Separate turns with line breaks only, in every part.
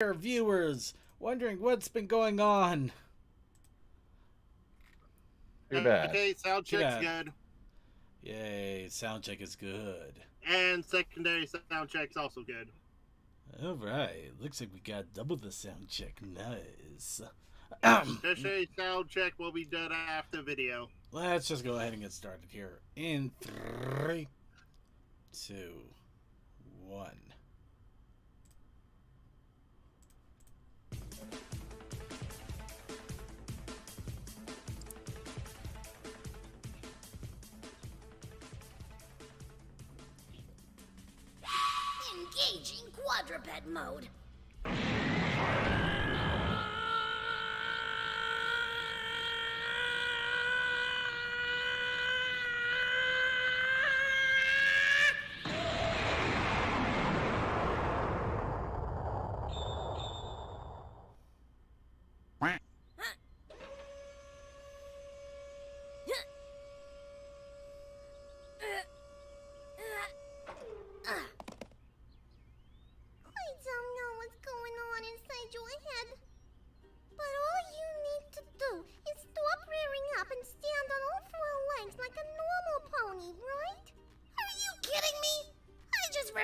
Our viewers wondering what's been going on.
You're back.
Okay, sound check's
G'day.
good.
Yay, sound check is good.
And secondary sound check's also good.
Alright, looks like we got double the sound check. Nice.
Tertiary sound check will be done after video.
Let's just go ahead and get started here. In 3, 2, 1.
Engaging quadruped mode.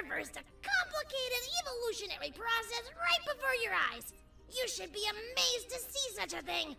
Reversed a complicated evolutionary process right before your eyes. You should be amazed to see such a thing.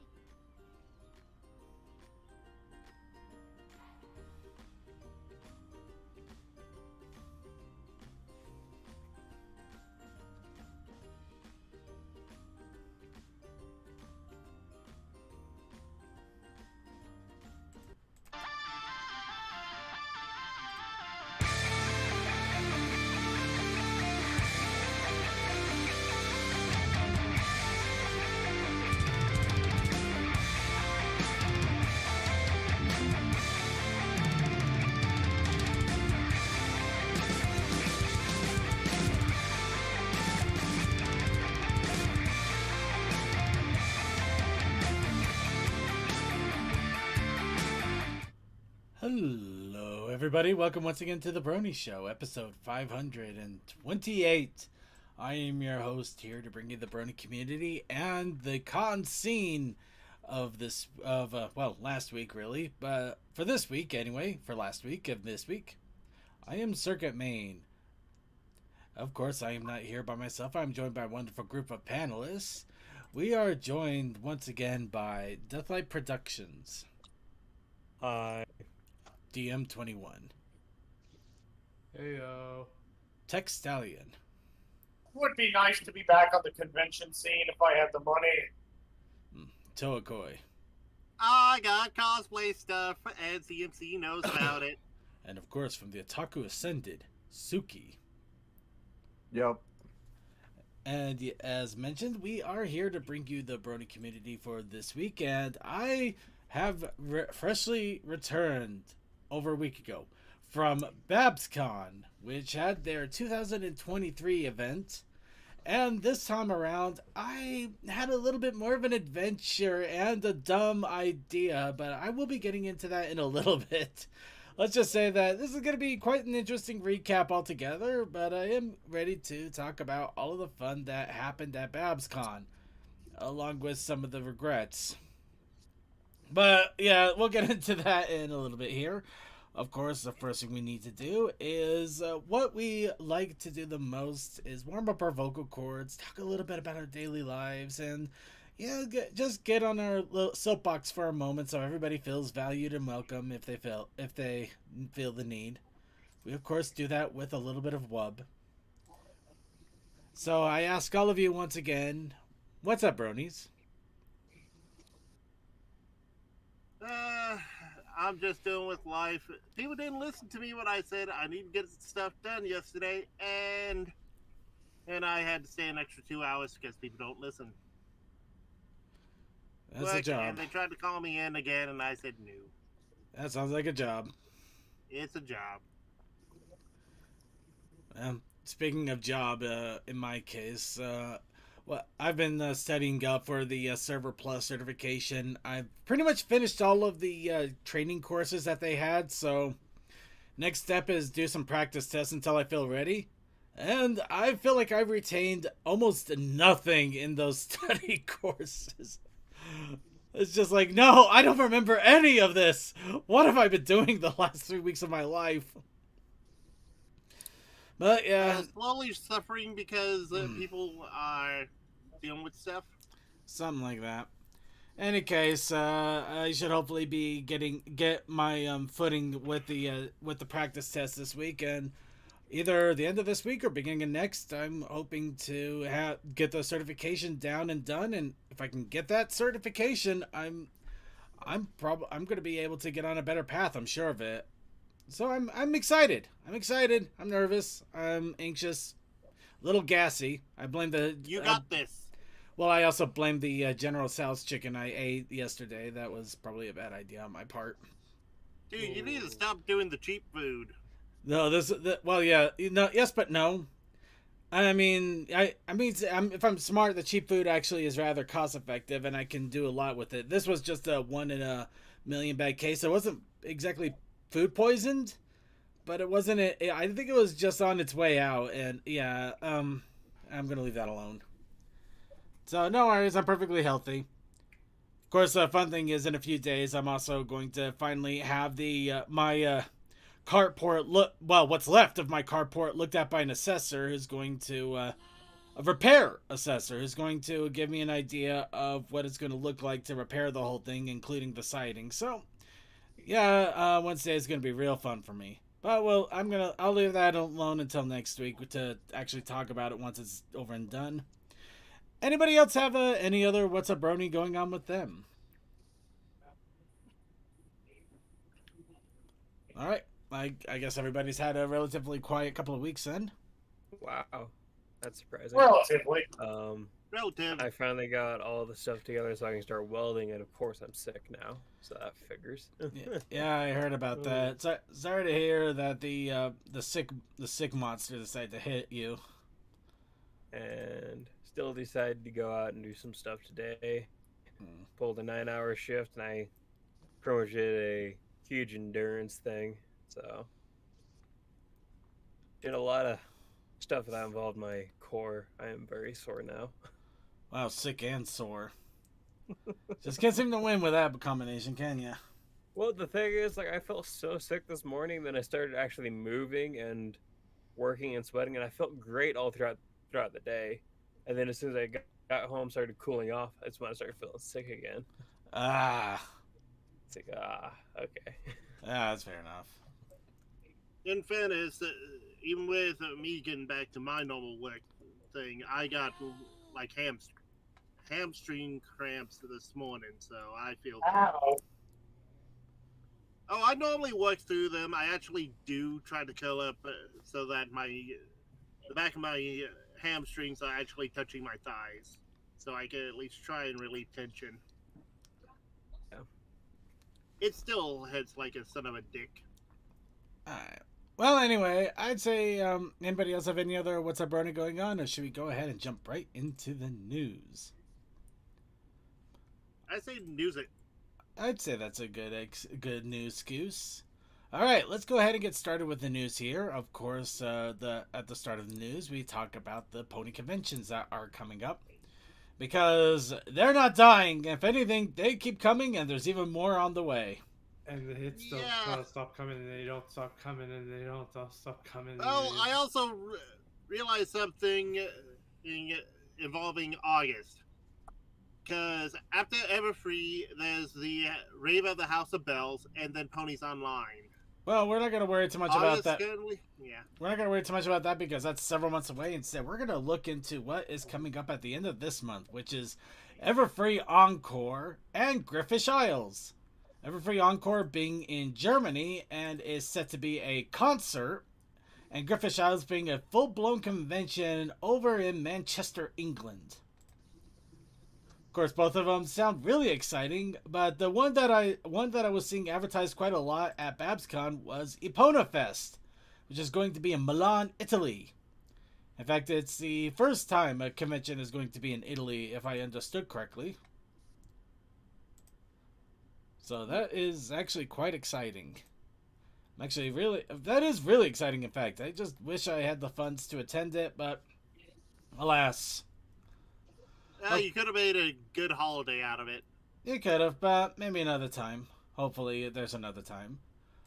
Hello, everybody. Welcome once again to the Brony Show, episode 528. I am your host here to bring you the Brony community and the con scene of last week, really. But for this week, anyway, for last week of this week, I am Circuit Main. Of course, I am not here by myself. I'm joined by a wonderful group of panelists. We are joined once again by Deathlight Productions.
Hi.
DM21.
Heyo.
Tech Stallion.
Would be nice to be back on the convention scene if I had the money.
Toakoi.
I got cosplay stuff, and CMC knows about it.
And of course, from the Otaku Ascended, Suki.
Yep.
And as mentioned, we are here to bring you the Brony community for this week, and I have freshly returned over a week ago from Babscon, which had their 2023 event. And this time around, I had a little bit more of an adventure and a dumb idea, but I will be getting into that in a little bit. Let's just say that this is going to be quite an interesting recap altogether, but I am ready to talk about all of the fun that happened at Babscon, along with some of the regrets. But yeah, we'll get into that in a little bit here. Of course, the first thing we need to do is what we like to do the most is warm up our vocal cords, talk a little bit about our daily lives, and just get on our little soapbox for a moment so everybody feels valued and welcome if they feel the need. We of course do that with a little bit of wub. So I ask all of you once again, what's up, bronies?
I'm just dealing with life. People didn't listen to me when I said I need to get stuff done yesterday, and I had to stay an extra 2 hours because people don't listen.
That's a job.
And they tried to call me in again, and I said no.
That sounds like a job.
It's a job.
Speaking of job, in my case, I've been studying up for the Server Plus certification. I've pretty much finished all of the training courses that they had, so next step is do some practice tests until I feel ready. And I feel like I've retained almost nothing in those study courses. It's just like, no, I don't remember any of this. What have I been doing the last 3 weeks of my life? But yeah.
Slowly suffering because people are dealing with stuff.
Something like that. Any case, I should hopefully be get my footing with the practice test this week, and either the end of this week or beginning of next, I'm hoping to get the certification down and done. And if I can get that certification, I'm going to be able to get on a better path. I'm sure of it. So I'm excited. I'm nervous. I'm anxious. A little gassy. I blame the.
You got this.
Well, I also blame the General Tso's chicken I ate yesterday. That was probably a bad idea on my part.
Dude, you need to stop doing the cheap food.
No, well, yeah, yes, but no. I mean, if I'm smart, the cheap food actually is rather cost effective, and I can do a lot with it. This was just a 1 in a million bad case. It wasn't exactly food poisoned, but it wasn't. I think it was just on its way out, and yeah, I'm gonna leave that alone. So no worries, I'm perfectly healthy. Of course, the fun thing is, in a few days, I'm also going to finally have my carport what's left of my carport looked at by an assessor who's going to a repair assessor who's going to give me an idea of what it's going to look like to repair the whole thing, including the siding. So yeah, Wednesday is going to be real fun for me. But well, I'll leave that alone until next week to actually talk about it once it's over and done. Anybody else have any other What's Up Brony going on with them? All right. I guess everybody's had a relatively quiet couple of weeks then.
Wow. That's surprising.
Relatively.
Relative.
I finally got all the stuff together so I can start welding, and of course I'm sick now, so that figures.
Yeah, I heard about that. Sorry to hear that the sick monster decided to hit you.
And still decided to go out and do some stuff today. Pulled a 9-hour shift, and I pretty much did a huge endurance thing. So did a lot of stuff that involved my core. I am very sore now.
Wow, sick and sore. Just can't seem to win with that combination, can ya?
Well, the thing is, like, I felt so sick this morning, then I started actually moving and working and sweating, and I felt great all throughout the day. And then as soon as I got home, started cooling off. That's when I started feeling sick again. It's like, okay.
Yeah, that's fair enough.
In fairness, even with me getting back to my normal work thing, I got like hamstring cramps this morning, so I feel.
Ow.
Oh, I normally work through them. I actually do try to curl up so that the back of my hamstrings are actually touching my thighs, so I can at least try and relieve tension.
Yeah.
It still hits like a son of a dick.
Alright. Well, anyway, I'd say, anybody else have any other What's Up Brony going on, or should we go ahead and jump right into the news?
I say music.
I'd say that's a good news excuse. All right, let's go ahead and get started with the news here. Of course, at the start of the news, we talk about the pony conventions that are coming up, because they're not dying. If anything, they keep coming, and there's even more on the way.
And the hits don't stop coming, and they don't stop coming, and they don't stop coming.
Oh, I also realized something involving August. Because after Everfree, there's the Rave of the House of Bells, and then Ponies Online.
Well, we're not going to worry too much about that.
Yeah.
We're not going to worry too much about that because that's several months away. Instead, we're going to look into what is coming up at the end of this month, which is Everfree Encore and Griffish Isles. Everfree Encore being in Germany and is set to be a concert, and Griffish Isles being a full-blown convention over in Manchester, England. Of course, both of them sound really exciting, but the one that I was seeing advertised quite a lot at Babscon was Epona Fest, which is going to be in Milan, Italy. In fact, it's the first time a convention is going to be in Italy, if I understood correctly. So that is actually quite exciting. I'm actually that is really exciting. In fact, I just wish I had the funds to attend it, but alas.
You could have made a good holiday out of it.
You could have, but maybe another time. Hopefully, there's another time.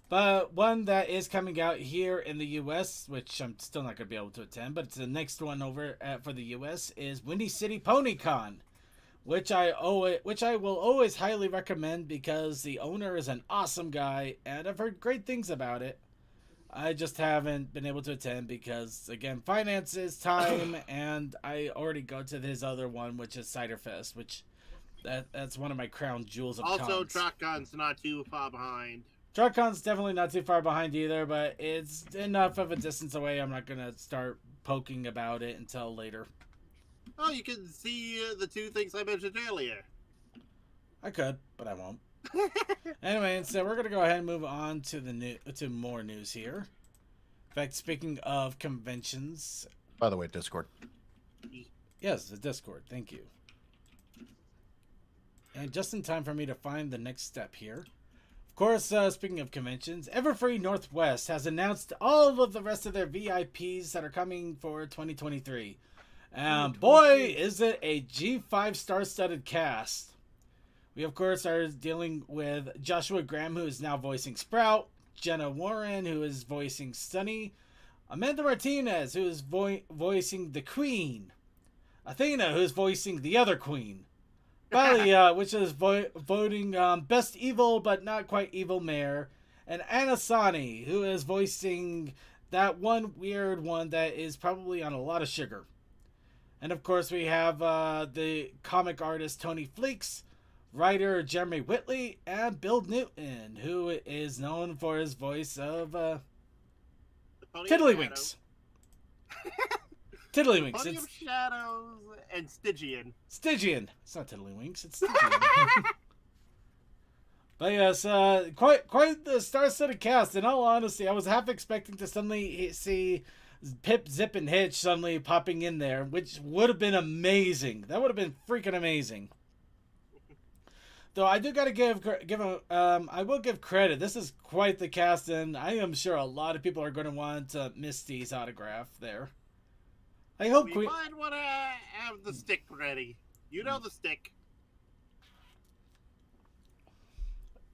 But one that is coming out here in the U.S., which I'm still not going to be able to attend, but it's the next one over for the U.S., is Windy City Pony Con, which I will always highly recommend because the owner is an awesome guy, and I've heard great things about it. I just haven't been able to attend because, again, finances, time, and I already go to his other one, which is Cider Fest, which that's one of my crown jewels of
Also,
cons.
TrockCon's not too far behind.
TrockCon's definitely not too far behind either, but it's enough of a distance away. I'm not going to start poking about it until later.
Oh, you can see the two things I mentioned earlier.
I could, but I won't. Anyway, so we're going to go ahead and move on to to more news here. In fact, speaking of conventions...
By the way, Discord.
Yes, the Discord. Thank you. And just in time for me to find the next step here. Of course, speaking of conventions, Everfree Northwest has announced all of the rest of their VIPs that are coming for 2023. Boy, is it a G5 star-studded cast. We, of course, are dealing with Joshua Graham, who is now voicing Sprout, Jenna Warren, who is voicing Sunny, Amanda Martinez, who is voicing the Queen, Athena, who is voicing the other Queen, Balia, which is voting Best Evil but not quite evil mayor, and Anasani, who is voicing that one weird one that is probably on a lot of sugar. And of course we have the comic artist Tony Fleeks, writer Jeremy Whitley, and Bill Newton, who is known for his voice of Tiddlywinks. Tiddlywinks.
Pony of Shadows and Stygian.
Stygian. It's not Tiddlywinks. It's Stygian. But yes, quite the star-studded cast. In all honesty, I was half expecting to suddenly see Pip, Zip, and Hitch suddenly popping in there, which would have been amazing. That would have been freaking amazing. Though I do gotta I will give credit. This is quite the cast, and I am sure a lot of people are going to want Misty's autograph there. I hope
we might want to have the stick ready. You know the stick.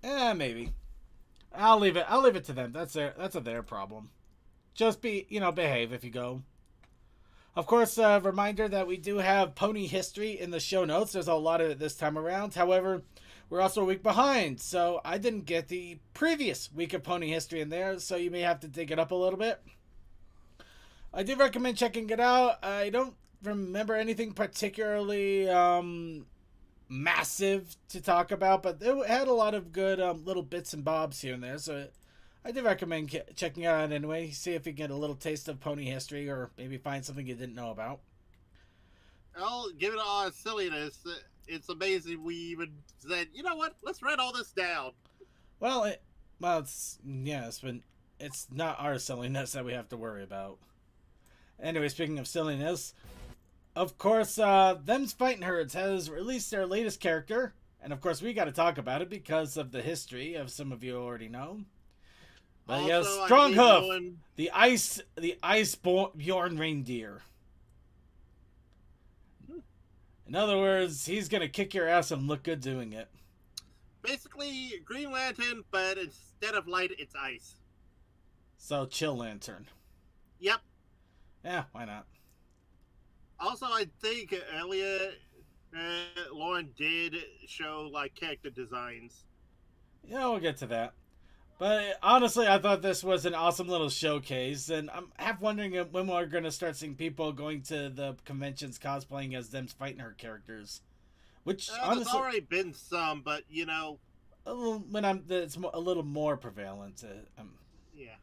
Maybe. I'll leave it to them. That's their problem. Just behave if you go. Of course, reminder that we do have pony history in the show notes. There's a lot of it this time around. However, we're also a week behind, so I didn't get the previous week of pony history in there, so you may have to dig it up a little bit. I do recommend checking it out. I don't remember anything particularly massive to talk about, but it had a lot of good little bits and bobs here and there, so I do recommend checking it out anyway. See if you get a little taste of pony history, or maybe find something you didn't know about.
Well, given all our silliness, it's amazing we even said, you know what, let's write all this down.
Well, it's not our silliness that we have to worry about. Anyway, speaking of silliness, of course, Them's Fightin' Herds has released their latest character, and of course we got to talk about it because of the history of some of you already know. But
Also,
yes, Stronghoof, the ice-born reindeer. In other words, he's gonna kick your ass and look good doing it.
Basically, Green Lantern, but instead of light, it's ice.
So, Chill Lantern.
Yep.
Yeah, why not?
Also, I think earlier, Lauren did show, character designs.
Yeah, we'll get to that. But honestly, I thought this was an awesome little showcase, and I'm half wondering when we're going to start seeing people going to the conventions cosplaying as Them's Fightin' Her characters. Which, honestly...
There's already been some, but,
it's a little more prevalent.
Yeah.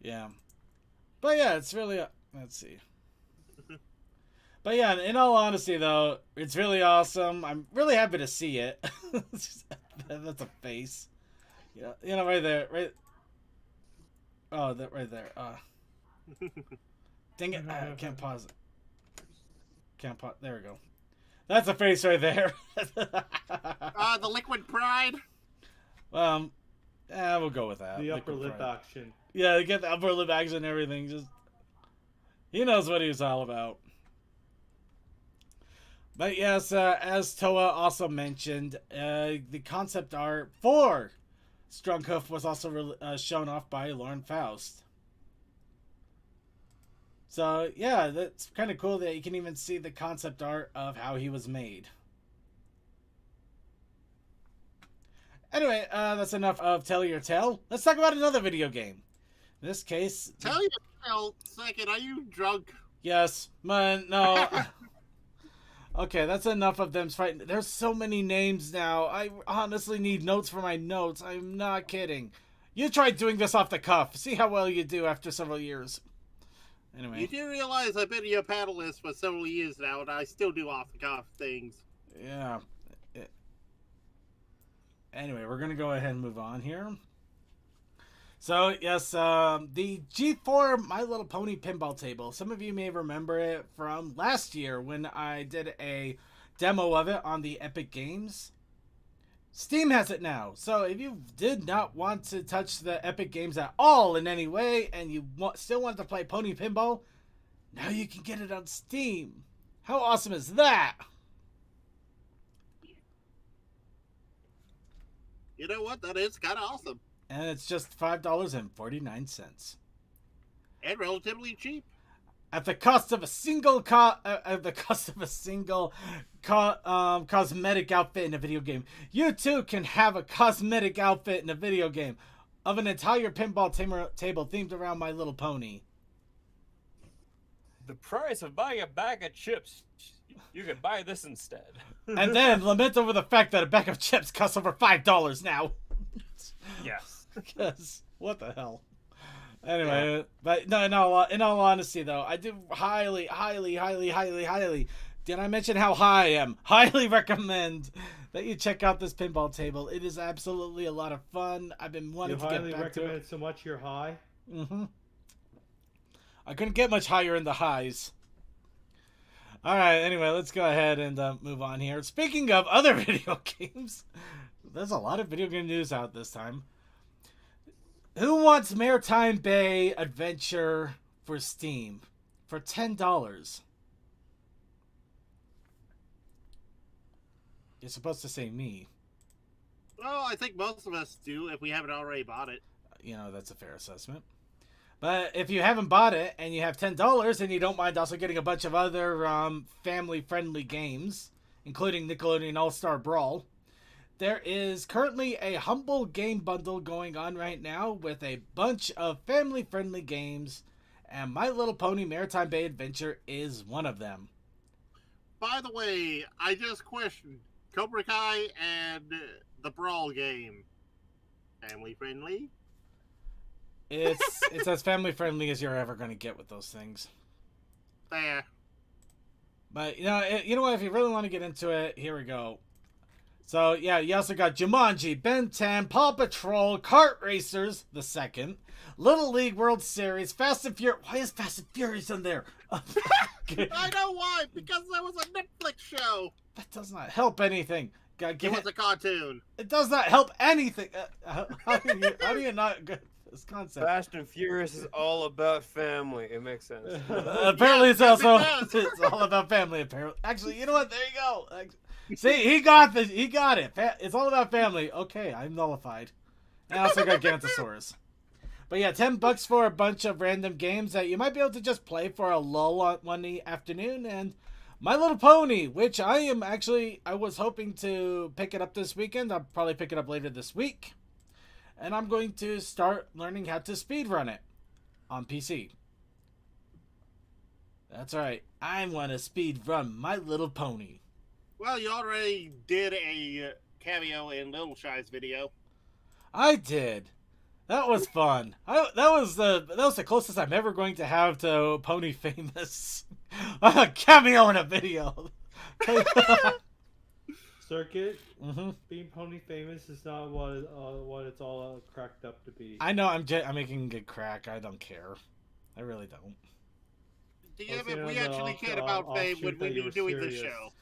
Yeah. But yeah, it's really... let's see. But yeah, in all honesty, though, it's really awesome. I'm really happy to see it. That's a face. Yeah, right there, right. Oh, that right there. Dang it! I can't pause it. Can't pause. There we go. That's a face right there.
The liquid pride.
We'll go with that.
The upper
Liquid
lip
pride.
action.
Yeah, get the upper lip action and everything. Just he knows what he's all about. But yes, as Toa also mentioned, the concept art for Strong Hoof was also shown off by Lauren Faust. So yeah, that's kind of cool that you can even see the concept art of how he was made. Anyway, that's enough of Tell Your Tale. Let's talk about another video game. In this case...
Tell you second, are you drunk?
Yes. Man, no. Okay, that's enough of them fighting. There's so many names now. I honestly need notes for my notes. I'm not kidding. You try doing this off the cuff. See how well you do after several years. Anyway.
You do realize I've been your panelist for several years now, and I still do off-the-cuff things.
Yeah. Anyway, we're going to go ahead and move on here. So, yes, the G4 My Little Pony pinball table. Some of you may remember it from last year when I did a demo of it on the Epic Games. Steam has it now. So, if you did not want to touch the Epic Games at all in any way, and you still want to play Pony Pinball, now you can get it on Steam. How awesome is that?
You know what? That is kind of awesome.
And it's just $5.49.
And relatively cheap.
At the cost of a single cosmetic outfit in a video game, you too can have a cosmetic outfit in a video game of an entire pinball table themed around My Little Pony.
The price of buying a bag of chips. You could buy this instead.
And then lament over the fact that a bag of chips costs over $5 now.
Yes.
Because what the hell? Anyway, yeah. But no, in all honesty though, I do highly, did I mention how high I am? Highly recommend that you check out this pinball table. It is absolutely a lot of fun. I've been wanting to get back to it.
You highly recommend it so much you're high?
Mm-hmm. I couldn't get much higher in the highs. Alright, anyway, let's go ahead and move on here. Speaking of other video games, there's a lot of video game news out this time. Who wants Maritime Bay Adventure for Steam for $10? You're supposed to say me.
Well, I think most of us do if we haven't already bought it.
You know, that's a fair assessment. But if you haven't bought it and you have $10 and you don't mind also getting a bunch of other family-friendly games, including Nickelodeon All-Star Brawl, there is currently a Humble Game Bundle going on right now with a bunch of family-friendly games, and My Little Pony Maritime Bay Adventure is one of them.
By the way, I just questioned Cobra Kai and the Brawl game. Family-friendly?
It's as family-friendly as you're ever going to get with those things.
Fair.
But, you know what? If you really want to get into it, here we go. So, yeah, you also got Jumanji, Ben 10, Paw Patrol, Kart Racers, the second, Little League World Series, Fast and Furious. Why is Fast and Furious in there?
I know why. Because that was a Netflix show.
That does not help anything.
It was a cartoon.
It does not help anything. How do you not get this concept?
Fast and Furious is all about family. It makes sense.
Apparently, it's also it's all about family. Apparently, actually, you know what? There you go. See, he got this. He got it. It's all about family. Okay, I'm nullified. And I also got Gantosaurus. But yeah, $10 for a bunch of random games that you might be able to just play for a lull on one afternoon. And My Little Pony, which I was hoping to pick it up this weekend. I'll probably pick it up later this week. And I'm going to start learning how to speedrun it on PC. That's right. I want to speedrun My Little Pony.
Well, you already did a cameo in Little Shy's video.
I did. That was fun. That was the closest I'm ever going to have to Pony Famous. A cameo in a video.
Circuit.
Mm-hmm.
Being Pony Famous is not what it's all cracked up to be.
I know. I'm making good crack. I don't care. I really don't.
Yeah, but we actually cared about fame when we were doing the show.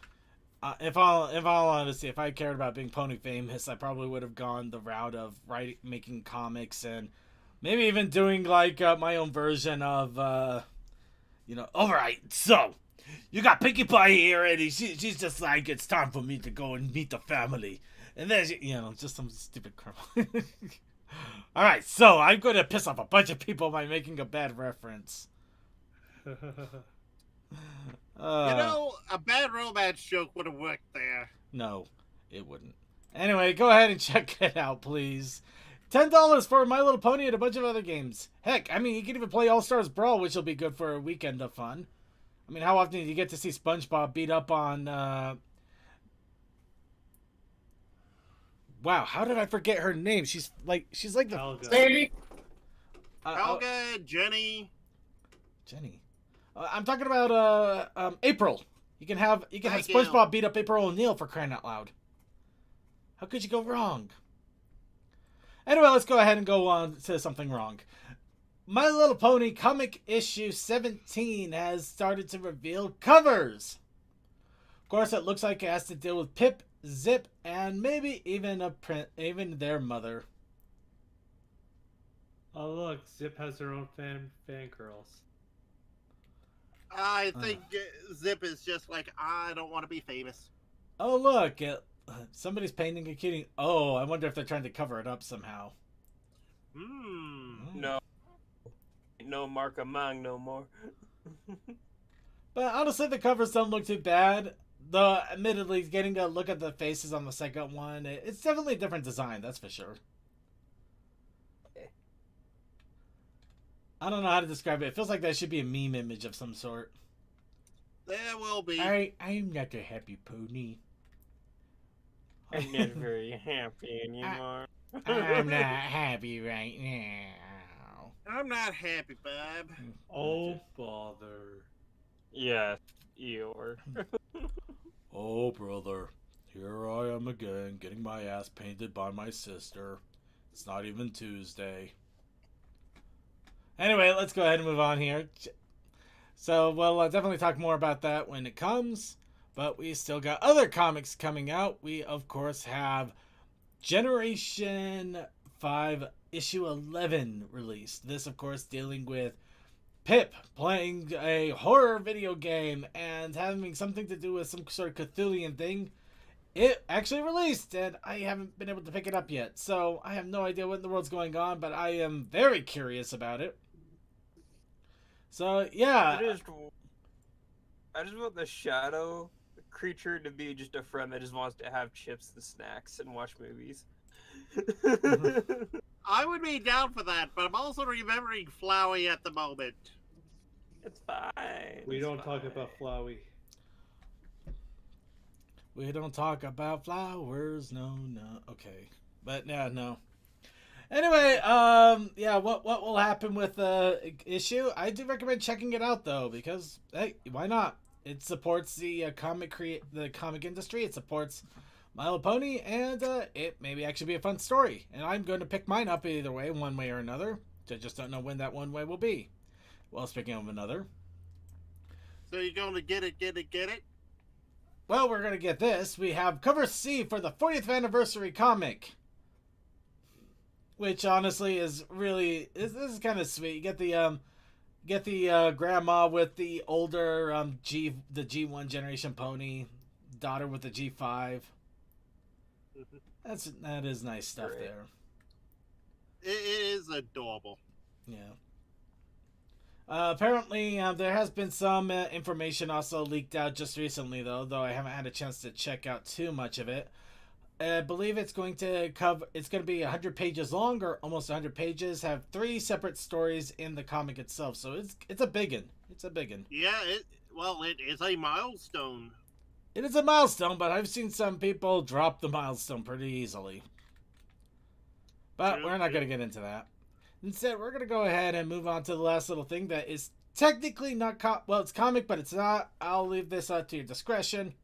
If all honesty, if I cared about being pony famous, I probably would have gone the route of making comics, and maybe even doing like my own version of, all right, so you got Pinkie Pie here, and she's just like, it's time for me to go and meet the family, and then just some stupid crap. All right, so I'm going to piss off a bunch of people by making a bad reference.
A bad romance joke would have worked there.
No, it wouldn't. Anyway, go ahead and check it out, please. $10 for My Little Pony and a bunch of other games. Heck, I mean, you can even play All Stars Brawl, which will be good for a weekend of fun. I mean, how often do you get to see SpongeBob beat up on... Wow, how did I forget her name? She's like the...
Helga.
Sandy?
Helga, Jenny.
I'm talking about April. You can have SpongeBob beat up April O'Neil, for crying out loud. How could you go wrong? Anyway, let's go ahead and go on to something wrong. My Little Pony comic issue 17 has started to reveal covers. Of course, it looks like it has to deal with Pip, Zip, and maybe even their mother.
Oh look, Zip has her own fangirls.
I think Zip is just like, I don't want to be famous.
Oh look, somebody's painting a kitty. Oh, I wonder if they're trying to cover it up somehow.
No. No Mark Among no more.
But honestly, the covers don't look too bad. Though, admittedly, getting a look at the faces on the second one, it's definitely a different design, that's for sure. I don't know how to describe it. It feels like that should be a meme image of some sort.
There will be.
I'm not a happy pony.
I'm not very happy anymore.
I'm not happy right now.
I'm not happy, Bob.
Oh bother.
Yes, Eeyore.
Oh, brother. Here I am again, getting my ass painted by my sister. It's not even Tuesday. Anyway, let's go ahead and move on here. So, we'll definitely talk more about that when it comes. But we still got other comics coming out. We, of course, have Generation 5 Issue 11 released. This, of course, dealing with Pip playing a horror video game and having something to do with some sort of Cthulhian thing. It actually released, and I haven't been able to pick it up yet. So, I have no idea what in the world's going on, but I am very curious about it. So, yeah.
I just want the shadow creature to be just a friend that just wants to have chips and snacks and watch movies.
I would be down for that, but I'm also remembering Flowey at the moment.
It's fine.
We don't talk about Flowey.
We don't talk about flowers, no. Okay. But, yeah, no. Anyway, yeah, what will happen with the issue? I do recommend checking it out, though, because, hey, why not? It supports the comic industry. It supports My Little Pony, and it maybe actually be a fun story. And I'm going to pick mine up either way, one way or another. I just don't know when that one way will be. Well, speaking of another.
So you're going to get it?
Well, we're going to get this. We have cover C for the 40th anniversary comic. Which honestly is really, this is kind of sweet. You get the grandma with the older the G1 generation pony, daughter with the G5. That is nice stuff there.
It is adorable.
Yeah. Apparently, there has been some information also leaked out just recently, though I haven't had a chance to check out too much of it. I believe it's going to be 100 pages long, or almost 100 pages, have 3 separate stories in the comic itself. So it's a biggin. It's a biggin.
Yeah, it is a milestone.
It is a milestone, but I've seen some people drop the milestone pretty easily. But we're not going to get into that. Instead, we're going to go ahead and move on to the last little thing that is technically not it's comic, but it's not. I'll leave this up to your discretion.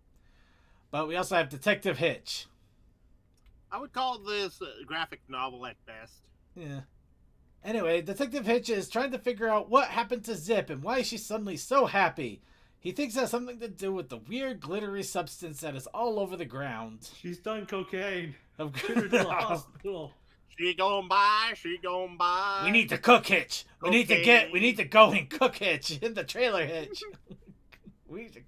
But we also have Detective Hitch.
I would call this a graphic novel at best.
Yeah. Anyway, Detective Hitch is trying to figure out what happened to Zip and why she's suddenly so happy. He thinks it has something to do with the weird glittery substance that is all over the ground.
She's done cocaine.
Of
Get her to the hospital.
She gon' buy, she gon' buy.
We need to cook hitch. We need to go and cook hitch in the trailer hitch. We need to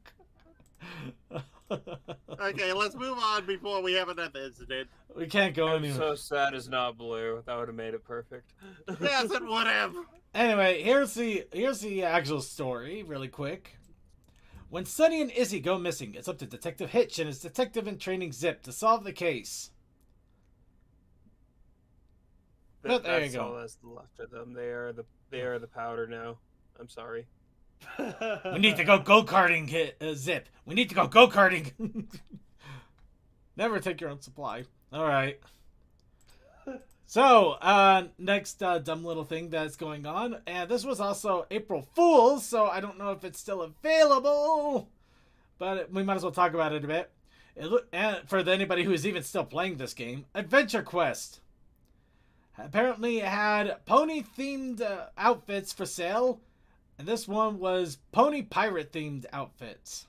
Okay, let's move on before we have another incident.
We can't go
I'm
anywhere.
so sad it's not blue. That would have made it perfect.
Yes, and whatever.
Anyway, here's the actual story, really quick. When Sunny and Izzy go missing, it's up to Detective Hitch and his detective-in-training Zip to solve the case. But there you
That's
go.
all that's left of them. They are the powder now. I'm sorry.
We need to go go-karting, Zip. We need to go go-karting. Never take your own supply. All right. So, next dumb little thing that's going on, and this was also April Fool's, so I don't know if it's still available, but we might as well talk about it a bit. And for anybody who is even still playing this game, Adventure Quest apparently had pony-themed outfits for sale, and this one was pony pirate-themed outfits.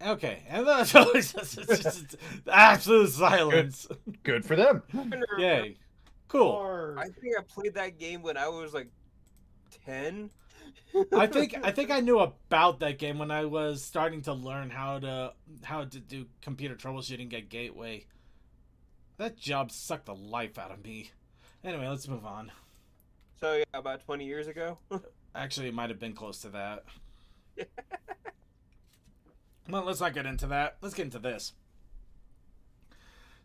Okay, and that's just absolute silence.
Good for them.
Yay. Cool.
Cars.
I think I played that game when I was like 10.
I think I knew about that game when I was starting to learn how to do computer troubleshooting at Gateway. That job sucked the life out of me. Anyway, let's move on.
So yeah, about 20 years ago.
Actually, it might have been close to that. Well, let's not get into that. Let's get into this.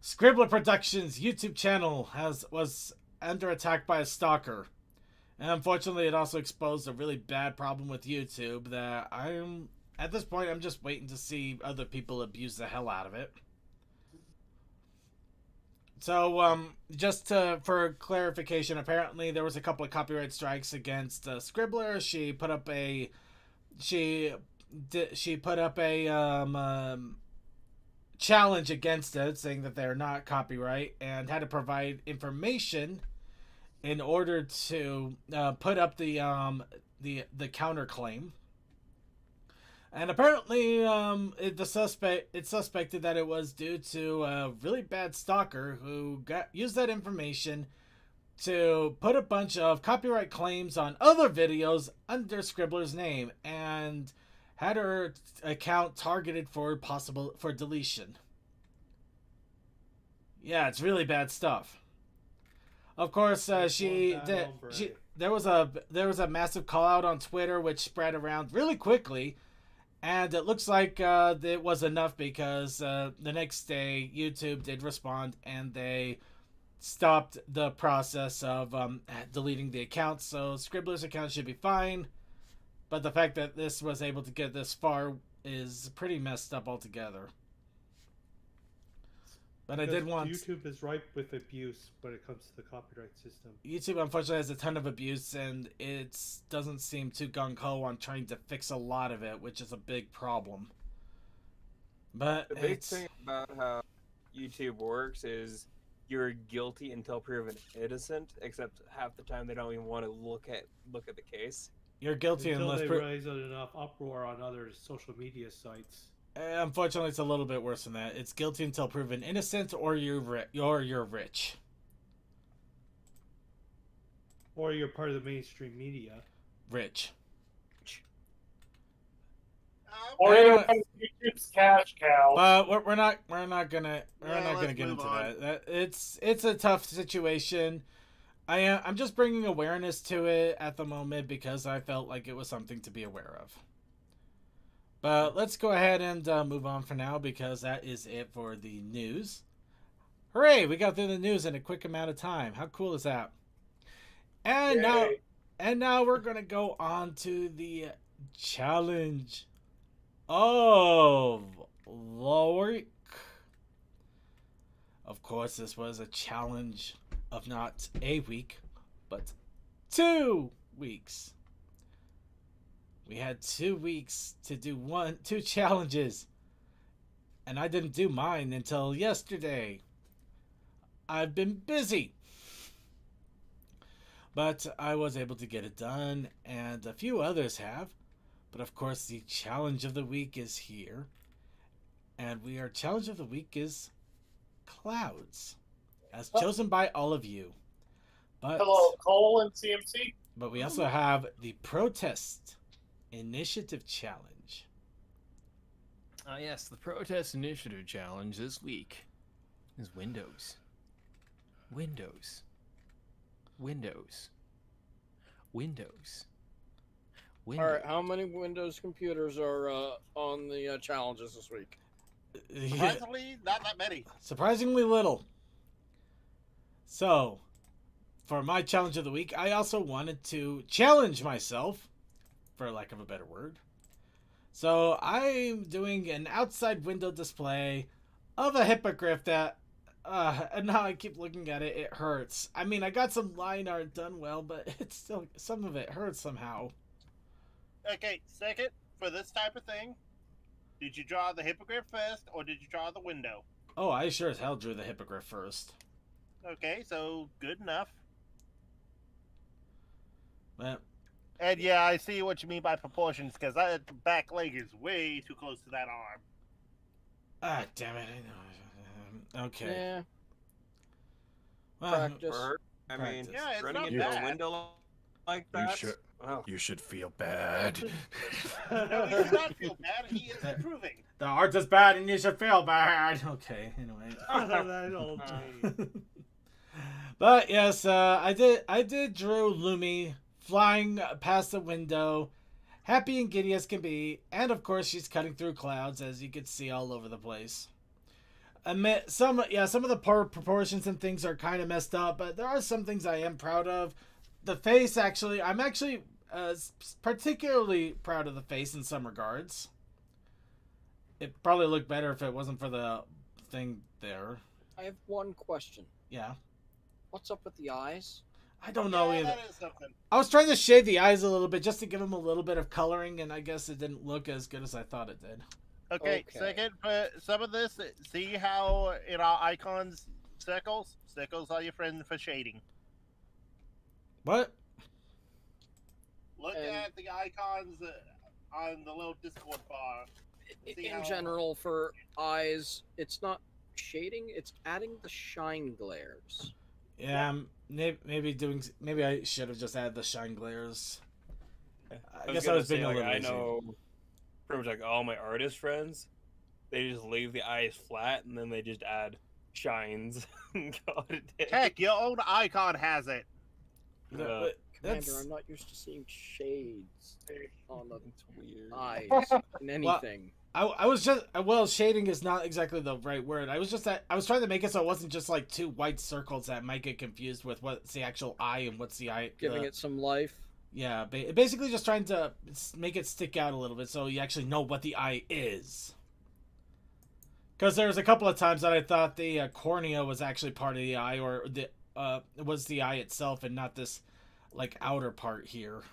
Scribbler Productions YouTube channel was under attack by a stalker. And unfortunately, it also exposed a really bad problem with YouTube that at this point, I'm just waiting to see other people abuse the hell out of it. So, for clarification, apparently there was a couple of copyright strikes against Scribbler. She put up a challenge against it, saying that they're not copyright, and had to provide information in order to put up the counterclaim. And apparently, it's suspected that it was due to a really bad stalker who used that information to put a bunch of copyright claims on other videos under Scribbler's name and had her account targeted for deletion. Yeah, it's really bad stuff. Of course, there was a massive call out on Twitter which spread around really quickly, and it looks like it was enough because the next day YouTube did respond and they stopped the process of deleting the account. So Scribbler's account should be fine, but the fact that this was able to get this far is pretty messed up altogether. But
Because
I did want...
YouTube is ripe with abuse when it comes to the copyright system.
YouTube unfortunately has a ton of abuse, and it doesn't seem too gung-ho on trying to fix a lot of it, which is a big problem. But
The big thing about how YouTube works is you're guilty until proven innocent, except half the time they don't even want to look at the case.
You're guilty
Until
unless...
they raise enough uproar on other social media sites.
Unfortunately, it's a little bit worse than that. It's guilty until proven innocent, or you're rich.
Or you're part of the mainstream media.
Rich.
Or
Anyway.
YouTube's cash cow.
But we're not gonna
let's
get
move
into
on.
that. It's a tough situation. I'm just bringing awareness to it at the moment because I felt like it was something to be aware of. But let's go ahead and move on for now because that is it for the news. Hooray! We got through the news in a quick amount of time. How cool is that? And now we're gonna go on to the challenge of the week. Of course, this was a challenge of not a week, but 2 weeks. We had 2 weeks to do 2 challenges, and I didn't do mine until yesterday. I've been busy. But I was able to get it done, and a few others have. But of course, the challenge of the week is here. And our challenge of the week is clouds, as chosen by all of you. But,
Hello, Cole and CMC.
but we also have the protest initiative challenge.
Yes, the protest initiative challenge this week is Windows. Windows. Windows. Windows. Windows.
All right, how many Windows computers are on the challenges this week?
Surprisingly, not that many.
Surprisingly little. So, for my challenge of the week, I also wanted to challenge myself, for lack of a better word. So, I'm doing an outside window display of a hippogriff that, and now I keep looking at it, it hurts. I mean, I got some line art done well, but it's still, some of it hurts somehow.
Okay, second, for this type of thing, did you draw the hippogriff first, or did you draw the window?
Oh, I sure as hell drew the hippogriff first.
Okay, so good enough.
Well,
And yeah, I see what you mean by proportions, because that back leg is way too close to that arm.
ah, damn it, I know. Okay.
Yeah,
Well,
practice.
I mean,
Practice.
Yeah, it's
Running
not
into
bad.
a window like that. Wow.
you should feel bad.
No, he does not feel bad. He is improving.
the art is bad and you should feel bad. Okay, anyway.
That old me.
But yes, I did drew Lumi flying past the window, happy and giddy as can be, and of course she's cutting through clouds, as you can see all over the place. Admit some of the proportions and things are kind of messed up, but there are some things I am proud of. The face, actually, I'm actually particularly proud of the face in some regards. It probably looked better if it wasn't for the thing there.
I have one question.
Yeah.
What's up with the eyes?
I don't know
Yeah,
either.
that is something.
I was trying to shade the eyes a little bit just to give them a little bit of coloring, and I guess it didn't look as good as I thought it did.
Okay,
Okay.
second, for some of this, see how in our icons, circles? Circles are your friend for shading.
What?
Look
And-
at the icons on the little Discord bar. See how-
In general, for eyes, it's not shading; it's adding the shine glares.
Yeah, maybe I should have just added the shine glares. I guess I
gonna
was being
say,
a
like,
little
I
lazy.
know pretty much like all my artist friends, they just leave the eyes flat and then they just add shines and call it a day.
Heck, your own icon has it.
No,
Uh,
but
Commander,
that's-
I'm not used to seeing shades on the
It's weird.
eyes in anything.
I was just shading is not exactly the right word. I was trying to make it so it wasn't just like two white circles that might get confused with what's the actual eye and what's the eye.
Giving it some life.
Yeah, basically just trying to make it stick out a little bit so you actually know what the eye is. Because there was a couple of times that I thought the cornea was actually part of the eye, or it was the eye itself and not this like outer part here.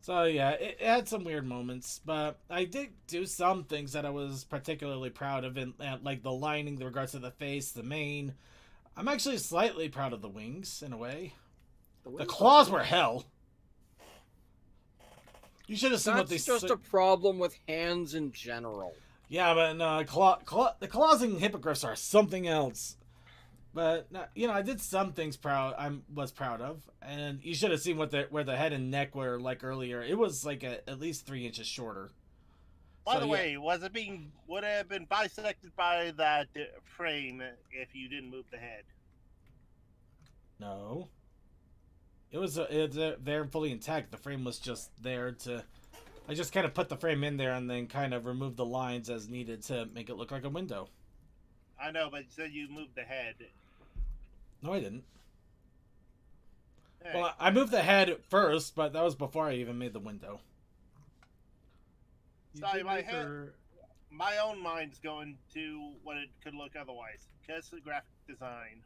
So yeah, it had some weird moments, but I did do some things that I was particularly proud of, in like the lining, the regards to the face, the mane. I'm actually slightly proud of the wings in a way. The
wings
claws
are-
were hell. You should have seen what
That's
they.
just a problem with hands in general.
Yeah, but no, the claws and hippogriffs are something else. But I did some things I was proud of, and you should have seen where the head and neck were like earlier. It was like at least 3 inches shorter.
By
So,
the
yeah.
way, would it have been bisected by that frame if you didn't move the head?
No, it was there and fully intact. The frame was just there to. I just kind of put the frame in there and then kind of removed the lines as needed to make it look like a window.
I know, but you said you moved the head.
No, I didn't.
Hey,
Well, I moved the head first, but that was before I even made the window.
You
Sorry,
did
my
make
head-
her-
my own mind's going to what it could look otherwise. Just the graphic design.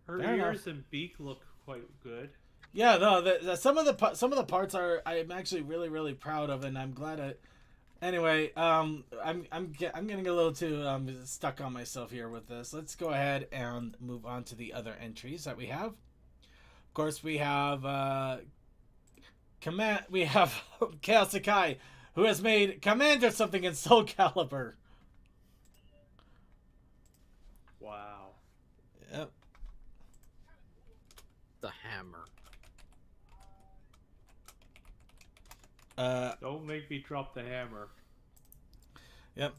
Her
Fair
ears
enough.
and beak look quite good.
Yeah, no, some of the parts I'm actually really really proud of, and I'm glad I. Anyway, I'm getting a little too stuck on myself here with this. Let's go ahead and move on to the other entries that we have. Of course, we have We have Chaos Sakai, who has made Commander something in Soul Calibur.
Wow.
Yep.
The hammer.
Don't make me drop the hammer.
Yep.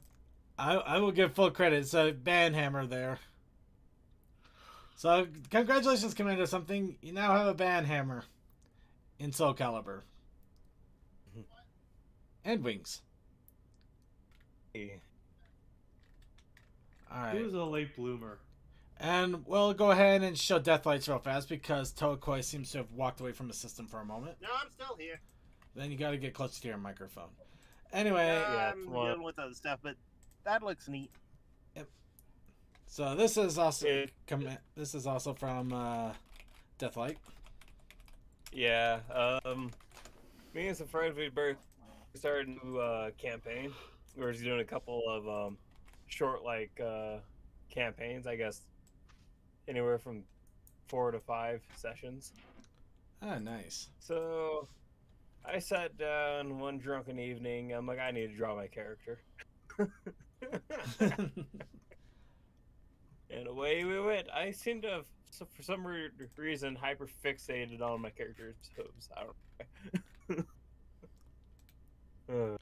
I will give full credit. So Banhammer there. So congratulations, Commander something. You now have a Banhammer in Soul Calibur. And wings. Alright.
He was a late bloomer.
And we'll go ahead and show Deathlights real fast because Toakoi seems to have walked away from the system for a moment.
No, I'm still here.
Then you gotta get close to your microphone. Anyway,
I'm dealing with other stuff, but that looks neat.
so this is also this is also from Deathlight.
Yeah. Me and some friends, we both started a new campaign. We're just doing a couple of short, campaigns, I guess. Anywhere from 4 to 5 sessions.
Ah, nice.
So I sat down one drunken evening. I'm like, I need to draw my character. And away we went. I seem to have, for some reason, hyper fixated on my character's hooves. I don't know.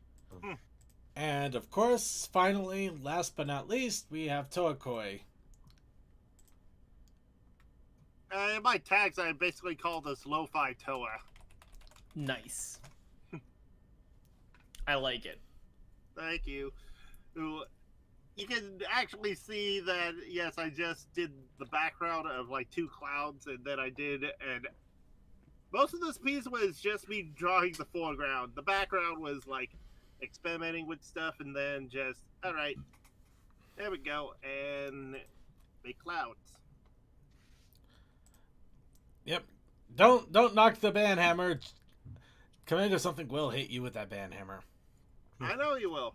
And of course, finally, last but not least, we have Toakoi.
In my tags, I basically call this Lo-Fi Toa.
Nice. I like it.
Thank you. Ooh, you can actually see that, yes, I just did the background of like 2 clouds, and then I did, and most of this piece was just me drawing the foreground. The background was like experimenting with stuff, and then just, all right, there we go, and make clouds.
Yep. Don't knock the Banhammer. Commander something will hit you with that Banhammer.
I know you will.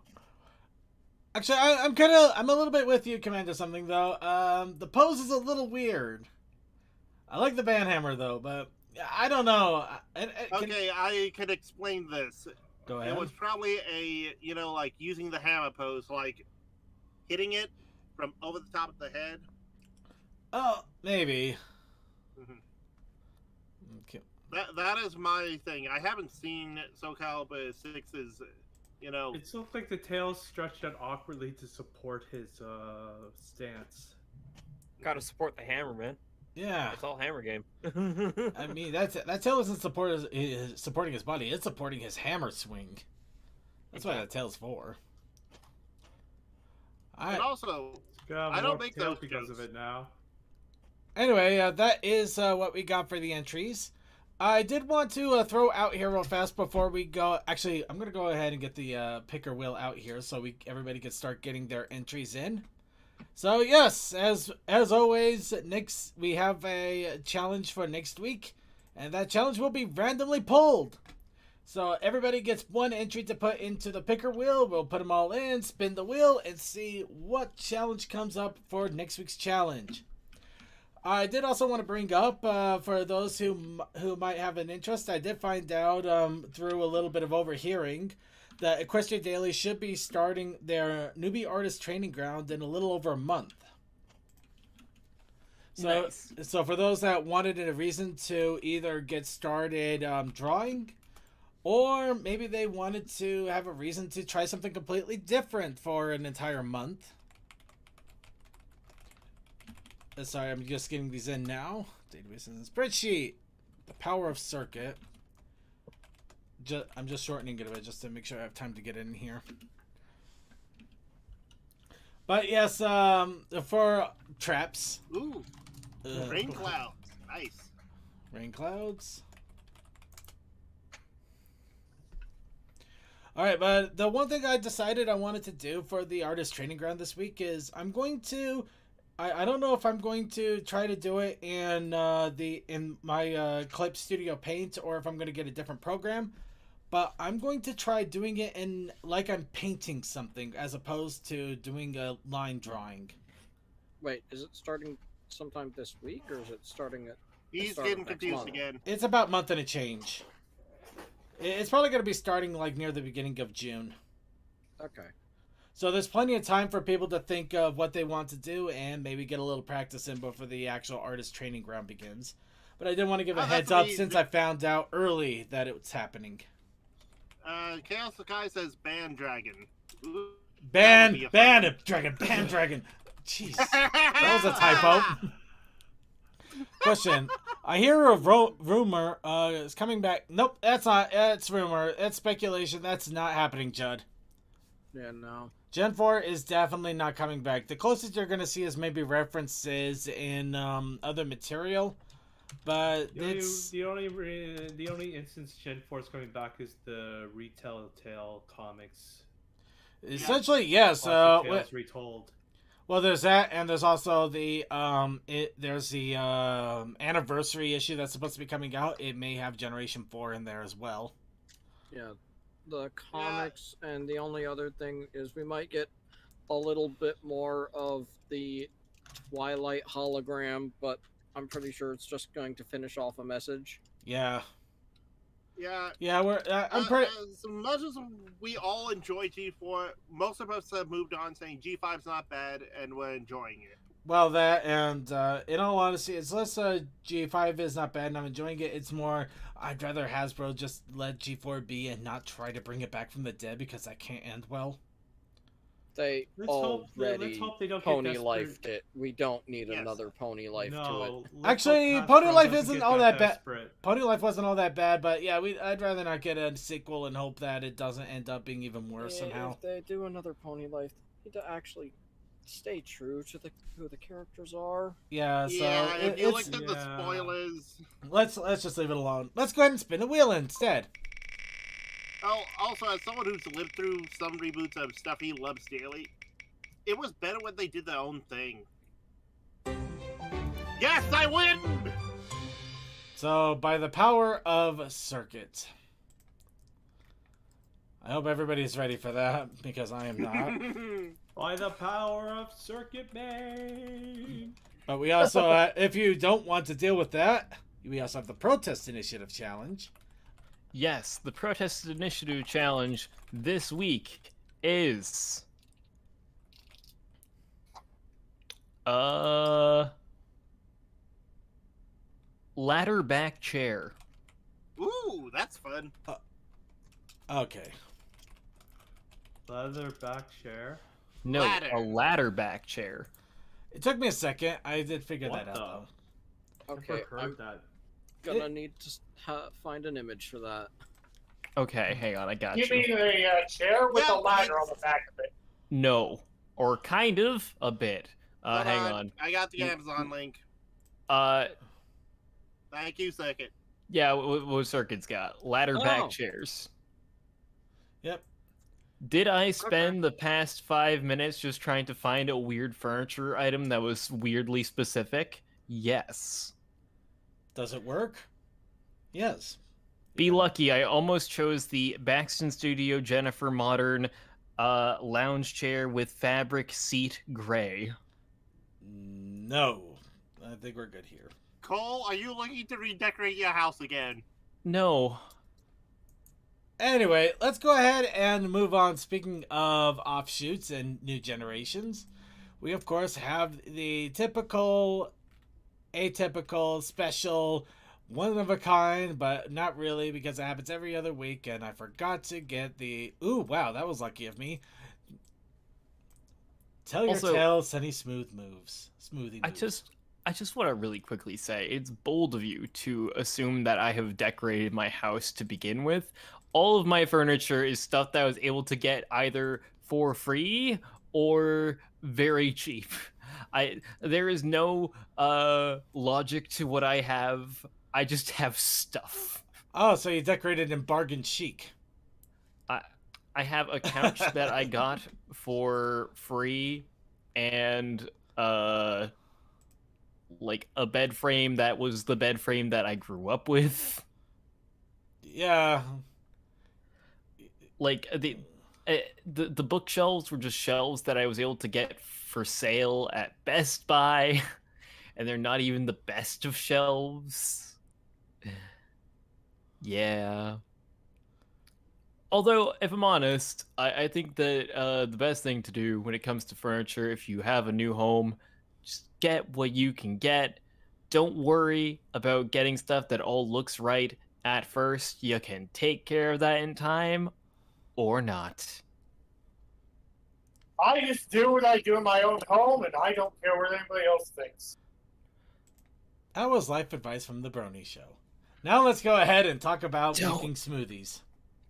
Actually, I'm a little bit with you, Commander something though. The pose is a little weird. I like the Banhammer though, but I don't know.
Okay, I can explain this.
Go ahead.
It was probably a, like using the hammer pose, like hitting it from over the top of the head.
Oh, maybe.
Mhm.
Okay.
That is my thing. I haven't seen Soul Calibur 6's,
It looked like the tail stretched out awkwardly to support his stance.
Gotta support the hammer, man.
Yeah.
It's all hammer game.
I mean, that tail isn't supporting his body. It's supporting his hammer swing. That's what that tail's for.
And also, I don't make those
because of
jokes.
it now.
Anyway, that is what we got for the entries. I did want to throw out here real fast before we go. Actually, I'm gonna go ahead and get the picker wheel out here so everybody can start getting their entries in. So yes, as always, we have a challenge for next week, and that challenge will be randomly pulled. So everybody gets one entry to put into the picker wheel. We'll put them all in, spin the wheel, and see what challenge comes up for next week's challenge. I did also want to bring up, for those who might have an interest, I did find out through a little bit of overhearing that Equestria Daily should be starting their newbie artist training ground in a little over a month. So,
Nice.
So for those that wanted a reason to either get started drawing, or maybe they wanted to have a reason to try something completely different for an entire month. Sorry, I'm just getting these in now. Database and spreadsheet. The power of circuit. I'm just shortening it a bit just to make sure I have time to get in here. But yes, for traps.
Ooh, rain clouds. Nice.
Rain clouds. Alright, but the one thing I decided I wanted to do for the artist training ground this week is I'm going to... I don't know if I'm going to try to do it in my Clip Studio Paint or if I'm going to get a different program, but I'm going to try doing it in like I'm painting something as opposed to doing a line drawing.
Wait, is it starting sometime this week, or is it starting at
He's
Start
getting
of next
confused
month.
again.
It's about month and a change. It's probably going to be starting like near the beginning of June.
Okay.
So there's plenty of time for people to think of what they want to do and maybe get a little practice in before the actual artist training ground begins. But I did want to give a
Oh,
heads
that's
up
me.
since I found out early that it was happening.
Chaos Sakai says ban dragon. Ooh, that would
Ban
be a fun one.
dragon, ban dragon. Jeez, that was a typo. Question: I hear a rumor is coming back. Nope, that's not. It's rumor. It's speculation. That's not happening, Judd.
Yeah, no.
Gen 4 is definitely not coming back. The closest you're going to see is maybe references in other material, but it's...
The only instance Gen 4 is coming back is the Tale comics.
Essentially, yes.
Classic Tales Retold.
Well, there's that, and there's also the anniversary issue that's supposed to be coming out. It may have Generation 4 in there as well.
Yeah, the comics, and the only other thing is we might get a little bit more of the Twilight hologram, but I'm pretty sure it's just going to finish off a message.
Yeah.
Yeah.
Yeah, I'm pretty...
As much as we all enjoy G4, most of us have moved on saying G5's not bad, and we're enjoying it.
Well, that, and in all honesty, it's less G5 is not bad and I'm enjoying it. It's more, I'd rather Hasbro just let G4 be and not try to bring it back from the dead because that can't end well.
They
Let's hope
already
they don't get
pony
desperate.
lifed it. We don't need
Yes.
another pony life to it.
No, let's
Actually,
hope
Pony
Hasbro
Life
doesn't
isn't
get
all that bad.
desperate.
Pony Life wasn't all that bad, but yeah, I'd rather not get a sequel and hope that it doesn't end up being even worse somehow.
If they do another pony life, they need to actually stay true to who the characters are.
Yeah, so
Yeah, if you
it's...
looked at the spoilers.
Let's just leave it alone. Let's go ahead and spin a wheel instead.
Oh, also, as someone who's lived through some reboots of stuff he loves dearly, it was better when they did their own thing. Yes, I win!
So, by the power of Circuit. I hope everybody's ready for that, because I am not.
By the power of Circuit Man.
But we also, if you don't want to deal with that, we also have the Protest Initiative Challenge.
Yes, the Protest Initiative Challenge this week is... ladder back chair.
Ooh, that's fun.
Okay.
Leather back chair.
No,
Ladder.
a ladder back chair.
It took me a second. I did figure
What
that out, though.
Okay,
Never
I'm
heard that.
gonna need to find an image for that.
Okay, hang on, I got
You
you.
mean a chair with
Yeah,
a ladder on
it's-
the back of it?
No, or kind of a bit.
Hold
Hang on.
I got the Amazon link. Thank you, Circuit.
Yeah, what Circuit's got? Ladder
Oh.
back chairs.
Yep.
Did I spend the past 5 minutes just trying to find a weird furniture item that was weirdly specific? Yes.
Does it work? Yes.
Be lucky, I almost chose the Babscon Studio Jennifer Modern lounge chair with fabric seat gray.
No. I think we're good here.
Cole, are you looking to redecorate your house again?
No.
Anyway, let's go ahead and move on. Speaking of offshoots and new generations, we of course have the typical, atypical, special, one of a kind, but not really because it happens every other week, and I forgot to get the... Ooh, wow, that was lucky of me. Tell your
Also-
tale, Sunny Smooth moves. Smoothie moves.
I just want to really quickly say it's bold of you to assume that I have decorated my house to begin with. All of my furniture is stuff that I was able to get either for free or very cheap. There is no logic to what I have. I just have stuff.
Oh, so you decorated in bargain chic.
I have a couch that I got for free and like a bed frame that was the bed frame that I grew up with.
Yeah.
Like the bookshelves were just shelves that I was able to get for sale at Best Buy. and they're not even the best of shelves. Yeah. Although, if I'm honest, I think that the best thing to do when it comes to furniture, if you have a new home, just get what you can get. Don't worry about getting stuff that all looks right at first. You can take care of that in time, or not.
I just do what I do in my own home, and I don't care what anybody else thinks.
That was life advice from the Brony Show. Now let's go ahead and talk about
Don't.
making smoothies.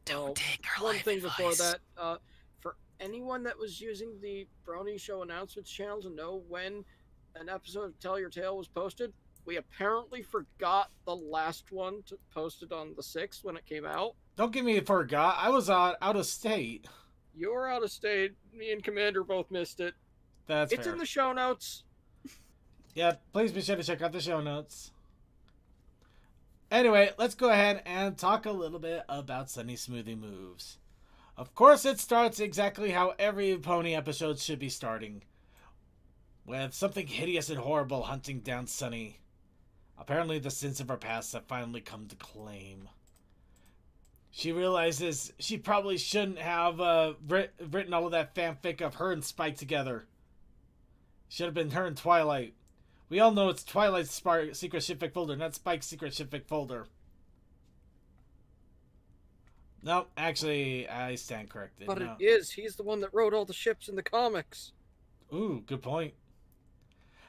Don't take her
One
life
thing
advice.
before that, for anyone that was using the Brony Show announcements channel to know when an episode of Tell Your Tale was posted, we apparently forgot the last one to post it on the 6th when it came out.
Don't give me forgot. I was out of state.
You were out of state. Me and Commander both missed it.
That's
It's
fair.
in the show notes.
Yeah, please be sure to check out the show notes. Anyway, let's go ahead and talk a little bit about Sunny Smoothie Moves. Of course, it starts exactly how every pony episode should be starting, with something hideous and horrible hunting down Sunny. Apparently, the sins of her past have finally come to claim. She realizes she probably shouldn't have written all of that fanfic of her and Spike together. Should have been her and Twilight. We all know it's Twilight's secret shipfic folder, not Spike's secret shipfic folder. No, actually, I stand corrected.
But
No.
it is. He's the one that wrote all the ships in the comics.
Ooh, good point.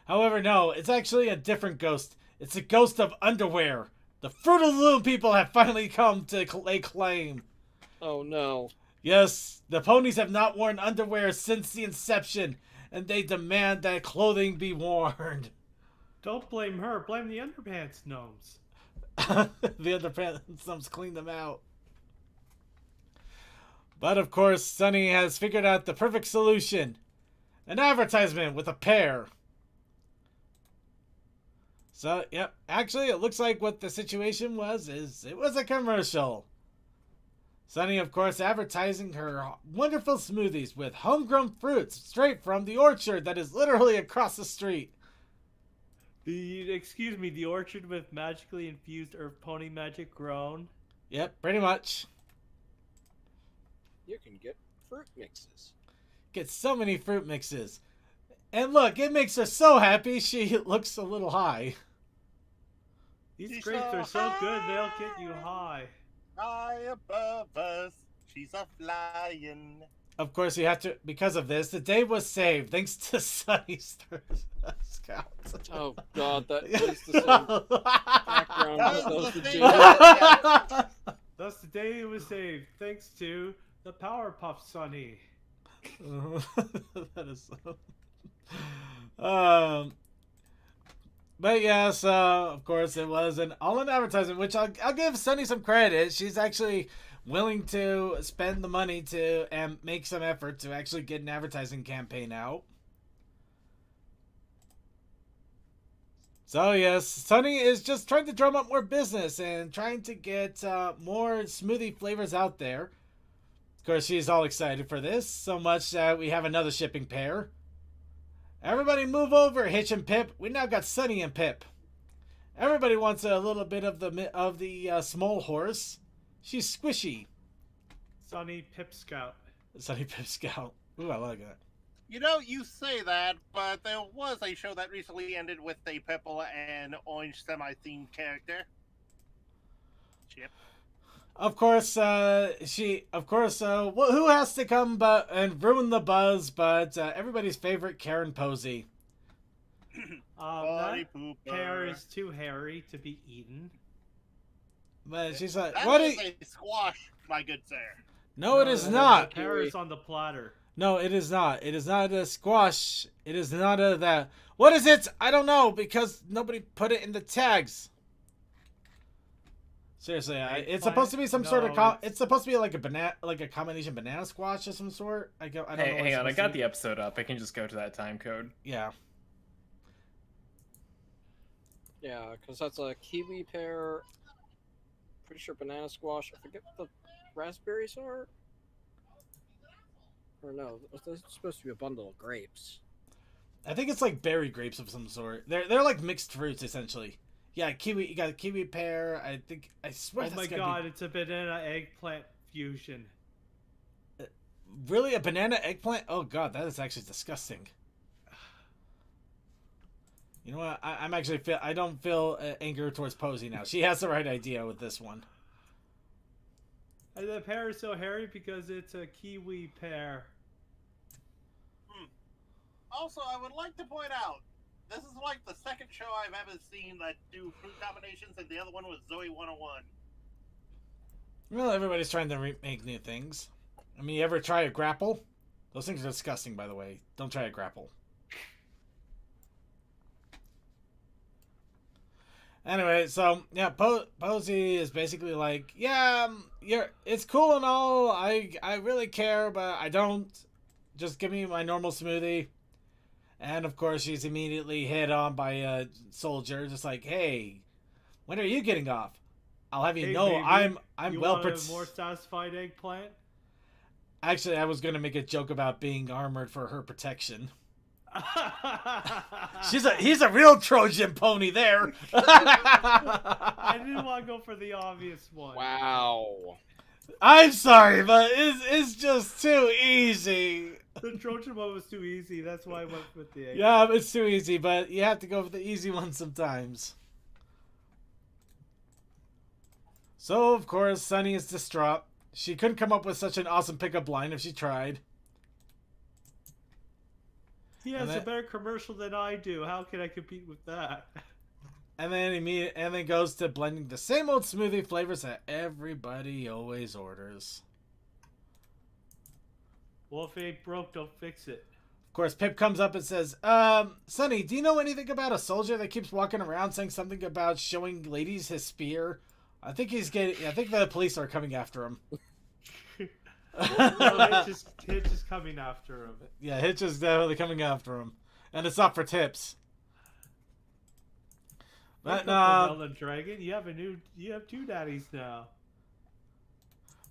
However, no, it's actually a different ghost. It's a ghost of underwear. The Fruit of the Loom people have finally come to lay claim.
Oh no.
Yes, the ponies have not worn underwear since the inception, and they demand that clothing be worn.
Don't blame her. Blame the underpants gnomes.
The underpants gnomes clean them out. But of course, Sunny has figured out the perfect solution. An advertisement with a pair. So, yep. Actually, it looks like what the situation was is it was a commercial. Sunny, of course, advertising her wonderful smoothies with homegrown fruits straight from the orchard that is literally across the street.
Excuse me, the orchard with magically infused earth pony magic grown.
Yep, pretty much.
You can get fruit mixes.
Get so many fruit mixes. And look, it makes her so happy she looks a little high.
These
She's
grapes
so
are so good, they'll get you high.
High above us, she's a flying.
Of course, you have to, because of this, the day was saved thanks to Sunny's Scouts.
Oh god, that is the same background
That
as
was
those
the
that
thing.
do.
Thus the day it was saved, thanks to the Powerpuff Sunny.
That is so... But yes, of course, it was an all-in advertisement, which I'll give Sunny some credit. She's actually willing to spend the money to and make some effort to actually get an advertising campaign out. So yes, Sunny is just trying to drum up more business and trying to get more smoothie flavors out there. Of course, she's all excited for this, so much that we have another shipping pair. Everybody move over, Hitch and Pip. We now got Sunny and Pip. Everybody wants a little bit of the small horse. She's squishy.
Sunny Pip Scout.
Sunny Pip Scout. Ooh, I like that.
You know, you say that, but there was a show that recently ended with a purple and orange semi-themed character. Chip.
Of course, who has to come and ruin the buzz but everybody's favorite Karen Posey.
Body
That
pooper.
pear is too hairy to be eaten.
But she's like,
That
what?
is a squash, my good sir.
No, it is
the
not.
pear is on the platter.
No, it is not. It is not a squash. It is not a that. What is it? I don't know because nobody put it in the tags. Seriously, it's supposed to be some sort of.
No,
It's supposed to be like a banana, like a combination banana squash of some sort. I don't know. what
Hey,
it's
hang on, I
supposed to
got
be.
the episode up. I can just go to that time code.
Yeah.
Yeah, because that's a kiwi pear. Pretty sure banana squash. I forget what the raspberries are. Or no, that's supposed to be a bundle of grapes.
I think it's like berry grapes of some sort. They're like mixed fruits essentially. Yeah, kiwi. You got a kiwi pear. I swear.
Oh
that's
my
gotta
god, it's a banana eggplant fusion.
be... Really, a banana eggplant? Oh god, that is actually disgusting. You know what? I'm actually I don't feel anger towards Posey now. She has the right idea with this one.
And the pear is so hairy because it's a kiwi pear.
Also, I would like to point out, this is like the second show I've ever seen that do fruit combinations, and the other one was Zoe 101.
Well, everybody's trying to make new things. I mean, you ever try a grapple? Those things are disgusting, by the way. Don't try a grapple. Anyway, so yeah, Posey is basically like, yeah, it's cool and all. I really care, but I don't. Just give me my normal smoothie. And of course, she's immediately hit on by a soldier, just like, hey, when are you getting off? I'll have you
Hey,
know,
baby,
I'm
you
well
want a
protected.
more satisfied eggplant?
Actually, I was gonna make a joke about being armored for her protection. He's a real Trojan pony there.
I didn't want to go for the obvious one.
Wow.
I'm sorry, but it's just too easy.
The Trojan one was too easy. That's why I went with the egg.
Yeah, it's too easy, but you have to go for the easy one sometimes. So, of course, Sunny is distraught. She couldn't come up with such an awesome pickup line if she tried.
He has a better commercial than I do. How can I compete with that?
And then goes to blending the same old smoothie flavors that everybody always orders.
Well, if it ain't broke, don't fix it.
Of course, Pip comes up and says, Sonny, do you know anything about a soldier that keeps walking around saying something about showing ladies his spear? I think the police are coming after him.
No, Hitch is coming after him.
Yeah, Hitch is definitely coming after him. And it's not for tips. But
Melon Dragon, you have two daddies now.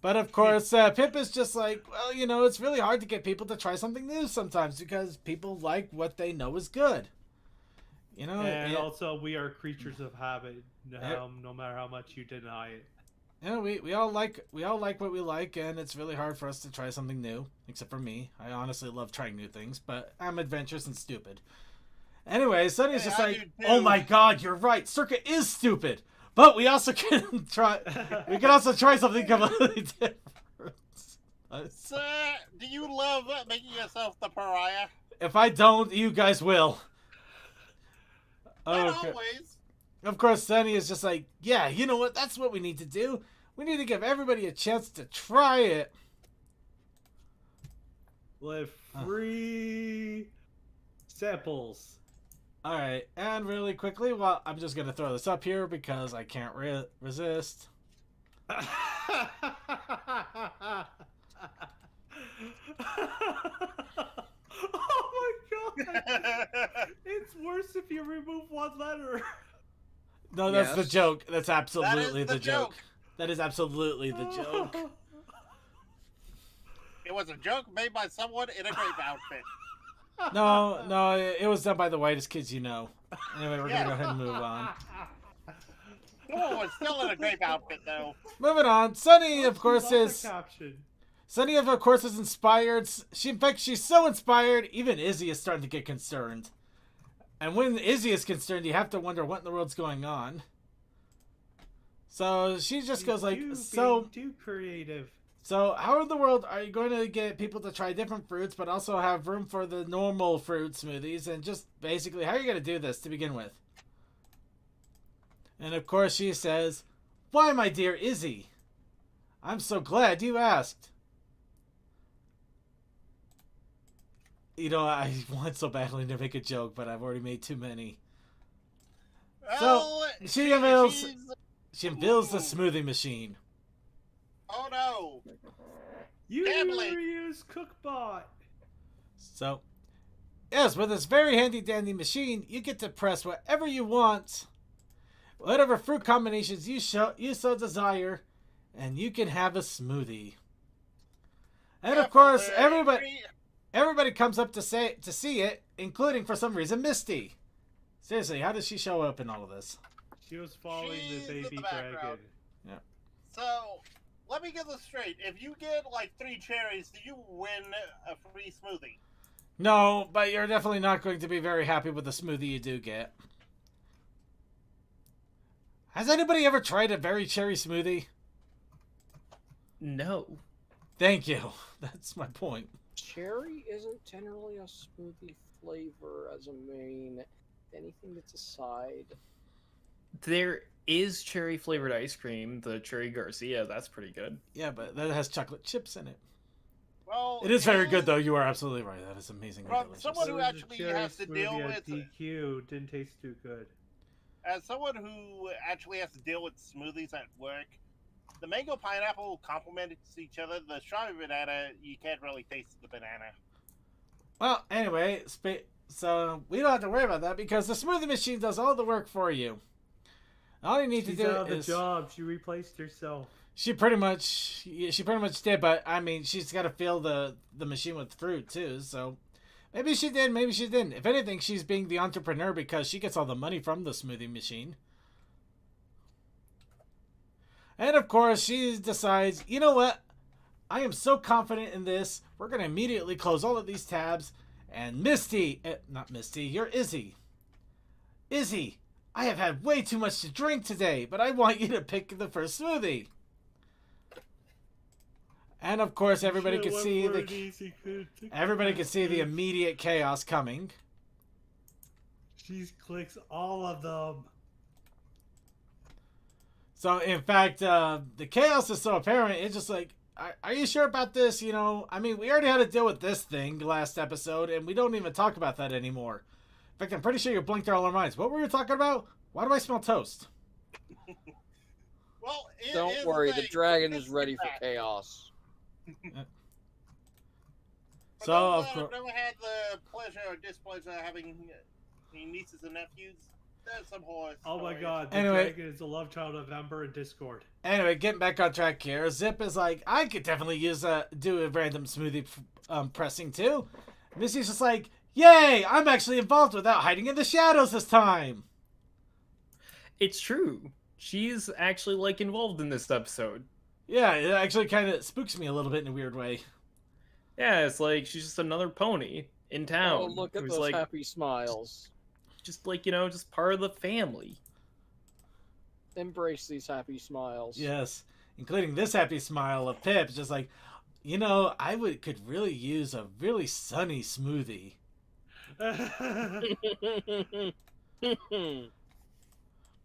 But of course, Pip is just like, well, you know, it's really hard to get people to try something new sometimes because people like what they know is good. You know,
and also we are creatures of habit, no matter how much you deny it.
Yeah, we all like what we like, and it's really hard for us to try something new. Except for me, I honestly love trying new things, but I'm adventurous and stupid. Anyway, Sunny's just like, oh my god, you're right. Circuit is stupid, but we also can try. We can also try something completely different.
Sir, do you love making yourself the pariah?
If I don't, you guys will.
Not
Okay.
always.
Of course, Sunny is just like, yeah, you know what? That's what we need to do. We need to give everybody a chance to try it.
With free samples.
All right, and really quickly, well, I'm just going to throw this up here because I can't resist.
Oh my god! It's worse if you remove one letter.
No, that's the
Yes.
joke. That's absolutely
the
the joke.
joke.
That is absolutely the joke.
It was a joke made by someone in a grape outfit.
No, it was done by the whitest kids you know. Anyway, we're going to go ahead and move on.
Oh, it's still in a grape outfit, though.
Moving on. Sunny, of course,
Love the
is...
caption.
Sunny, of course, is inspired. In fact, she's so inspired, even Izzy is starting to get concerned. And when Izzy is concerned, you have to wonder what in the world's going on. So she just goes like,
You
so...
being too creative.
So, how in the world are you going to get people to try different fruits, but also have room for the normal fruit smoothies? And just basically, how are you going to do this to begin with? And of course, she says, why, my dear Izzy? I'm so glad you asked. You know, I want so badly to make a joke, but I've already made too many.
Well,
she unveils the
Ooh.
smoothie machine.
Oh no!
You
Family.
use Cookbot.
So, yes, with this very handy dandy machine, you get to press whatever you want, whatever fruit combinations you so desire, and you can have a smoothie. And of course, everybody Everybody comes up to see it, including for some reason Misty. Seriously, how does she show up in all of this?
She was following
She's
the
in
baby
the
dragon.
background.
Yeah.
So, let me get this straight. If you get like 3 cherries, do you win a free smoothie?
No, but you're definitely not going to be very happy with the smoothie you do get. Has anybody ever tried a berry cherry smoothie?
No.
Thank you. That's my point.
Cherry isn't generally a smoothie flavor as a main. Anything that's a side.
There is cherry flavored ice cream, the Cherry Garcia. That's pretty good.
Yeah, but that has chocolate chips in it.
Well,
It is very good, though. You are absolutely right. That is amazingly
From
delicious.
someone who
There was a
actually
cherry
has to deal
smoothie
with
at DQ didn't taste too good.
As someone who actually has to deal with smoothies at work, the mango pineapple complement each other. The strawberry banana, you can't really taste the banana.
Well, anyway, so we don't have to worry about that because the smoothie machine does all the work for you. All you need
She's
to do
out of the
is
job. She replaced herself.
she pretty much did, but I mean she's got to fill the machine with fruit too. So maybe she did, maybe she didn't. If anything, she's being the entrepreneur because she gets all the money from the smoothie machine. And of course, she decides, you know what? I am so confident in this. We're going to immediately close all of these tabs. And Misty, not Misty, you're Izzy. Izzy, I have had way too much to drink today, but I want you to pick the first smoothie. And of course, everybody could see the immediate chaos coming.
She clicks all of them.
So, in fact, the chaos is so apparent, it's just like, are you sure about this? You know, I mean, we already had to deal with this thing last episode, and we don't even talk about that anymore. In fact, I'm pretty sure you blinked all our minds. What were you talking about? Why do I smell toast?
Well,
Don't worry, the dragon is ready for chaos.
So, of course,
I've never had the pleasure or displeasure of having nieces and nephews. There's some horror.
Oh my god, the
Anyway.
dragon is the love child of Ember and Discord.
anyway, getting back on track here. Zip is like, I could definitely do a random smoothie pressing too. Missy's just like, yay! I'm actually involved without hiding in the shadows this time.
It's true. She's actually like involved in this episode.
Yeah, it actually kind of spooks me a little bit in a weird way.
Yeah, it's like she's just another pony in town.
Oh, look at
who's
those
like,
happy smiles.
just like, you know, just part of the family.
Embrace these happy smiles.
Yes, including this happy smile of Pip, just like, you know, could really use a really sunny smoothie. Of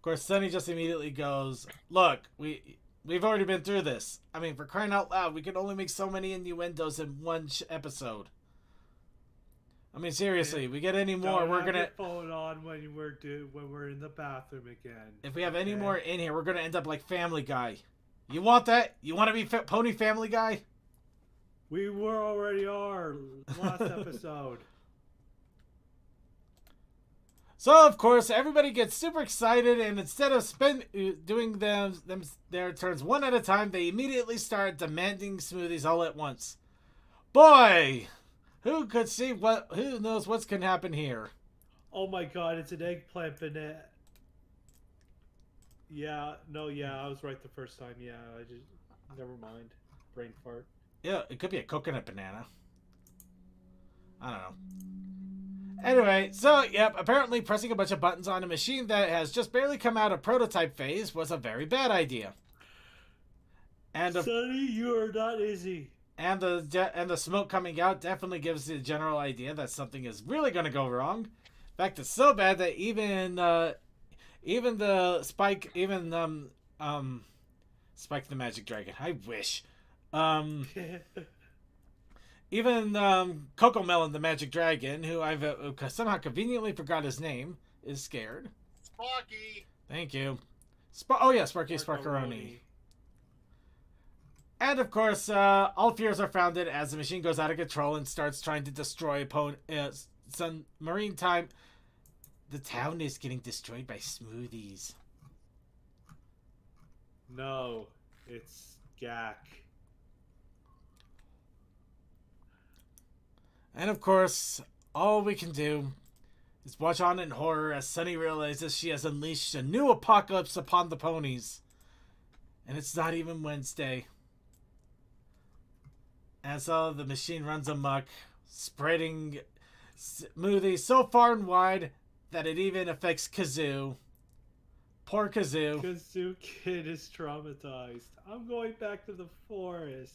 course, Sunny just immediately goes, look, we've already been through this. I mean, for crying out loud, we can only make so many innuendos in one episode. I mean, seriously, we get any more,
Don't
we're
have
gonna.
your phone on when we're in the bathroom again.
If we have any
okay?
more in here, we're gonna end up like Family Guy. You want that? You want to be Pony Family Guy?
We were already last episode.
So of course everybody gets super excited, and instead of doing their turns one at a time, they immediately start demanding smoothies all at once. Boy, who knows what's gonna happen here?
Oh my god, it's an eggplant banana. Yeah, I was right the first time. Yeah, never mind. Brain fart.
Yeah, it could be a coconut banana. I don't know. Anyway, so, yep, apparently pressing a bunch of buttons on a machine that has just barely come out of prototype phase was a very bad idea. And
Sonny, you are not Izzy.
And the smoke coming out definitely gives the general idea that something is really going to go wrong. In fact, it's so bad that even Spike the Magic Dragon. I wish. Even Coco Melon the Magic Dragon, who I've somehow conveniently forgot his name, is scared.
Sparky.
Thank you. Sparky Sparkaroni. And of course, all fears are founded as the machine goes out of control and starts trying to destroy some marine time. The town is getting destroyed by smoothies.
No, it's Gak.
And of course, all we can do is watch on in horror as Sunny realizes she has unleashed a new apocalypse upon the ponies. And it's not even Wednesday. And so the machine runs amok, spreading Smoothie so far and wide that it even affects Kazoo. Poor Kazoo.
Kazoo Kid is traumatized. I'm going back to the forest.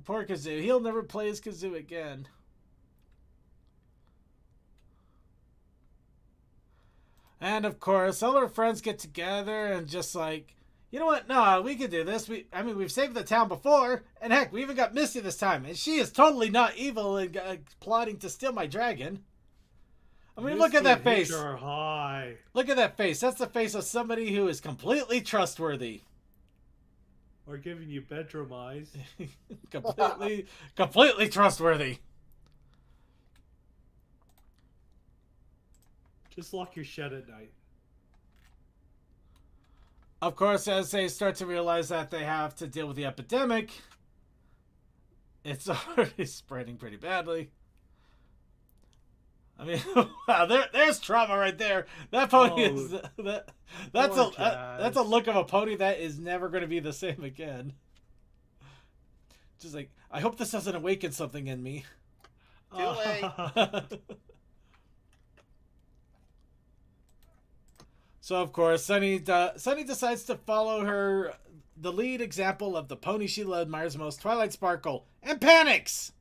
Poor Kazoo. He'll never play as Kazoo again. And of course, all our friends get together and just like, you know what? No, we can do this. We've saved the town before, and heck, we even got Misty this time, and she is totally not evil and plotting to steal my dragon. I mean, look at that face.
Are high.
Look at that face. That's the face of somebody who is completely trustworthy.
Or giving you bedroom eyes.
completely trustworthy.
Just lock your shed at night.
Of course, as they start to realize that they have to deal with the epidemic, it's already spreading pretty badly. I mean, wow, there's trauma right there. That pony is that's a look of a pony that is never going to be the same again. Just like, I hope this doesn't awaken something in me.
Too late.
So of course, Sunny decides to follow the lead example of the pony she admires most, Twilight Sparkle, and panics.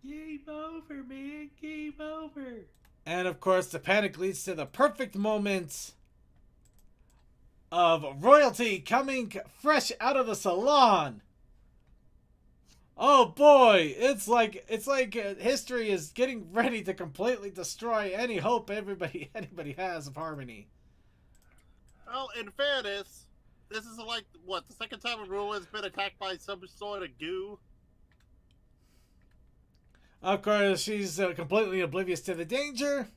Game over, man. Game over.
And of course, the panic leads to the perfect moment of royalty coming fresh out of the salon. Oh boy, it's like history is getting ready to completely destroy any hope anybody has of harmony.
Well, in fairness, this is like what, the second time a ruler has been attacked by some sort of goo.
Of course, she's completely oblivious to the danger.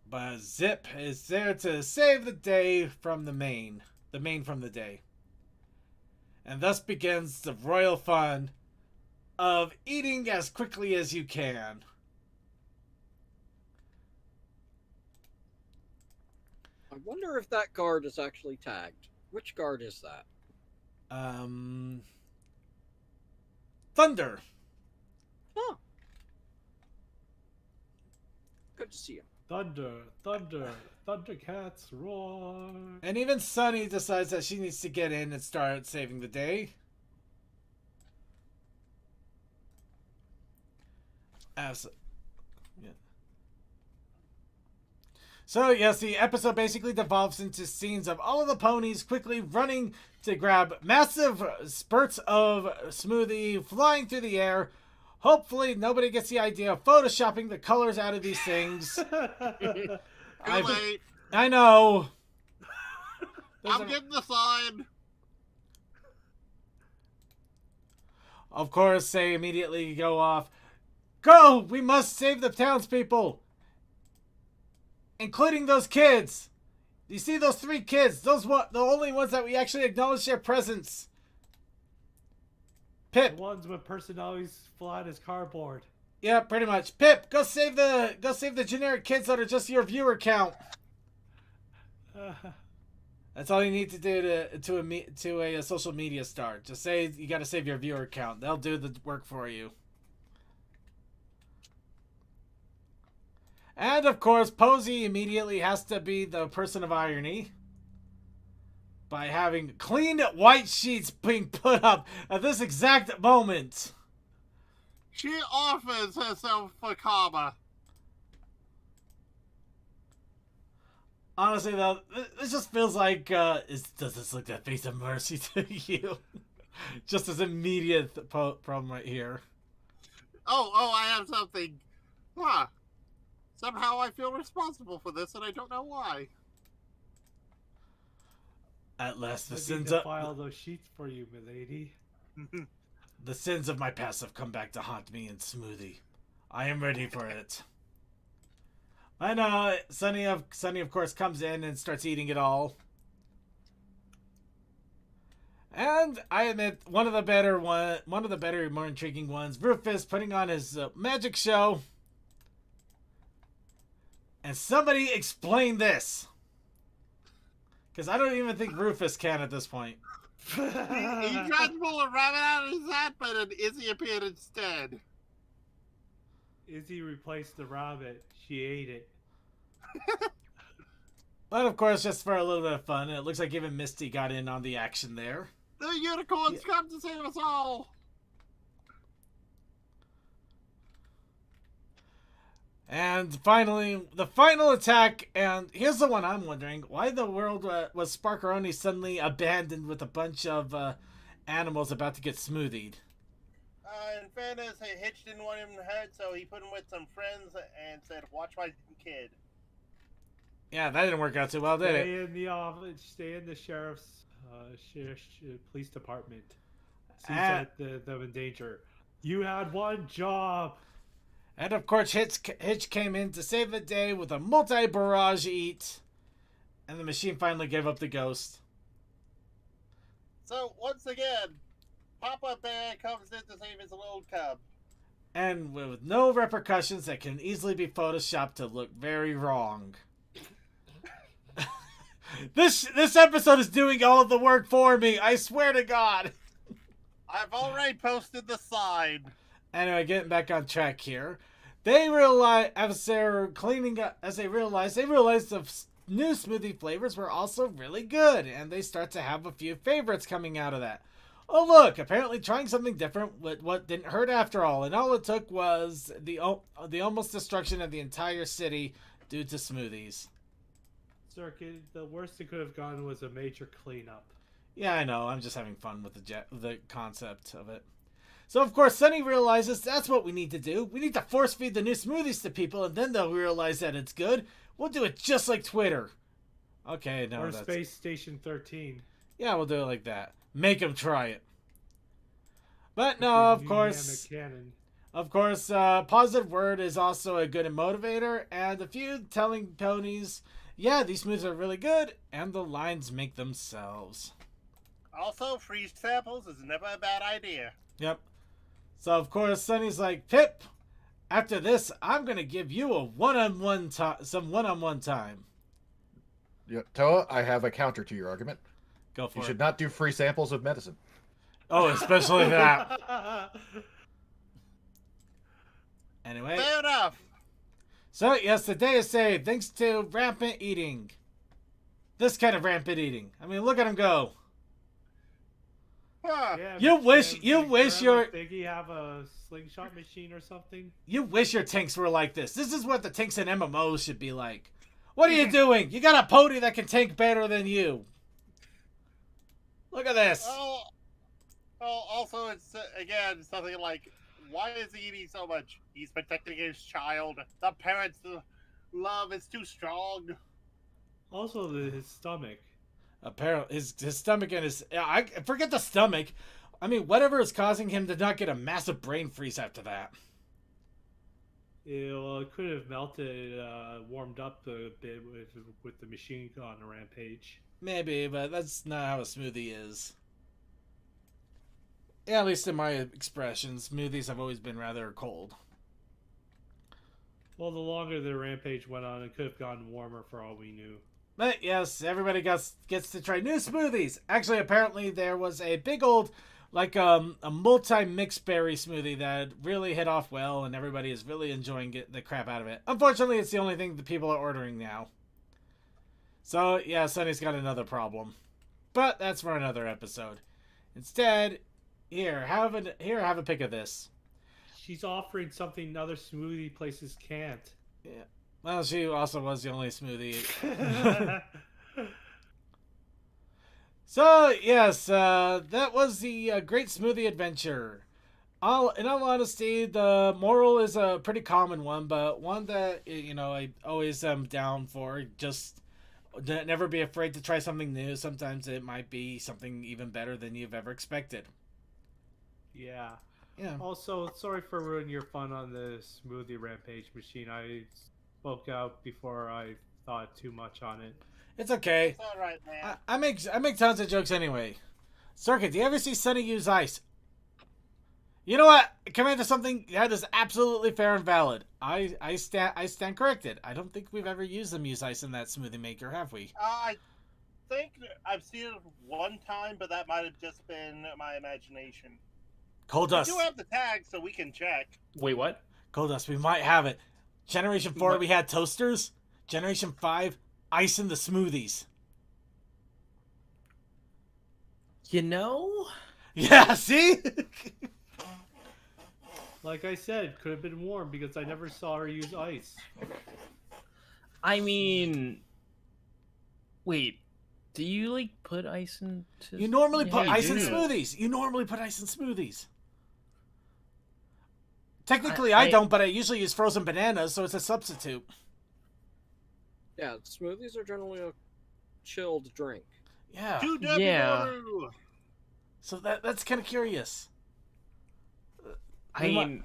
But Zip is there to save the day from the main from the day. And thus begins the royal fun of eating as quickly as you can.
I wonder if that guard is actually tagged. Which guard is that?
Thunder.
Huh. Good to see you.
Thunder, Thundercats roar.
And even Sunny decides that she needs to get in and start saving the day. Yeah. So yes, the episode basically devolves into scenes of all of the ponies quickly running to grab massive spurts of smoothie flying through the air. Hopefully nobody gets the idea of photoshopping the colors out of these things. I know.
I'm getting the sign.
Of course, they immediately go off. Go! We must save the townspeople! Including those kids! You see those 3 kids? The only ones that we actually acknowledge their presence. Pip.
The ones with personalities flat as cardboard.
Yeah, pretty much. Pip, go save the generic kids that are just your viewer count. That's all you need to do to a social media star. Just say you got to save your viewer count. They'll do the work for you. And of course, Posey immediately has to be the person of irony by having clean white sheets being put up at this exact moment.
She offers herself for karma.
Honestly, though, this just feels like, does this look like face of mercy to you? Just as immediate problem right here.
Oh, I have something. Huh. Somehow I feel responsible for this, and I don't know why.
At last, the
I
sins
need to
of
file those sheets for you, milady.
the sins of my past have come back to haunt me in Smoothie. I am ready for it. I know. Sunny, of course, comes in and starts eating it all. And I admit one of the better, more intriguing ones. Rufus putting on his magic show. And somebody explain this, because I don't even think Rufus can at this point.
He tried to pull a rabbit out of his hat, but an Izzy appeared instead.
Izzy replaced the rabbit. She ate it.
But of course, just for a little bit of fun, it looks like even Misty got in on the action there.
The unicorns come to save us all.
And finally, the final attack, and here's the one I'm wondering. Why in the world was Sparkeroni suddenly abandoned with a bunch of animals about to get smoothied?
In fairness, Hitch didn't want him hurt, so he put him with some friends and said, "Watch my kid."
Yeah, that didn't work out too well, did it?
Stay in the office. Stay in the sheriff's police department. See that them in danger. You had one job.
And of course, Hitch came in to save the day with a multi-barrage eat. And the machine finally gave up the ghost.
So, once again, Papa Bear comes in to save his little cub.
And with no repercussions that can easily be photoshopped to look very wrong. This episode is doing all of the work for me, I swear to God.
I've already posted the sign.
Anyway, getting back on track here. They realize, as they're cleaning up, they realize the new smoothie flavors were also really good, and they start to have a few favorites coming out of that. Oh look, apparently trying something different with what didn't hurt after all, and all it took was the almost destruction of the entire city due to smoothies.
Circuit, the worst it could have gone was a major cleanup.
Yeah, I know. I'm just having fun with the concept of it. So, of course, Sunny realizes that's what we need to do. We need to force feed the new smoothies to people, and then they'll realize that it's good. We'll do it just like Twitter. Okay, no,
Or
that's...
Space Station 13.
Yeah, we'll do it like that. Make them try it. But no, of course... Positive word is also a good motivator, and a few telling ponies, yeah, these smoothies are really good, and the lines make themselves.
Also, free samples is never a bad idea.
Yep. So, of course, Sunny's like, Pip, after this, I'm going to give you some one-on-one time.
Yeah, Toa, I have a counter to your argument.
Go for it.
You should not do free samples of medicine.
Oh, especially that. Anyway.
Fair enough.
So, yes, the day is saved thanks to rampant eating. This kind of rampant eating. I mean, look at him go.
Huh.
Yeah,
You wish your
Biggie have a slingshot machine or something.
You wish your tanks were like this. This is what the tanks in MMOs should be like. What are you doing? You got a pony that can tank better than you. Look at this.
Oh, also, it's again something like, why is he eating so much? He's protecting his child. The parents' love is too strong.
Also, his stomach.
Apparently, his stomach and his... I forget the stomach. I mean, whatever is causing him to not get a massive brain freeze after that.
It could have melted, warmed up a bit with the machine on the rampage.
Maybe, but that's not how a smoothie is. Yeah, at least in my expressions, smoothies have always been rather cold.
Well, the longer the rampage went on, it could have gotten warmer for all we knew.
But yes, everybody gets to try new smoothies. Actually, apparently there was a big old, like a multi-mixed berry smoothie that really hit off well, and everybody is really enjoying the crap out of it. Unfortunately, it's the only thing that people are ordering now. So yeah, Sunny's got another problem, but that's for another episode. Instead, here have a pic of this.
She's offering something other smoothie places can't.
Yeah. Well, she also was the only smoothie. So, yes, that was the Great Smoothie Adventure. In all honesty, the moral is a pretty common one, but one that, I always am down for. Just never be afraid to try something new. Sometimes it might be something even better than you've ever expected.
Yeah.
Yeah.
Also, sorry for ruining your fun on the smoothie rampage machine. I spoke out before I thought too much on it.
It's okay.
It's all right, man.
I make tons of jokes anyway. Circuit, do you ever see Sunny use ice? You know what? Commander, something that is absolutely fair and valid. I stand corrected. I don't think we've ever used them use ice in that smoothie maker, have we?
I think I've seen it one time, but that might have just been my imagination.
Cold
We
Dust.
do have the tag, so we can check.
Wait, what?
Cold Dust, we might have it. Generation 4, we had toasters. Generation 5, ice in the smoothies.
You know?
Yeah, see?
Like I said, could have been warm because I never saw her use ice.
I mean, wait. Do you like put ice into?
You normally put
Yeah,
ice
you
in
do.
smoothies. You normally put ice in smoothies. Technically, I don't, but I usually use frozen bananas, so it's a substitute.
Yeah, smoothies are generally a chilled drink.
Yeah.
2W.
Yeah.
So that's kind of curious.
I mean,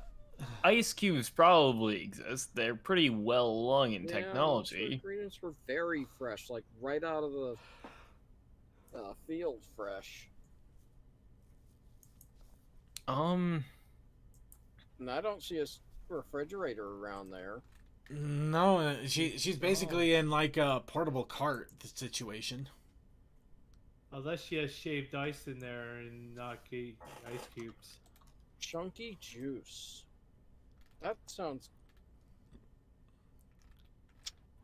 ice cubes probably exist. They're pretty well along in
Yeah,
technology.
the ingredients were very fresh, like right out of the field fresh. And I don't see a refrigerator around there.
No, she's basically in like a portable cart situation.
Unless she has shaved ice in there and not ice cubes.
Chunky juice. That sounds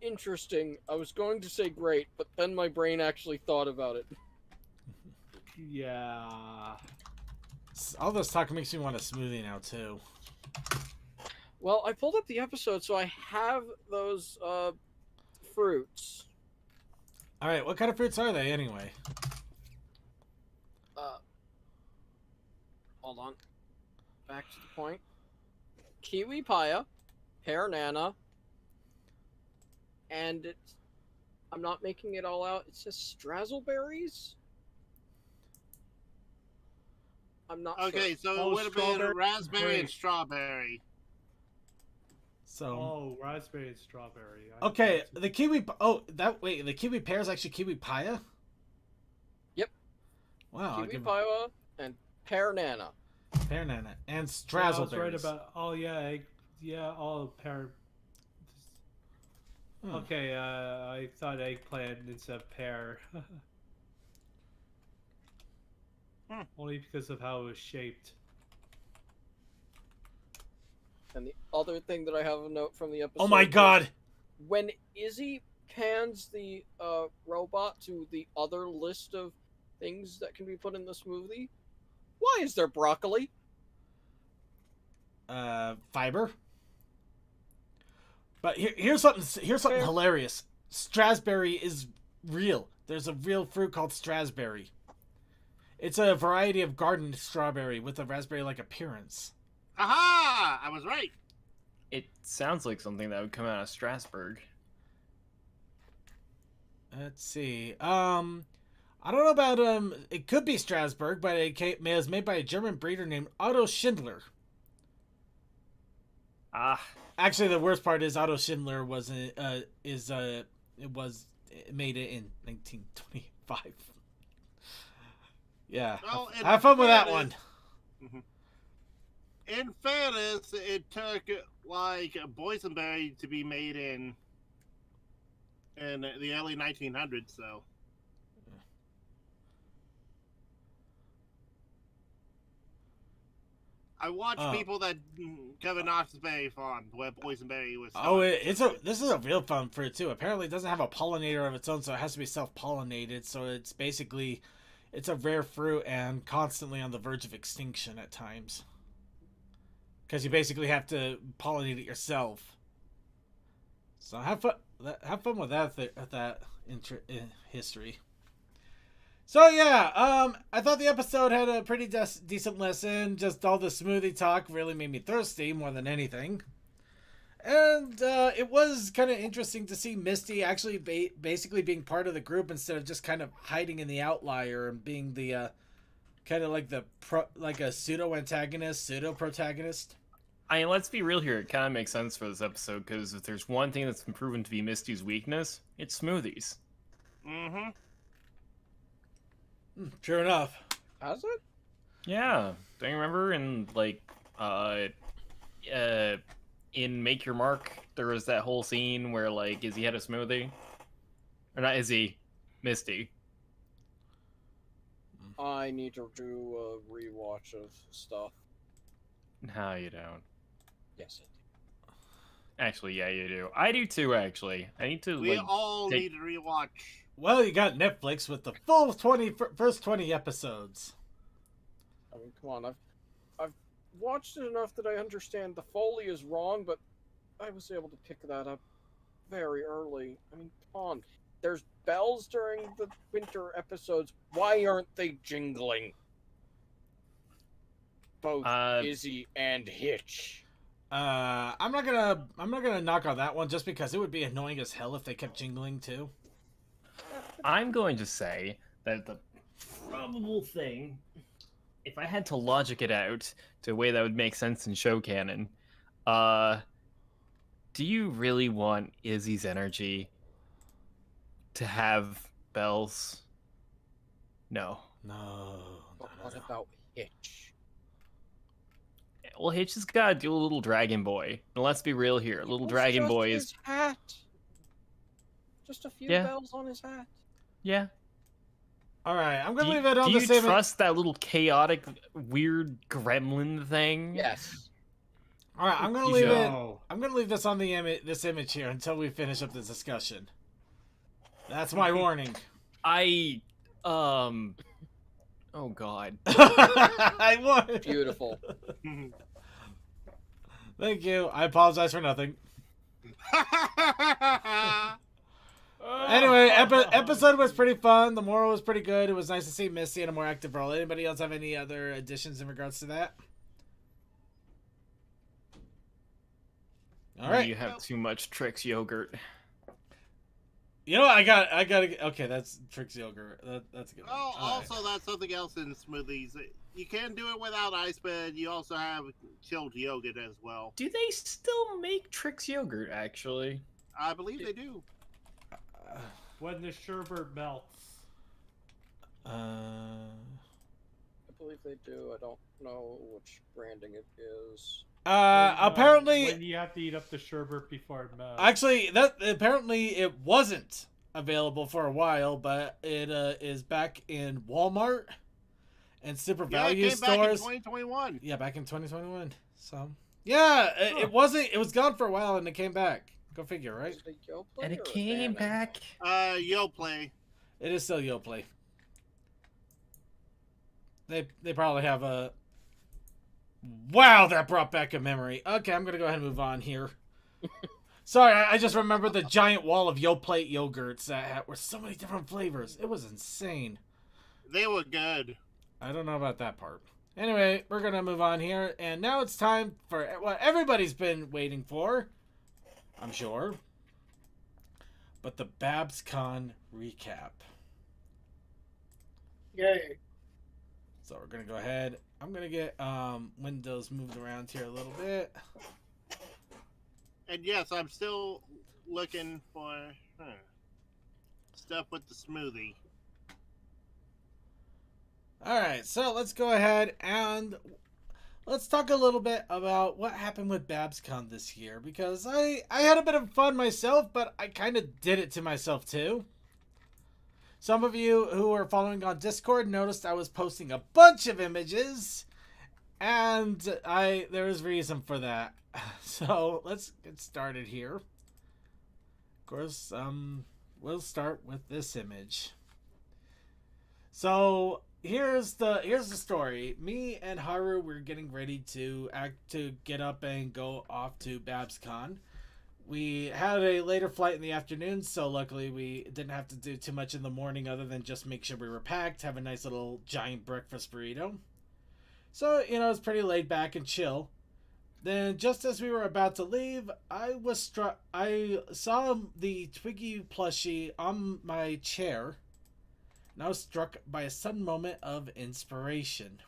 interesting. I was going to say great, but then my brain actually thought about it.
Yeah.
All this talk makes me want a smoothie now too.
Well, I pulled up the episode, so I have those fruits.
All right, what kind of fruits are they anyway?
Hold on. Back to the point. Kiwi paya, pear nana, and it's... I'm not making it all out. It says strazzleberries? I'm not
Okay,
sure.
so
Oh,
it would have been
strawberry.
raspberry and
Great.
strawberry.
So
Oh, raspberry and strawberry.
okay, the kiwi. Oh, the kiwi pear is actually kiwi paya.
Yep.
Wow, I'll
Kiwi
give
paya and pear nana.
pear nana and
I
strazzleberries.
was right about. Oh yeah, all pear.
Hmm.
Okay, I thought eggplant instead of pear. Only because of how it was shaped.
And the other thing that I have a note from the episode.
Oh my
is
god!
when Izzy pans the robot to the other list of things that can be put in the smoothie, why is there broccoli?
Fiber. But here's something
Fair.
hilarious. Strasberry is real. There's a real fruit called strasberry. It's a variety of garden strawberry with a raspberry-like appearance.
Aha! I was right.
It sounds like something that would come out of Strasbourg.
Let's see. I don't know about it could be Strasbourg, but it was made by a German breeder named Otto Schindler.
Ah,
Actually, the worst part is Otto Schindler was made it in 1925. Yeah,
Well, in
have fun with that one.
fairness- In fairness, it took like boysenberry to be made in the early 1900s. So I watched
Oh.
people that cover Knott's Berry Farm where boysenberry was.
Oh,
started.
this is a real fun fruit too. Apparently, it doesn't have a pollinator of its own, so it has to be self-pollinated. So it's basically, it's a rare fruit and constantly on the verge of extinction at times. Because you basically have to pollinate it yourself. So have fun with that history. So yeah, I thought the episode had a pretty decent lesson. Just all the smoothie talk really made me thirsty more than anything. And it was kind of interesting to see Misty actually basically being part of the group instead of just kind of hiding in the outlier and being the kind of like a pseudo antagonist, pseudo protagonist.
I mean, let's be real here. It kind of makes sense for this episode because if there's one thing that's been proven to be Misty's weakness, it's smoothies.
Mm-hmm.
Sure enough.
Has it?
Yeah. Don't you remember in in Make Your Mark, there was that whole scene where like Izzy had a smoothie? Or not Izzy, Misty.
I need to do a rewatch of stuff.
No, you don't.
Yes, I do.
Actually, yeah, you do. I do too, actually. I need to,
We
like,
all
take...
need to rewatch.
Well, you got Netflix with the full first 20 episodes.
I mean, come on. I've watched it enough that I understand the Foley is wrong, but I was able to pick that up very early. I mean, come on. There's bells during the winter episodes. Why aren't they jingling? Both Izzy and Hitch.
I'm not gonna knock on that one just because it would be annoying as hell if they kept jingling too.
I'm going to say that the probable thing, if I had to logic it out to a way that would make sense in show canon, do you really want Izzy's energy to have bells? No.
No.
But what about Hitch?
Well, Hitch has got to do a little Dragon Boy. And let's be real here. Little Dragon Boy is...
his hat. Just a few
Yeah.
bells on his hat.
Yeah.
All right, I'm gonna
Do
leave it on
you
the same.
trust that little chaotic, weird gremlin thing?
Yes.
All right, I'm gonna
You
leave
should.
it. I'm gonna leave this on the this image here until we finish up this discussion. That's my warning.
Oh God.
I won.
Beautiful.
Thank you. I apologize for nothing. Anyway, episode was pretty fun. The moral was pretty good. It was nice to see Misty in a more active role. Anybody else have any other additions in regards to that? All right.
You have too much Trix yogurt.
You know what? I got. Okay, that's Trix yogurt. That's a good one.
Oh,
All right.
also that's something else in smoothies. You can do it without ice, but you also have chilled yogurt as well.
Do they still make Trix yogurt, actually?
I believe they do.
When the sherbet melts.
I believe they do. I don't know which branding it is.
Apparently,
when you have to eat up the sherbet before it melts.
actually, apparently it wasn't available for a while, but it is back in Walmart and Super Value
it came
stores.
back in 2021.
Yeah, back in 2021. So yeah, it wasn't. It was gone for a while, and it came back. Go figure, right?
Is it Yoplait
And it
or
came
Danone?
back.
Yo play.
It is still Yoplait. They probably have a. Wow, that brought back a memory. Okay, I'm gonna go ahead and move on here. Sorry, I just remembered the giant wall of Yoplait yogurts that were so many different flavors. It was insane.
They were good.
I don't know about that part. Anyway, we're gonna move on here, and now it's time for what everybody's been waiting for. I'm sure. But the Babscon recap.
Yay.
So we're gonna go ahead. I'm gonna get windows moved around here a little bit.
And yes, I'm still looking for stuff with the smoothie.
Alright, so let's go ahead and let's talk a little bit about what happened with Babscon this year, because I had a bit of fun myself, but I kind of did it to myself too. Some of you who are following on Discord noticed I was posting a bunch of images, and there is reason for that. So let's get started here. Of course, we'll start with this image. So here's the story. Me and Haru were getting ready to get up and go off to Babscon. We had a later flight in the afternoon, so luckily we didn't have to do too much in the morning other than just make sure we were packed, have a nice little giant breakfast burrito. So, it's pretty laid back and chill. Then, just as we were about to leave, I saw the Twiggy plushie on my chair, and I was struck by a sudden moment of inspiration.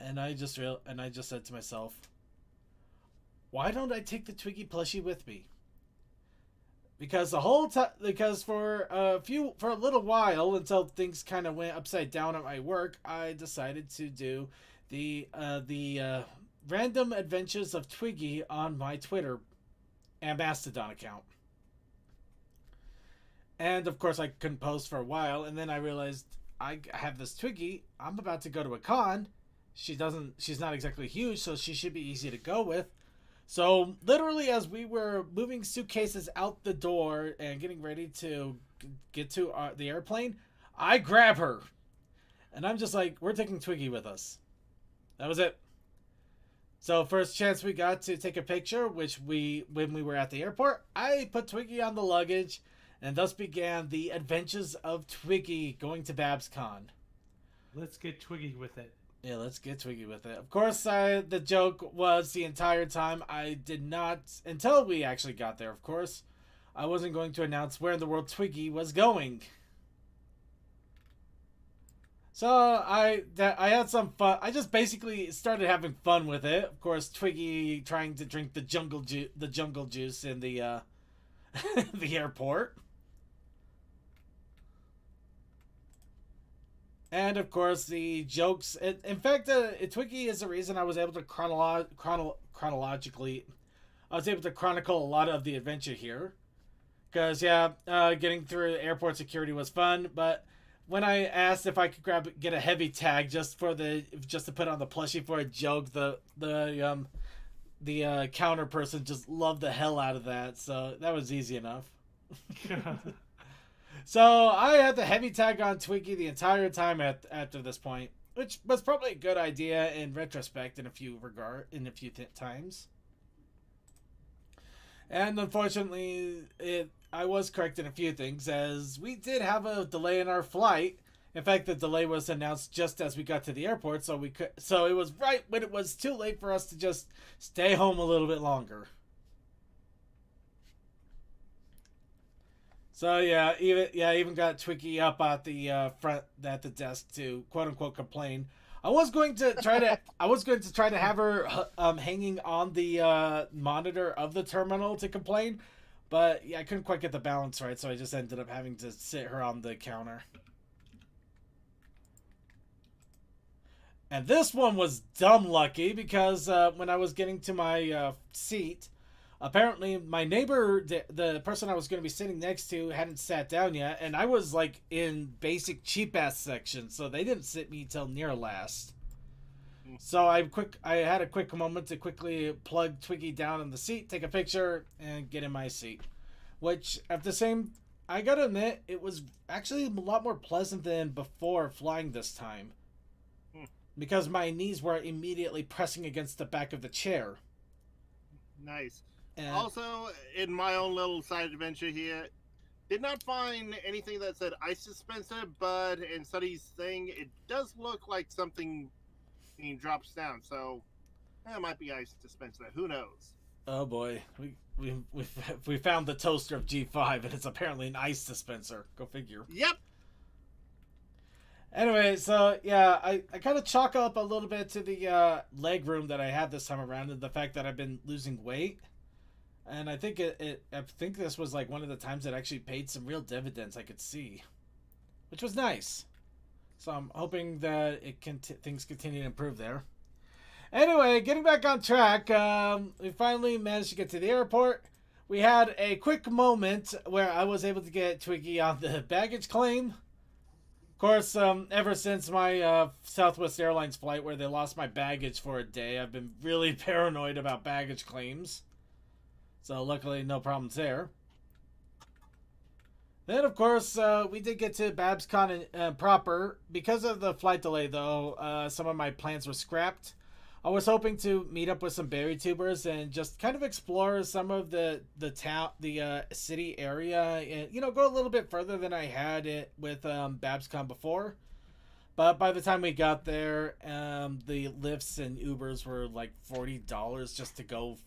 And I just said to myself, why don't I take the Twiggy plushie with me? because for a little while until things kind of went upside down at my work, I decided to do the random adventures of Twiggy on my Twitter and Mastodon account. And of course, I couldn't post for a while, and then I realized I have this Twiggy. I'm about to go to a con. She's not exactly huge, so she should be easy to go with. So literally, as we were moving suitcases out the door and getting ready to get to the airplane, I grab her, and I'm just like, "We're taking Twiggy with us." That was it. So first chance we got to take a picture, when we were at the airport, I put Twiggy on the luggage, and thus began the adventures of Twiggy going to Babscon.
Let's get Twiggy with it.
Yeah, let's get Twiggy with it. Of course, the joke was the entire time I did not, until we actually got there, of course, I wasn't going to announce where in the world Twiggy was going. So I had some fun. I just basically started having fun with it. Of course, Twiggy trying to drink the jungle juice in the the airport. And of course, the jokes. In fact, Twiggy is the reason I was able to chronologically, I was able to chronicle a lot of the adventure here. Because getting through airport security was fun. But when I asked if I could get a heavy tag just to put on the plushie for a joke, the counter person just loved the hell out of that. So that was easy enough. So I had the heavy tag on Twiggy the entire time after this point, which was probably a good idea in retrospect in a few times. And unfortunately, I was correct in a few things, as we did have a delay in our flight. In fact, the delay was announced just as we got to the airport, so it was right when it was too late for us to just stay home a little bit longer. So I even got Twiggy up at the front at the desk to quote unquote complain. I was going to try to have her hanging on the monitor of the terminal to complain, but I couldn't quite get the balance right, so I just ended up having to sit her on the counter. And this one was dumb lucky because when I was getting to my seat, apparently my neighbor, the person I was going to be sitting next to, hadn't sat down yet, and I was like in basic cheap ass section, so they didn't sit me till near last. So I had a quick moment to quickly plug Twiggy down in the seat, take a picture, and get in my seat. Which I gotta admit, it was actually a lot more pleasant than before flying this time. Because my knees were immediately pressing against the back of the chair.
Nice.
And
also, in my own little side adventure here, did not find anything that said ice dispenser, but in Sunny's thing, it does look like something drops down. So, that might be ice dispenser. Who knows?
Oh boy, we found the toaster of G5, and it's apparently an ice dispenser. Go figure.
Yep.
Anyway, so yeah, I kind of chalk up a little bit to the leg room that I had this time around, and the fact that I've been losing weight. And I think I think this was like one of the times that actually paid some real dividends I could see, which was nice. So I'm hoping that things continue to improve there. Anyway, getting back on track, we finally managed to get to the airport. We had a quick moment where I was able to get Twiggy on the baggage claim. Of course, ever since my Southwest Airlines flight where they lost my baggage for a day, I've been really paranoid about baggage claims. So luckily, no problems there. Then, of course, we did get to Babscon proper. Because of the flight delay, though, some of my plans were scrapped. I was hoping to meet up with some berry tubers and just kind of explore some of the city area, and go a little bit further than I had it with Babscon before. But by the time we got there, the Lyfts and Ubers were like $40 just to go,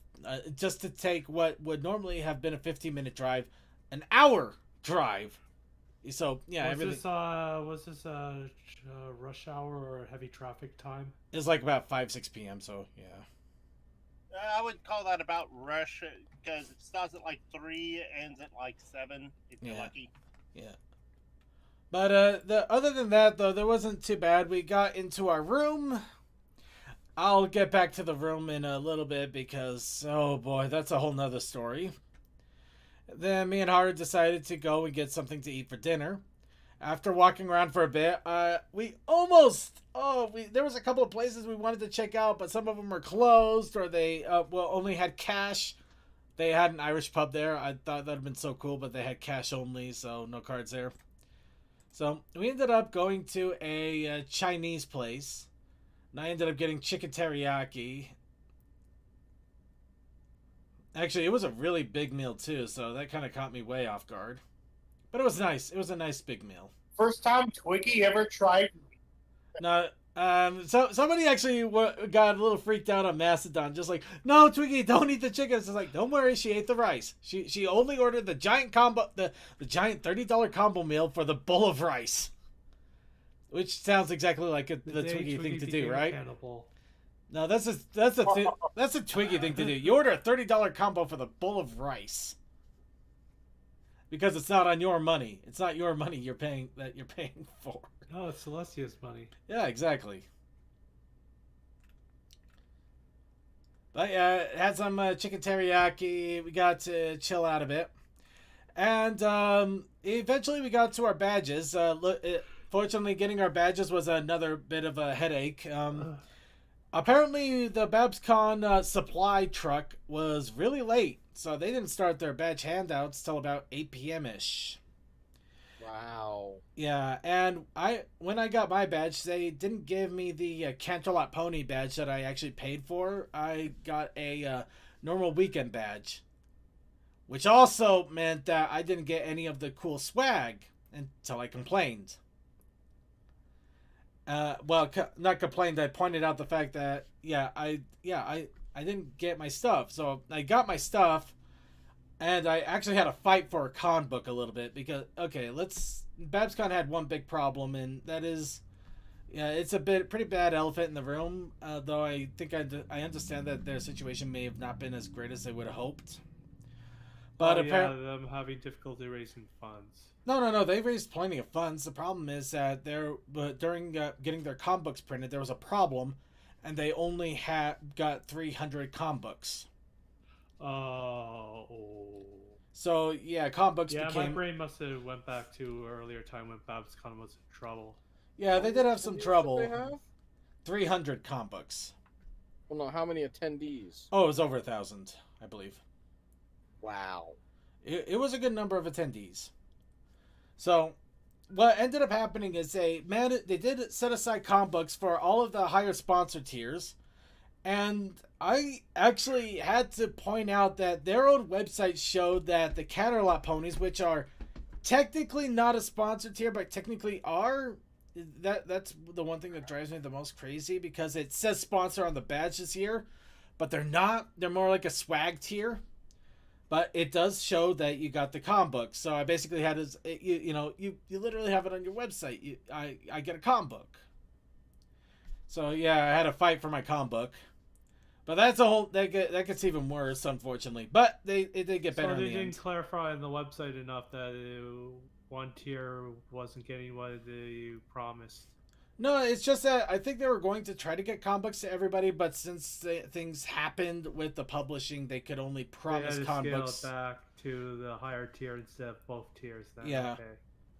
just to take what would normally have been a 15-minute drive, an hour drive. So yeah,
was this rush hour or heavy traffic time?
It's like about 5-6 p.m. So yeah.
I would call that about rush because it starts at like 3, ends at like 7 if you're
Yeah.
lucky.
Yeah. But other than that, though, there wasn't too bad. We got into our room. I'll get back to the room in a little bit because, oh boy, that's a whole nother story. Then me and Haru decided to go and get something to eat for dinner. After walking around for a bit, we almost, there was a couple of places we wanted to check out, but some of them were closed or they, only had cash. They had an Irish pub there. I thought that would have been so cool, but they had cash only, so no cards there. So we ended up going to a Chinese place. And I ended up getting chicken teriyaki. Actually, it was a really big meal too, so that kind of caught me way off guard. But it was nice. It was a nice big meal.
First time Twiggy ever tried.
No, so somebody actually got a little freaked out on Mastodon, just like, no, Twiggy, don't eat the chicken. It's like, don't worry, she ate the rice. She only ordered the giant combo, the giant $30 combo meal for the bowl of rice, which sounds exactly like the Twiggy thing to do, right? No, that's a Twiggy thing to do. You order a $30 combo for the bowl of rice. Because it's not on your money. It's not your money you're paying for.
No, it's Celestia's money.
Yeah, exactly. But yeah, had some chicken teriyaki. We got to chill out a bit. And eventually we got to our badges. Fortunately, getting our badges was another bit of a headache. Apparently, the Babscon supply truck was really late. So they didn't start their badge handouts till about 8 p.m.-ish.
Wow.
Yeah, and when I got my badge, they didn't give me the Canterlot Pony badge that I actually paid for. I got a normal weekend badge, which also meant that I didn't get any of the cool swag until I complained. Not complained. I pointed out the fact that I didn't get my stuff. So I got my stuff, and I actually had a fight for a con book a little bit because, Babscon had one big problem, and that is, it's a pretty bad elephant in the room, though I think I understand that their situation may have not been as great as they would have hoped. But apparently,
them having difficulty raising funds.
No, they raised plenty of funds. The problem is that during getting their com books printed, there was a problem, and they only got 300 com books.
Oh.
So yeah, com books became.
My brain must have went back to earlier time when Babscon was in trouble.
Yeah, they did have some trouble.
They have?
300 com books.
Well, no, how many attendees?
Oh, it was over 1,000, I believe.
Wow.
It was a good number of attendees. So, what ended up happening is they did set aside com books for all of the higher sponsor tiers, and I actually had to point out that their own website showed that the Canterlot ponies, which are technically not a sponsor tier, but technically are, that's the one thing that drives me the most crazy, because it says sponsor on the badge this year, but they're not. They're more like a swag tier. But it does show that you got the com book. So I basically had you literally have it on your website. I get a com book. So yeah, I had a fight for my com book. But that's that gets even worse, unfortunately. But it did get better.
So they
in the
didn't
end.
clarify on the website enough that one tier wasn't getting what they promised.
No, it's just that I think they were going to try to get com books to everybody, but since things happened with the publishing, they could only promise com books.
It back to the higher tier instead of both tiers. Then.
Yeah.
Okay.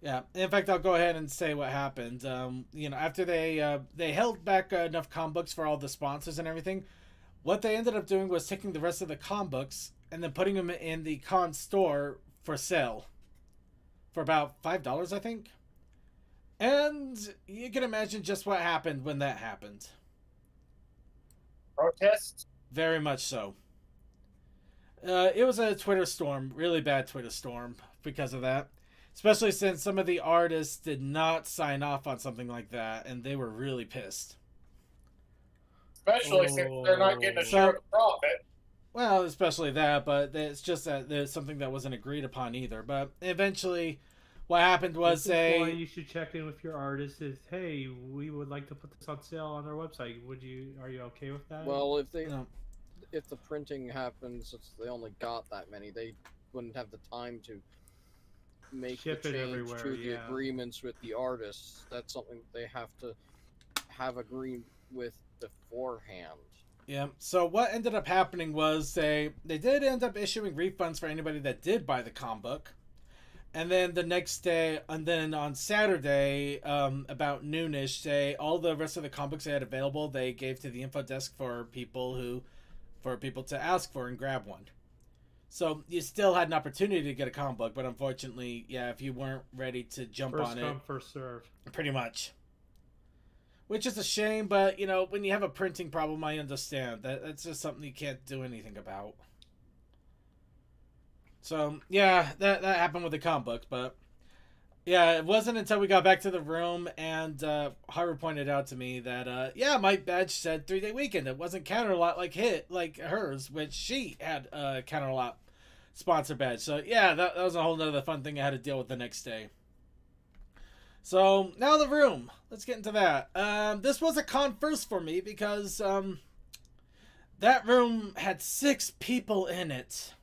Yeah. In fact, I'll go ahead and say what happened. After they held back enough com books for all the sponsors and everything, what they ended up doing was taking the rest of the com books and then putting them in the con store for sale for about $5, I think. And you can imagine just what happened when that happened.
Protests?
Very much so. It was a Twitter storm, really bad Twitter storm because of that. Especially since some of the artists did not sign off on something like that, and they were really pissed.
Especially since they're not getting a share of the profit.
Well, especially that, but it's just that there's something that wasn't agreed upon either. But eventually, what happened was
why you should check in with your artist. Is hey, we would like to put this on sale on our website. Are you okay with that?
Well, if they if the printing happens, if they only got that many, they wouldn't have the time to make
Ship
the
it
change
everywhere,
to the
yeah.
agreements with the artists. That's something they have to have agreed with beforehand.
Yeah. So what ended up happening was they did end up issuing refunds for anybody that did buy the comic book. And then the next day, and then on Saturday, about noonish, all the rest of the comic books they had available, they gave to the info desk for people to ask for and grab one. So you still had an opportunity to get a comic book, but unfortunately, yeah, if you weren't ready to jump
First
on
come,
it,
first serve.
pretty much. Which is a shame, but you know, when you have a printing problem, I understand that's just something you can't do anything about. So yeah, that happened with the comic books, but yeah, it wasn't until we got back to the room and Haru pointed out to me that yeah, my badge said 3-day weekend. It wasn't Counterlot like hers, which she had a Counterlot sponsor badge. So yeah, that was a whole nother fun thing I had to deal with the next day. So now the room. Let's get into that. This was a con first for me because that room had 6 people in it.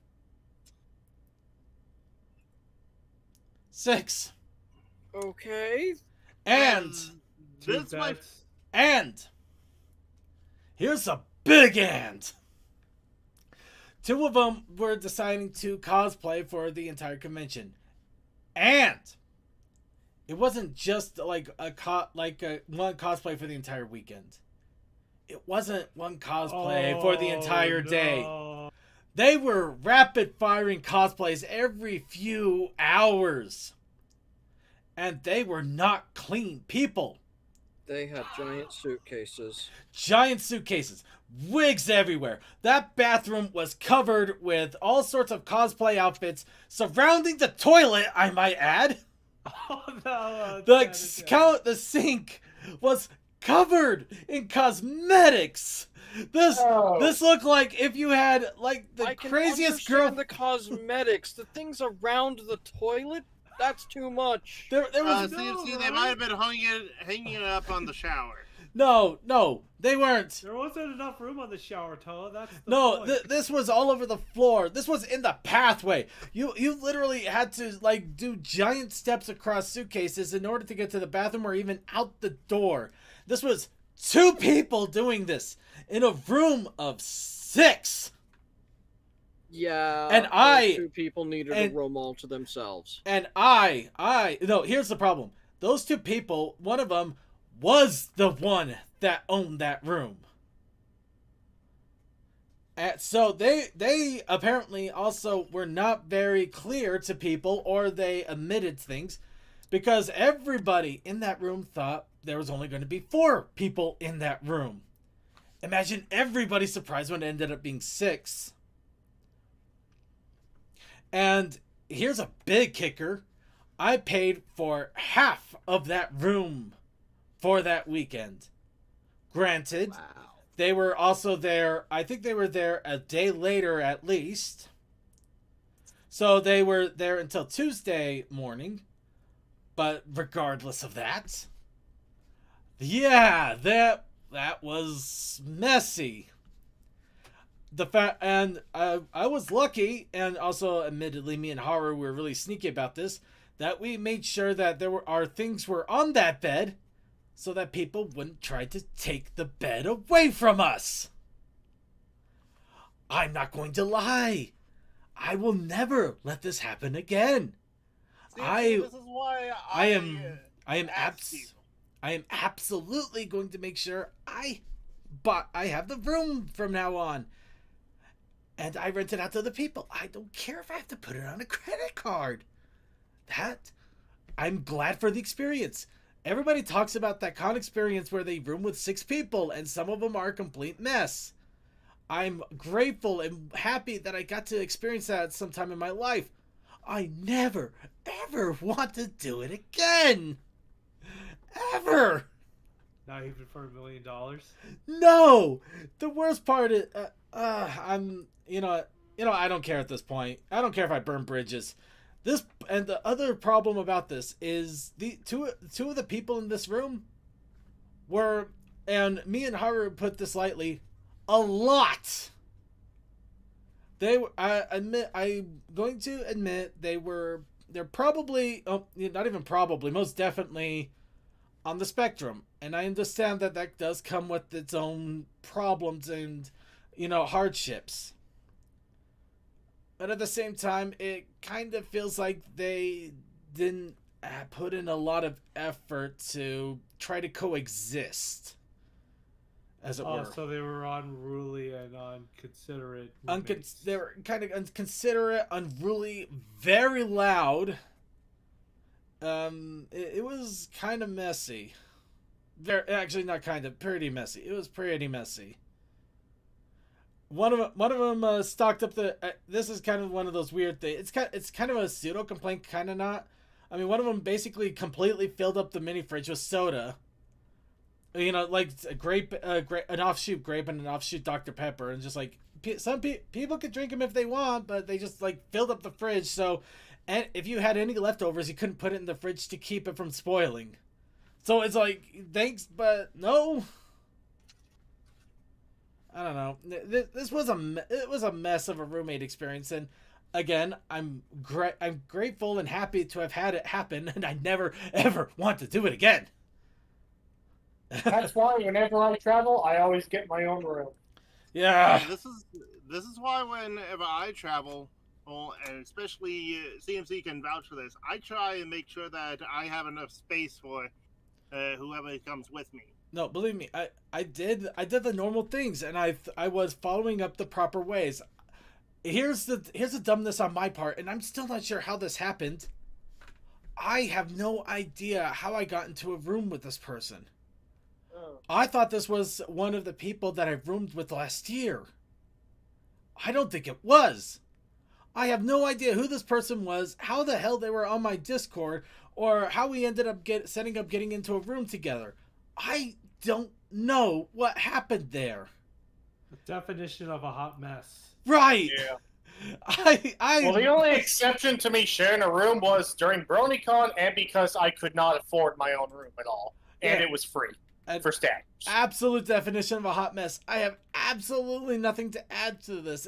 6.
Okay.
And
This my
and here's a big and. 2 of them were deciding to cosplay for the entire convention. And it wasn't just like one cosplay for the entire weekend. It wasn't one cosplay for the entire day.
No.
They were rapid firing cosplays every few hours. And they were not clean people.
They had giant suitcases.
Giant suitcases. Wigs everywhere. That bathroom was covered with all sorts of cosplay outfits surrounding the toilet, I might add.
Oh no.
The sink was covered in cosmetics. This looked like if you had like the
I can
craziest girl.
understand the cosmetics, the things around the toilet. That's too much.
There was
see, they might have been hanging it up on the shower.
no, they weren't.
There wasn't enough room on the shower, Toa. That's the
No,
point.
this was all over the floor. This was in the pathway. You literally had to like do giant steps across suitcases in order to get to the bathroom or even out the door. This was 2 people doing this in a room of 6.
Yeah,
And
those 2 people needed a room all to themselves.
And no, here's the problem. Those 2 people, one of them was the one that owned that room. And so they apparently also were not very clear to people, or they omitted things, because everybody in that room thought there was only going to be 4 people in that room. Imagine everybody's surprised when it ended up being 6. And here's a big kicker. I paid for half of that room for that weekend. Granted, they were also there, I think they were there a day later at least. So they were there until Tuesday morning. But regardless of that, yeah, that was messy. I was lucky, and also admittedly me and Haru were really sneaky about this, that we made sure that our things were on that bed so that people wouldn't try to take the bed away from us. I'm not going to lie. I will never let this happen again.
See, this is why
I am
asked you.
I am absolutely going to make sure I have the room from now on. And I rent it out to the people. I don't care if I have to put it on a credit card. I'm glad for the experience. Everybody talks about that con experience where they room with 6 people and some of them are a complete mess. I'm grateful and happy that I got to experience that sometime in my life. I never, ever want to do it again. Ever.
Not even for $1 million.
No. The worst part is, I don't care at this point. I don't care if I burn bridges. And the other problem about this is the two of the people in this room were, and me and Haru put this lightly, a lot I'm going to admit they're probably, not even probably, most definitely on the spectrum. And I understand that that does come with its own problems and, hardships. But at the same time, it kind of feels like they didn't put in a lot of effort to try to coexist, as it were.
So they were unruly and unconsiderate.
They were kind of inconsiderate, unruly, very loud. It was kind of messy. Actually, not kind of, pretty messy. It was pretty messy. One of them stocked up the. This is kind of one of those weird things. It's kind of a pseudo complaint, kind of not. I mean, one of them basically completely filled up the mini fridge with soda. Like a grape, an offshoot grape and an offshoot Dr. Pepper, and just like some people could drink them if they want, but they just like filled up the fridge. So, and if you had any leftovers, you couldn't put it in the fridge to keep it from spoiling. So it's like, thanks, but no. I don't know. This was a mess of a roommate experience, and again, I'm grateful and happy to have had it happen, and I never ever want to do it again.
That's why whenever I travel, I always get my own room.
Yeah.
This is why whenever I travel, and especially CMC can vouch for this, I try and make sure that I have enough space for whoever comes with me.
No, believe me, I did the normal things, and I was following up the proper ways. Here's the dumbness on my part, and I'm still not sure how this happened. I have no idea how I got into a room with this person.
Oh.
I thought this was one of the people that I roomed with last year. I don't think it was. I have no idea who this person was, how the hell they were on my Discord, or how we ended up getting into a room together. I don't know what happened there.
The definition of a hot mess.
Right.
Yeah.
Well,
the only exception to me sharing a room was during BronyCon, and because I could not afford my own room at all, and it was free for staff.
Absolute definition of a hot mess. I have absolutely nothing to add to this.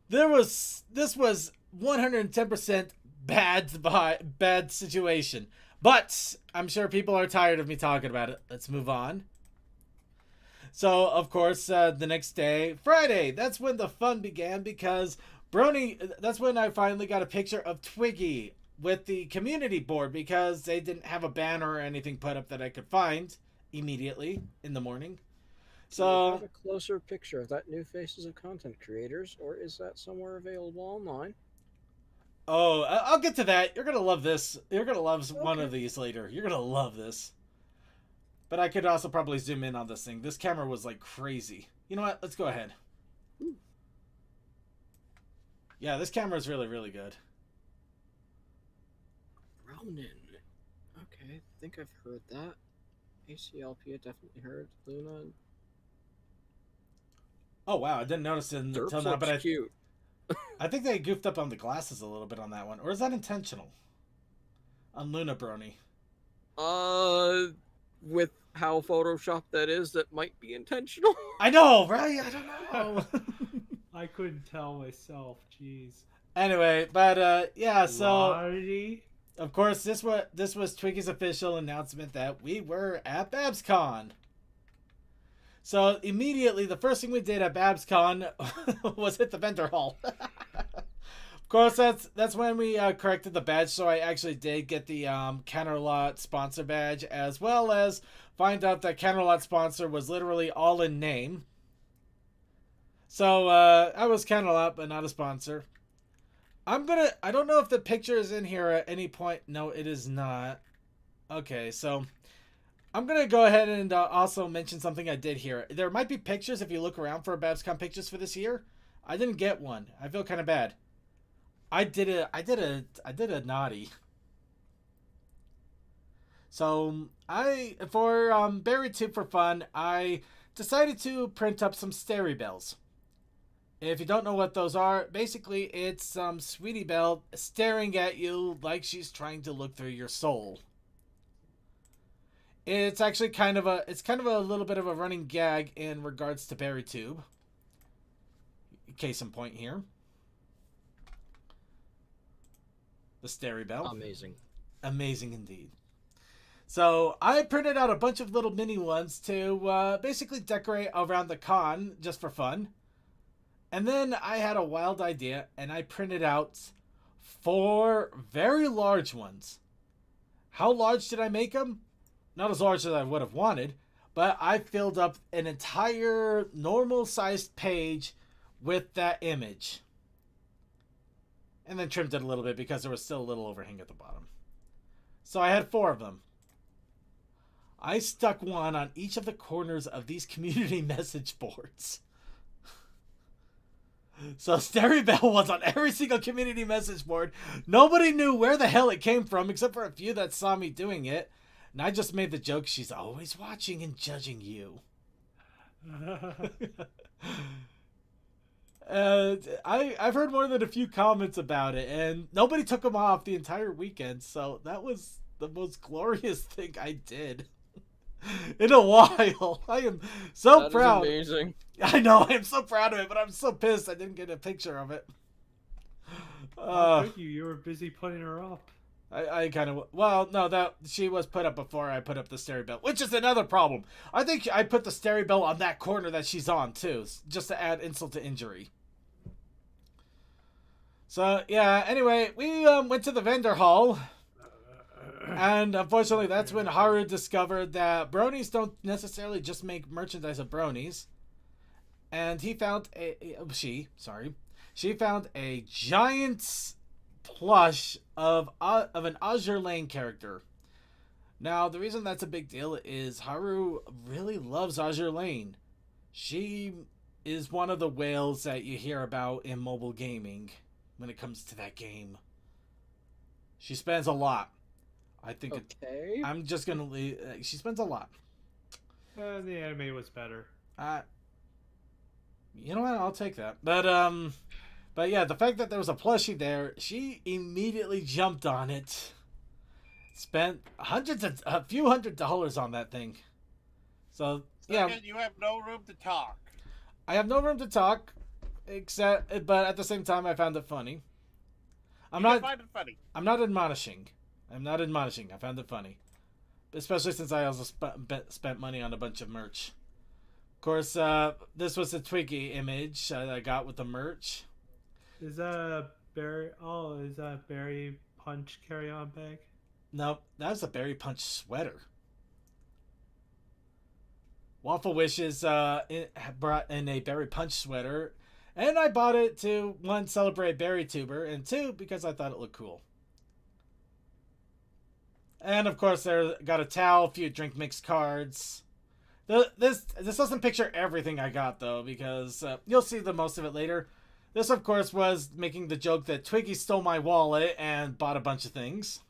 This was 110% bad situation. But I'm sure people are tired of me talking about it. Let's move on. So, of course, the next day, Friday, that's when the fun began, because Brony, that's when I finally got a picture of Twiggy with the community board, because they didn't have a banner or anything put up that I could find immediately in the morning.
Do you
So,
have a closer picture of that new Faces of Content Creators, or is that somewhere available online?
oh, I'll get to that. You're going to love this. You're going to love one of these later. You're going to love this. But I could also probably zoom in on this thing. This camera was like crazy. You know what? Let's go ahead. Yeah, this camera is really, really good.
Ronin. Okay, I think I've heard that. ACLP, I definitely heard. Luna.
Oh, wow. I didn't notice it until
Derp
now, but
looks cute.
I think they goofed up on the glasses a little bit on that one. Or is that intentional? On Luna Brony.
With how Photoshopped that is, that might be intentional.
I know, right? I don't know.
I couldn't tell myself. Jeez.
Anyway, but yeah, so
Lottie?
of course this was Twiggy's official announcement that we were at Babscon. So immediately, the first thing we did at Babscon was hit the vendor hall. Of course, that's when we corrected the badge, so I actually did get the Counterlot sponsor badge, as well as find out that Counterlot sponsor was literally all in name. So I was Counterlot, but not a sponsor. I don't know if the picture is in here at any point. No, it is not. Okay, so I'm going to go ahead and also mention something I did here. There might be pictures if you look around for Babscon pictures for this year. I didn't get one. I feel kind of bad. I did a naughty. So for Berry Tube for fun, I decided to print up some Stary Bells. If you don't know what those are, basically it's some Sweetie Belle staring at you like she's trying to look through your soul. It's actually kind of a little bit of a running gag in regards to Berry Tube. case in point here. The Stary Bell.
Amazing.
Amazing indeed. So I printed out a bunch of little mini ones to basically decorate around the con just for fun. And then I had a wild idea and I printed out 4 very large ones. How large did I make them? Not as large as I would have wanted, but I filled up an entire normal sized page with that image. And then trimmed it a little bit because there was still a little overhang at the bottom. So I had 4 of them. I stuck one on each of the corners of these community message boards. So Stary Bell was on every single community message board. Nobody knew where the hell it came from except for a few that saw me doing it. And I just made the joke, she's always watching and judging you. I've heard more than a few comments about it, and nobody took them off the entire weekend, so that was the most glorious thing I did in a while. I am so
That
proud.
is amazing.
I know, I am so proud of it, but I'm so pissed I didn't get a picture of it.
Thank you. You were busy putting her up.
I kind of, well, no, that she was put up before I put up the Stary Bell, which is another problem. I think I put the Stary Bell on that corner that she's on too, just to add insult to injury. So yeah, anyway, we went to the vendor hall, and unfortunately that's when Haru discovered that bronies don't necessarily just make merchandise of bronies. And he found she found a giant plush of an Azure Lane character. Now, the reason that's a big deal is Haru really loves Azure Lane. She is one of the whales that you hear about in mobile gaming when it comes to that game. She spends a lot. I think
Okay.
I'm just gonna leave. She spends a lot.
The anime was better.
You know what? I'll take that. But yeah, the fact that there was a plushie there, she immediately jumped on it. Spent a few $100s on that thing. So yeah,
Second, you have no room to talk.
I have no room to talk, but at the same time, I found it funny.
You find it funny.
I'm not admonishing. I'm not admonishing. I found it funny, especially since I also spent money on a bunch of merch. Of course, this was a Twiggy image that I got with the merch.
Is that Berry? Oh, is that Berry Punch carry-on bag?
Nope, that was a Berry Punch sweater. Waffle Wishes brought in a Berry Punch sweater, and I bought it to, 1, celebrate Berry Tuber, and 2, because I thought it looked cool. And of course, there got a towel, a few drink mix cards. This doesn't picture everything I got though, because you'll see the most of it later. This, of course, was making the joke that Twiggy stole my wallet and bought a bunch of things.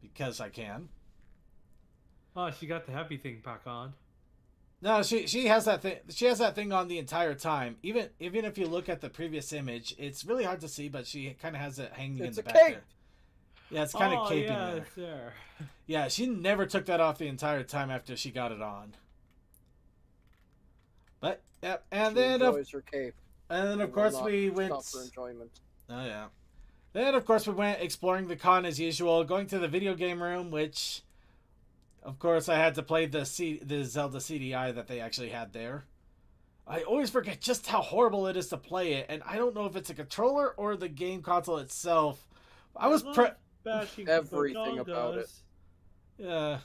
Because I can.
Oh, she got the heavy thing back on.
No, she has that thing. She has that thing on the entire time. Even if you look at the previous image, it's really hard to see, but she kind of has it hanging in the back there. Yeah, it's kind of caping there.
It's there.
Yeah, she never took that off the entire time after she got it on. But yep, and
She
then
enjoys her cape.
and then of
Will
course
not
we went.
stop her enjoyment.
Oh yeah. Then of course we went exploring the con as usual, going to the video game room, which, of course, I had to play the Zelda CDI that they actually had there. I always forget just how horrible it is to play it, and I don't know if it's a controller or the game console itself. I was
bashing
everything about it.
Yeah.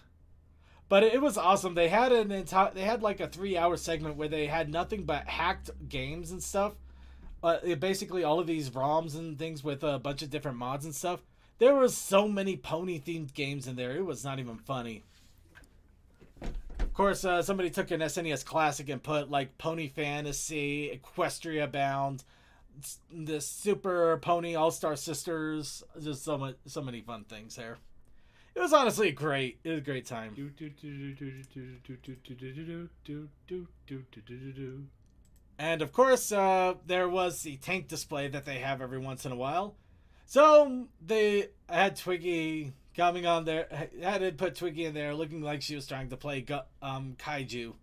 But it was awesome. They had like a 3-hour segment where they had nothing but hacked games and stuff. Basically all of these ROMs and things with a bunch of different mods and stuff. There was so many pony themed games in there. It was not even funny. Of course, somebody took an SNES Classic and put like Pony Fantasy, Equestria Bound, the Super Pony All-Star Sisters, just so many fun things there. It was honestly great. It was a great time. And of course, there was the tank display that they have every once in a while. So I had Twiggy coming on there. I had to put Twiggy in there, looking like she was trying to play Kaiju.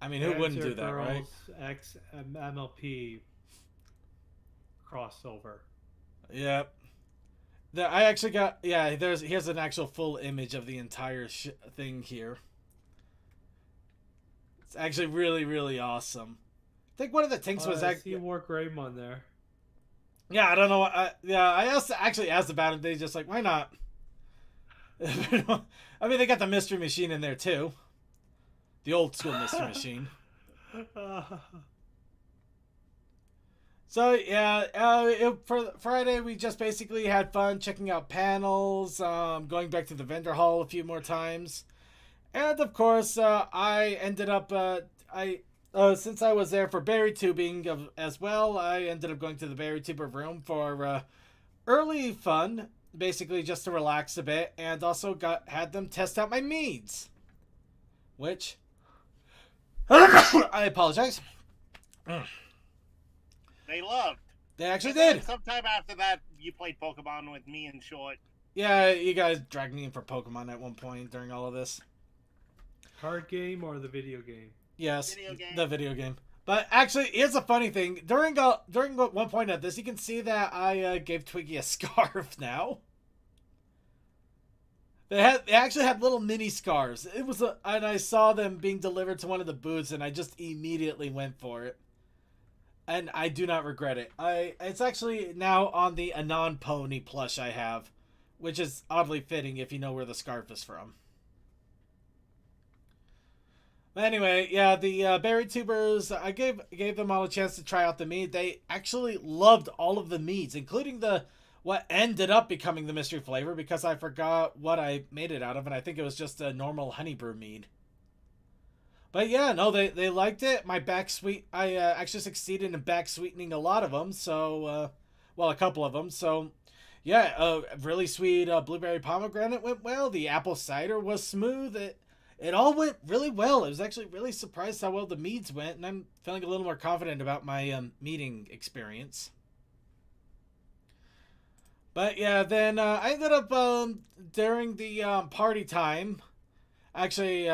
I mean, who wouldn't do
Answer
that, right?
Girls X MLP crossover.
Yep. I actually got, yeah, here's an actual full image of the entire thing here. It's actually really, really awesome. I think one of the things was
I see War Greymon there.
Yeah, I don't know. I actually asked about it. They just like, why not? I mean, they got the mystery machine in there too. The old school mystery machine. So yeah, for Friday we just basically had fun checking out panels, going back to the vendor hall a few more times, and of course I ended up since I was there for berry tubing as well, I ended up going to the berry tuber room for early fun, basically just to relax a bit, and also had them test out my meads, which I apologize.
They loved.
They actually
And then
did.
sometime after that, you played Pokemon with me and Short.
Yeah, you guys dragged me in for Pokemon at one point during all of this.
Card game or the video game?
Yes,
Video game.
the video game. But actually, here's a funny thing. During one point of this, you can see that I gave Twiggy a scarf now. They actually had little mini scarves. And I saw them being delivered to one of the booths, and I just immediately went for it. And I do not regret it. It's actually now on the Anon Pony plush I have, which is oddly fitting if you know where the scarf is from. But anyway, yeah, the berry tubers, I gave them all a chance to try out the mead. They actually loved all of the meads, including what ended up becoming the mystery flavor, because I forgot what I made it out of, and I think it was just a normal honey brew mead. But yeah, no, they liked it. I actually succeeded in back sweetening a lot of them. So, well, a couple of them. So, yeah, really sweet blueberry pomegranate went well. The apple cider was smooth. It all went really well. I was actually really surprised how well the meads went, and I'm feeling a little more confident about my meeting experience. But yeah, then I ended up during the party time. Actually,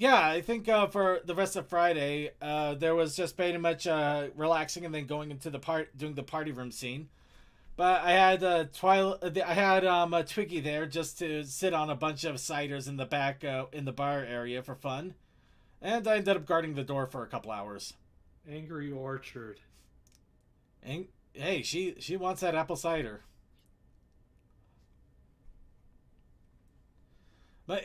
I think for the rest of Friday, there was just pretty much relaxing and then going into doing the party room scene. But I had Twiggy there just to sit on a bunch of ciders in the back in the bar area for fun, and I ended up guarding the door for a couple hours.
Angry Orchard.
And hey, she wants that apple cider. But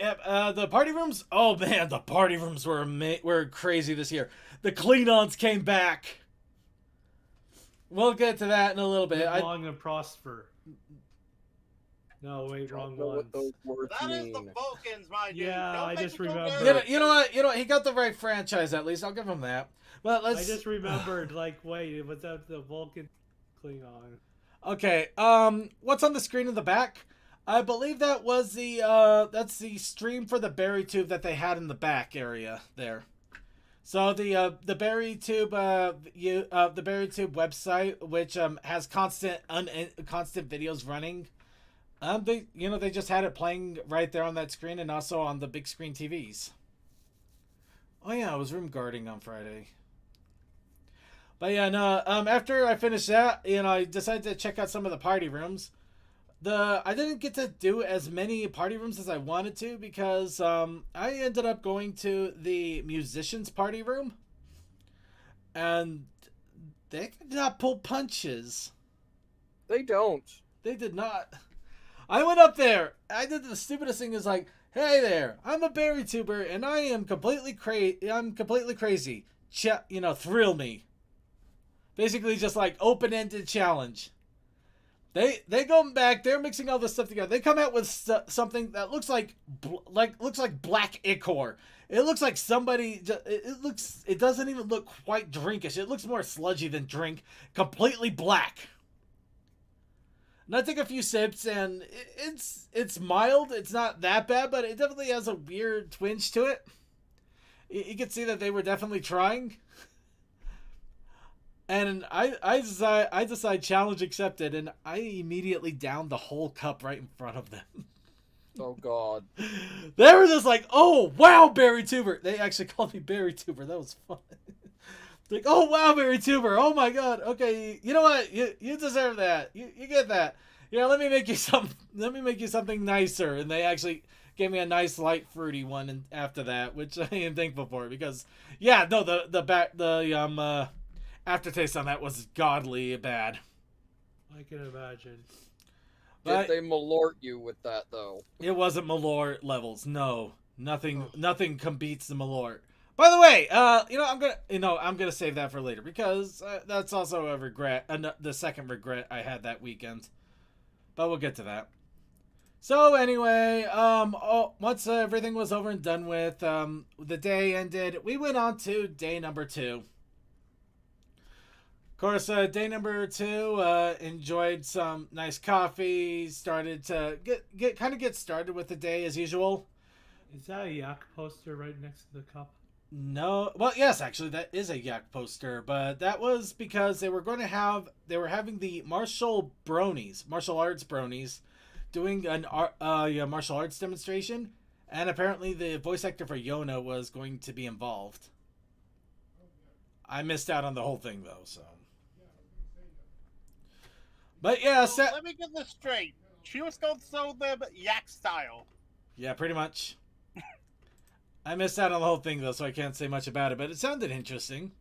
the party rooms, oh man, the party rooms were crazy this year. The Klingons came back. We'll get to that in a little bit.
Live long and prosper. No, wait, wrong ones.
That is the Vulcans, my dude.
Yeah,
Don't
I
make
just
it go
remembered.
there.
You know what? He got the right franchise at least. I'll give him that. But
I just remembered, like, wait, was that the Vulcan Klingon?
Okay. What's on the screen in the back? I believe that was that's the stream for the berry tube that they had in the back area there. So the berry tube the berry tube website, which has constant videos running. They just had it playing right there on that screen and also on the big screen TVs. Oh yeah, I was room guarding on Friday. But yeah, no. After I finished that, I decided to check out some of the party rooms. I didn't get to do as many party rooms as I wanted to because I ended up going to the musicians party room, and they did not pull punches.
They don't.
They did not. I went up there. I did the stupidest thing. Is like, hey there, I'm a berry tuber, and I am completely crazy. Thrill me. Basically, just like open-ended challenge. They go back. They're mixing all this stuff together. They come out with something that looks like black ichor. It looks like somebody. It doesn't even look quite drinkish. It looks more sludgy than drink. Completely black. And I take a few sips, and it's mild. It's not that bad, but it definitely has a weird twinge to it. You can see that they were definitely trying. And I decide challenge accepted, and I immediately downed the whole cup right in front of them.
Oh God.
They were just like, "Oh wow, Barry Tuber." They actually called me Barry Tuber. That was fun. Like, "Oh wow, Barry Tuber. Oh my God. Okay, you know what? You deserve that. You get that. Yeah, let me make you some. Let me make you something nicer." And they actually gave me a nice light fruity one and after that, which I am thankful for because yeah, no, the aftertaste on that was godly bad.
I can imagine.
But
Did they malort you with that though?
it wasn't Malort levels. No, nothing competes the Malort. By the way, I'm gonna save that for later because that's also a regret. The second regret I had that weekend, but we'll get to that. So anyway, once everything was over and done with, the day ended. We went on to day number 2. Of course, day number 2, enjoyed some nice coffee. Started to get started with the day as usual.
Is that a yak poster right next to the cup?
No, well, yes, actually, that is a yak poster, but that was because they were having the martial arts bronies, doing a martial arts demonstration, and apparently the voice actor for Yona was going to be involved. I missed out on the whole thing though, so. But yeah,
So let me get this straight. She was going to sell them yak style.
yeah, pretty much. I missed out on the whole thing though, so I can't say much about it, but it sounded interesting.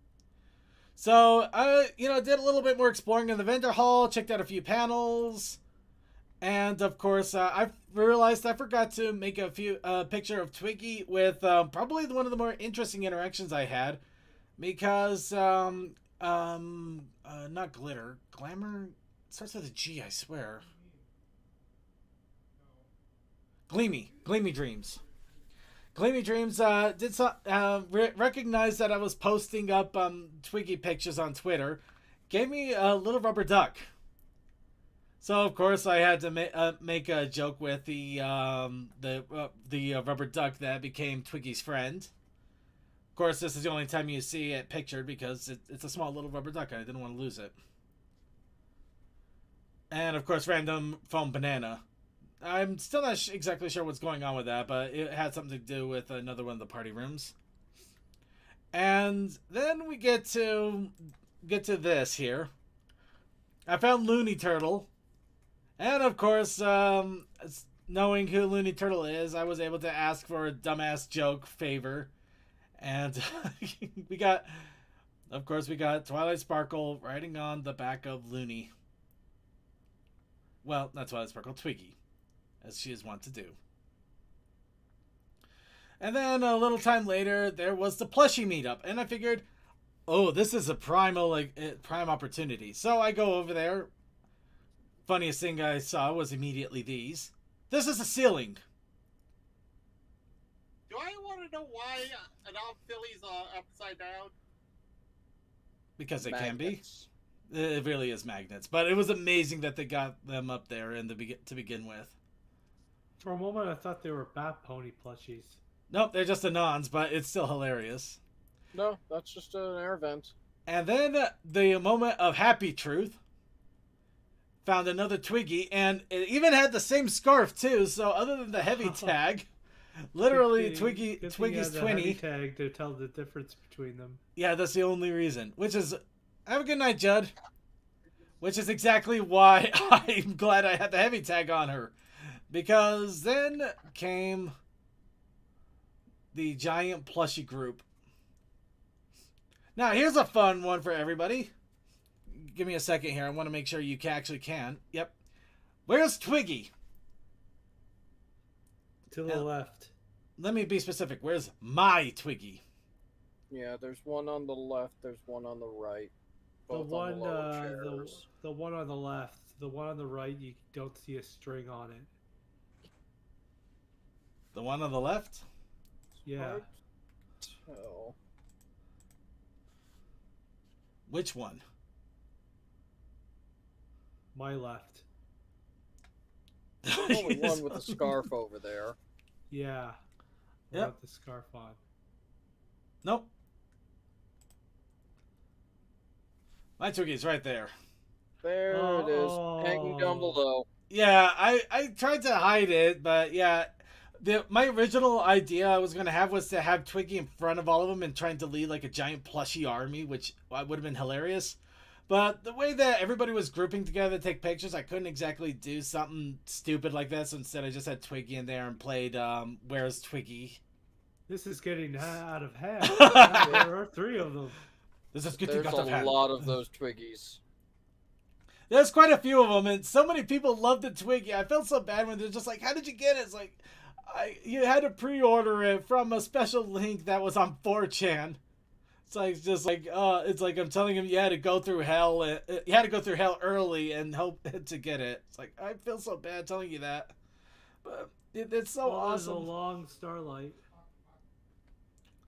So I, did a little bit more exploring in the vendor hall, checked out a few panels, and of course, I realized I forgot to make a picture of Twiggy with probably one of the more interesting interactions I had, because not glitter, glamour. It starts with a G, I swear. Gleamy Dreams. Gleamy Dreams recognized that I was posting up Twiggy pictures on Twitter. Gave me a little rubber duck. So of course I had to make a joke with the rubber duck that became Twiggy's friend. Of course, this is the only time you see it pictured because it's a small little rubber duck. I didn't want to lose it. And of course, random foam banana. I'm still not exactly sure what's going on with that, but it had something to do with another one of the party rooms. And then we get to this here. I found Looney Turtle. And of course, knowing who Looney Turtle is, I was able to ask for a dumbass joke favor. And we got Twilight Sparkle riding on the back of Looney. Well, not Twilight Sparkle, Twiggy, as she is wont to do. And then a little time later, there was the plushie meetup, and I figured, oh, this is a prime opportunity. So I go over there. Funniest thing I saw was immediately these. This is a ceiling.
Do I want to know why an old filly's upside down?
Because they
Magnets.
can be. It really is magnets, but it was amazing that they got them up there to begin with.
For a moment, I thought they were Bat Pony plushies.
Nope, they're just Anons, but it's still hilarious.
No, that's just an air vent.
And then the moment of happy truth. Found another Twiggy, and it even had the same scarf too. So other than the heavy tag, literally Twiggy's Twinny
tag to tell the difference between them.
Yeah, that's the only reason. Which is, have a good night, Judd. Which is exactly why I'm glad I had the heavy tag on her. Because then came the giant plushie group. Now, here's a fun one for everybody. Give me a second here. I want to make sure you actually can. Yep. Where's Twiggy?
To the left.
Let me be specific. Where's my Twiggy?
Yeah, there's one on the left, there's one on the right.
The
Both
one,
on the lower chairs.
the one on the left. The one on the right, you don't see a string on it.
The one on the left?
Yeah.
Oh.
Which one?
My left.
Only one with a scarf over there.
Yeah.
Yep.
With the scarf on.
Nope. My Twiggy's right there.
There it is, hanging down below.
Yeah, I tried to hide it, but yeah, my original idea I was gonna have was to have Twiggy in front of all of them and trying to lead like a giant plushy army, which would have been hilarious. But the way that everybody was grouping together to take pictures, I couldn't exactly do something stupid like that. So instead, I just had Twiggy in there and played "Where's Twiggy."
This is getting out of hand.
This
There are 3 of them.
is good.
There's a lot of those Twiggies.
There's quite a few of them, and so many people loved the Twiggy. I felt so bad when they're just like, "How did you get it?" It's like, you had to pre-order it from a special link that was on 4chan. It's like I'm telling him you had to go through hell. You had to go through hell early and hope to get it. It's like I feel so bad telling you that, but it's so awesome.
There's a long starlight.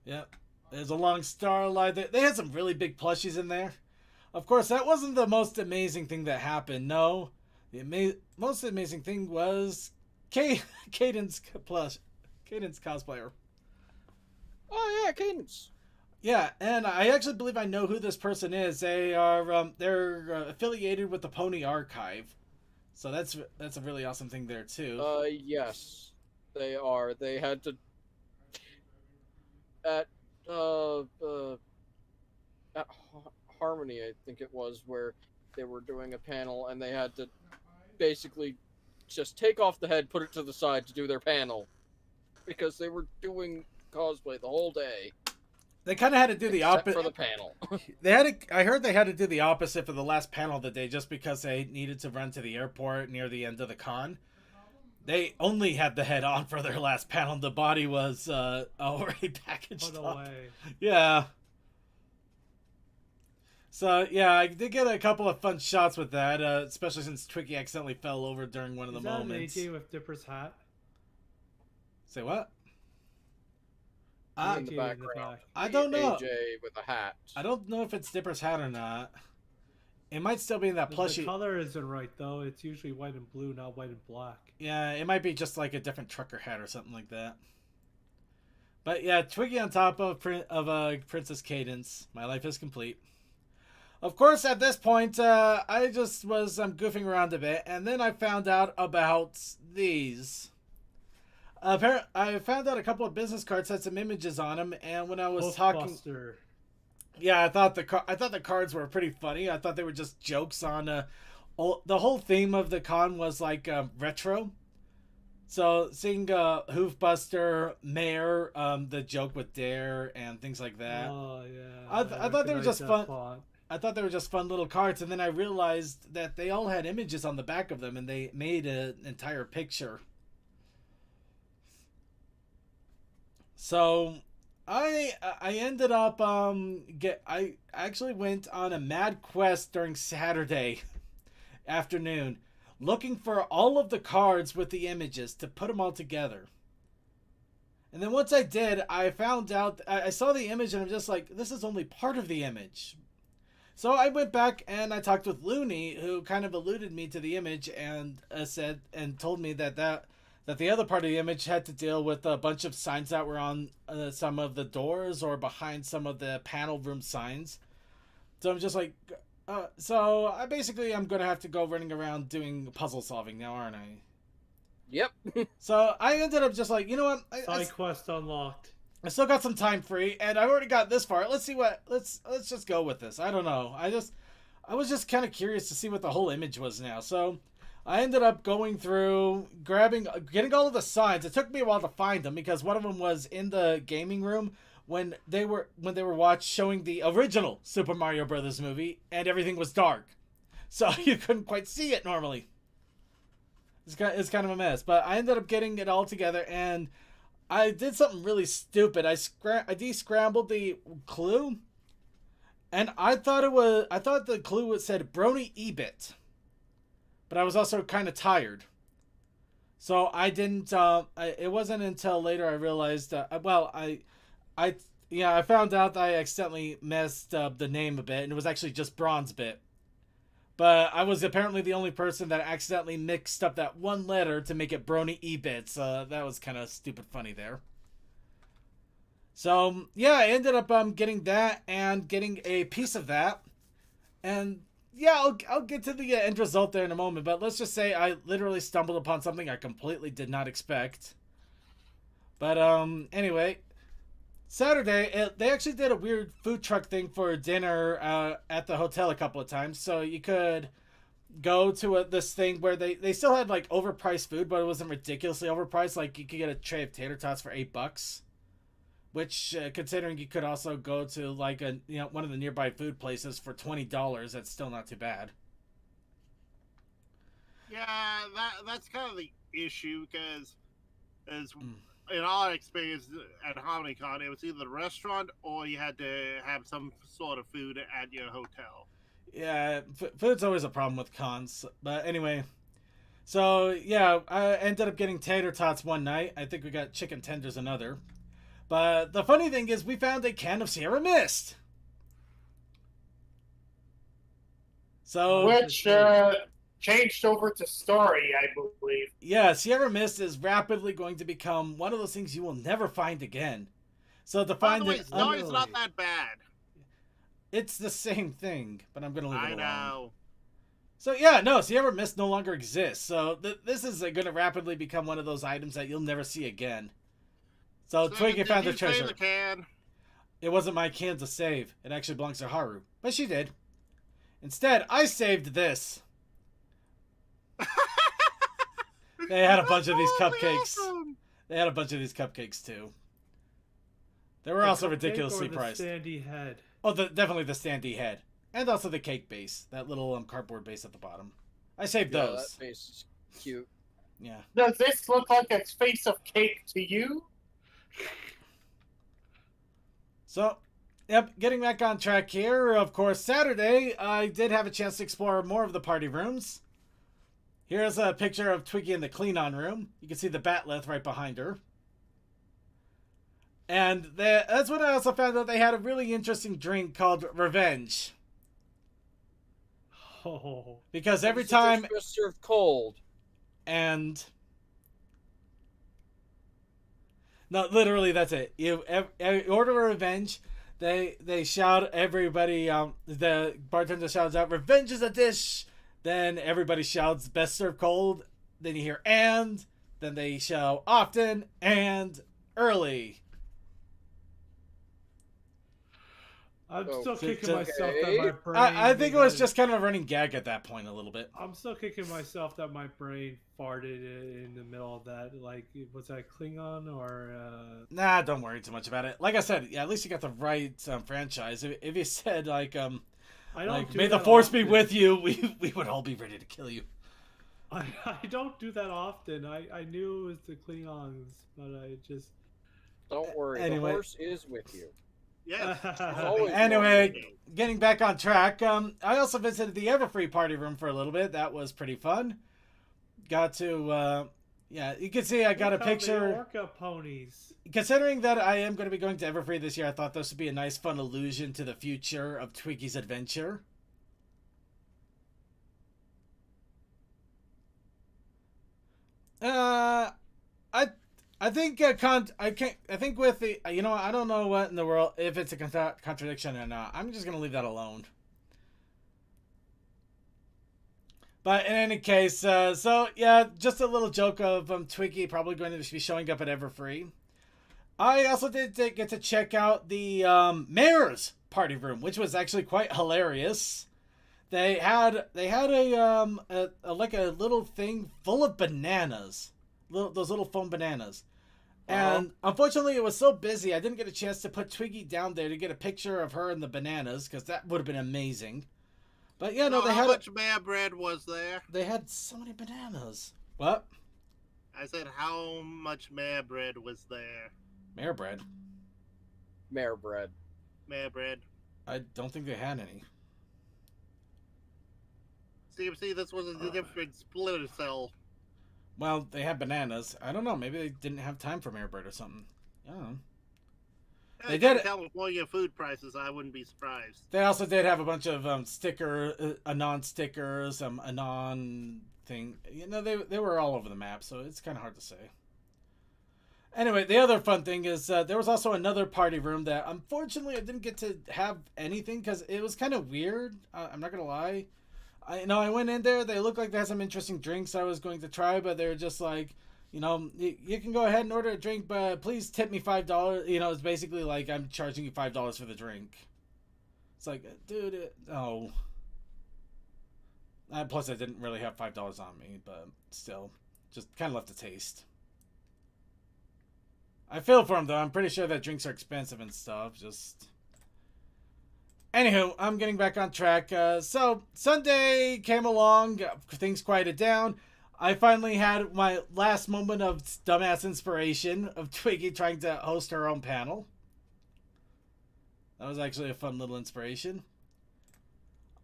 Yep, there's a long starlight. They had some really big plushies in there. Of course, that wasn't the most amazing thing that happened. No, the most amazing thing was Cadence cosplayer.
Oh yeah, Cadence.
Yeah, and I actually believe I know who this person is. They're affiliated with the Pony Archive, so that's a really awesome thing there too.
Yes, they are. They had to at Harmony, I think it was, where they were doing a panel and they had to basically just take off the head, put it to the side to do their panel because they were doing cosplay the whole day.
They kind of had to do the opposite
for the panel.
I heard they had to do the opposite for the last panel of the day, just because they needed to run to the airport near the end of the con. They only had the head on for their last panel. The body was already packaged
Put
up.
away.
Yeah. So yeah, I did get a couple of fun shots with that, especially since Twiggy accidentally fell over during one of the moments.
Is that AJ with Dipper's hat?
Say what?
In the background.
I don't know.
AJ with a hat.
I don't know if it's Dipper's hat or not. It might still be in that plushie.
The color isn't right though. It's usually white and blue, not white and black.
Yeah, it might be just like a different trucker hat or something like that. But yeah, Twiggy on top of Princess Cadence. My life is complete. Of course, at this point, I just was goofing around a bit, and then I found out about these. I found out a couple of business cards had some images on them, and when I was talking, yeah, I thought the cards were pretty funny. I thought they were just jokes on. The whole theme of the con was like retro. So seeing Hoofbuster, Mayor, the joke with Dare, and things like that.
Oh yeah.
I thought they were just fun.
Font.
I thought they were just fun little cards, and then I realized that they all had images on the back of them, and they made an entire picture. So, I ended up I actually went on a mad quest during Saturday afternoon, looking for all of the cards with the images to put them all together. And then once I did, I found out I saw the image, and I'm just like, this is only part of the image. So I went back and I talked with Looney, who kind of alluded me to the image and told me that the other part of the image had to deal with a bunch of signs that were on some of the doors or behind some of the panel room signs. So I'm just like, so I'm gonna have to go running around doing puzzle solving now, aren't I?
Yep.
So I ended up just like, you know what?
Side quest unlocked.
I still got some time free, and I've already got this far. Let's just go with this. I don't know. I was just kind of curious to see what the whole image was now. So I ended up going through, getting all of the signs. It took me a while to find them because one of them was in the gaming room when they were showing the original Super Mario Brothers movie, and everything was dark, so you couldn't quite see it normally. It's kind of a mess, but I ended up getting it all together, and I did something really stupid. I descrambled the clue, and I thought the clue said Brony Ebit, but I was also kind of tired, so I didn't. It wasn't until later I realized. I found out that I accidentally messed up the name a bit, and it was actually just Bronze Bit. But I was apparently the only person that accidentally mixed up that one letter to make it Brony E-Bits. That was kind of stupid funny there. So, yeah, I ended up getting that and getting a piece of that. And yeah, I'll get to the end result there in a moment, but let's just say I literally stumbled upon something I completely did not expect. But anyway, Saturday they actually did a weird food truck thing for dinner at the hotel a couple of times, so you could go to this thing where they still had like overpriced food, but it wasn't ridiculously overpriced. Like you could get a tray of tater tots for $8, which considering you could also go to like one of the nearby food places for $20, that's still not too bad.
Yeah, that's kind of the issue because as in our experience at HomonyCon, it was either the restaurant or you had to have some sort of food at your hotel.
Yeah, food's always a problem with cons. But anyway, so yeah, I ended up getting tater tots one night. I think we got chicken tenders another. But the funny thing is we found a can of Sierra Mist. So
Which changed over to Story, I believe.
yeah, Sierra Mist is rapidly going to become one of those things you will never find again. So to
By
find
the way,
it,
Story's not that bad.
it's the same thing, but I'm gonna leave it alone.
I know.
So yeah, no, Sierra Mist no longer exists. So this is going to rapidly become one of those items that you'll never see again. So Twiggy found the
did you save
treasure.
the can?
It wasn't my can to save. It actually belongs to Haru, but she did. Instead, I saved this. They had a bunch of these
Totally
cupcakes.
awesome.
They had a bunch of these cupcakes too. They were
The
also
cupcake
ridiculously
or the
priced.
Sandy head.
Oh, definitely the standee head, and also the cake base, that little cardboard base at the bottom. I saved
Yeah,
those.
that face is cute.
Yeah.
Does this look like a face of cake to you?
So, yep, getting back on track here. Of course, Saturday, I did have a chance to explore more of the party rooms. Here's a picture of Twiggy in the clean-on room. You can see the batleth right behind her. And that's when I also found out they had a really interesting drink called Revenge.
Oh,
Because every
It's just
time...
best served cold.
And... No, literally, that's it. You order a Revenge... They shout, everybody, the bartender shouts out, "Revenge is a dish!" Then everybody shouts, "Best served cold." Then you hear, "And." Then they shout, "Often," and "Early."
I'm
Oh,
still
so-
kicking
so-
myself that my brain.
I think it was
because-
just kind of a running gag at that point a little bit.
I'm still kicking myself that my brain farted in the middle of that. Like, was that Klingon or?
Nah, don't worry too much about it. Like I said, yeah, at least you got the right franchise. If you said,
I don't.
like,
do
"May the
that
force be
often.
with you," we would all be ready to kill you.
I don't do that often. I knew it was the Klingons, but I just.
Don't worry,
Anyway.
the horse is with you.
Yes.
always
Anyway, getting back on track, I also visited the Everfree party room for a little bit. That was pretty fun. Got to, yeah, you can see I got a
Look how they
picture.
Orca ponies.
Considering that I am going to be going to Everfree this year, I thought this would be a nice, fun allusion to the future of Twiggy's adventure. I think I think with the I don't know what in the world if it's a contradiction or not. I'm just gonna leave that alone. But in any case, so yeah, just a little joke of Twiggy probably going to be showing up at Everfree. I also did get to check out the mayor's party room, which was actually quite hilarious. They had a like a little thing full of bananas, those little foam bananas. And unfortunately, it was so busy, I didn't get a chance to put Twiggy down there to get a picture of her and the bananas, because that would have been amazing. But yeah, no, they
how
had
much mayor bread was there?
they had so many bananas. What?
I said, how much mayor bread was there?
Mayor bread?
Mare bread.
Mayor bread.
I don't think they had any.
See, this was a different splitter cell.
Well, they had bananas. I don't know. Maybe they didn't have time for mayor bread or something. I don't know. They did it.
California food prices. I wouldn't be surprised.
They also did have a bunch of Anon stickers, Anon thing. They were all over the map, so it's kind of hard to say. Anyway, the other fun thing is there was also another party room that unfortunately I didn't get to have anything because it was kind of weird. I'm not gonna lie. I went in there. They looked like they had some interesting drinks I was going to try, but they were just like, you can go ahead and order a drink, but please tip me $5. It's basically like I'm charging you $5 for the drink. It's like, dude, no. Plus, I didn't really have $5 on me, but still, just kind of left a taste. I feel for him though. I'm pretty sure that drinks are expensive and stuff. Just. Anywho, I'm getting back on track. So, Sunday came along, things quieted down. I finally had my last moment of dumbass inspiration of Twiggy trying to host her own panel. That was actually a fun little inspiration.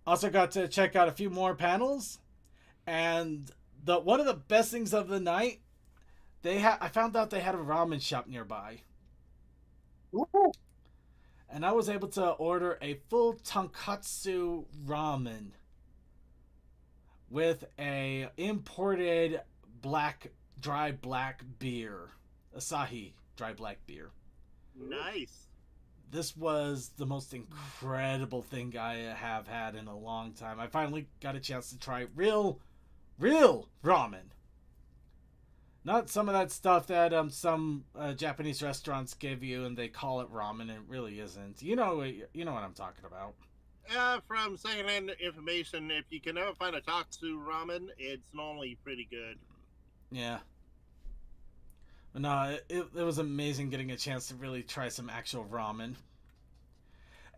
Also got to check out a few more panels. And one of the best things of the night, I found out they had a ramen shop nearby.
Ooh.
And I was able to order a full tonkatsu ramen with a imported dry black beer. Asahi dry black beer.
Nice.
This was the most incredible thing I have had in a long time. I finally got a chance to try real ramen. Not some of that stuff that some Japanese restaurants give you and they call it ramen. It really isn't. You know what I'm talking about.
From secondhand information, if you can ever find a Tatsu ramen, it's normally pretty good.
Yeah. But no, it was amazing getting a chance to really try some actual ramen.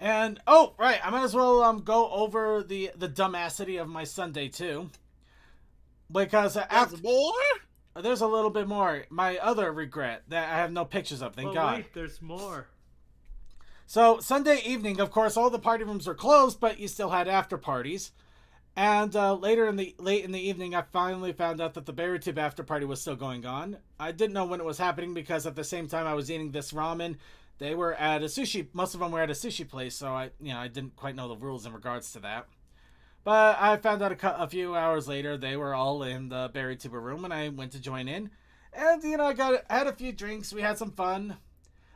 And, oh, right, I might as well go over the dumbassity of my Sunday, too. Because after...
There's more?
There's a little bit more. My other regret that I have no pictures of, thank God.
Wait, there's more.
So, Sunday evening, of course, all the party rooms were closed, but you still had after parties. And late in the evening, I finally found out that the Berry Tube after party was still going on. I didn't know when it was happening because at the same time I was eating this ramen, they were at a sushi. Most of them were at a sushi place, so I didn't quite know the rules in regards to that. But I found out a few hours later they were all in the Berry Tuber room, and I went to join in. And I had a few drinks. We had some fun.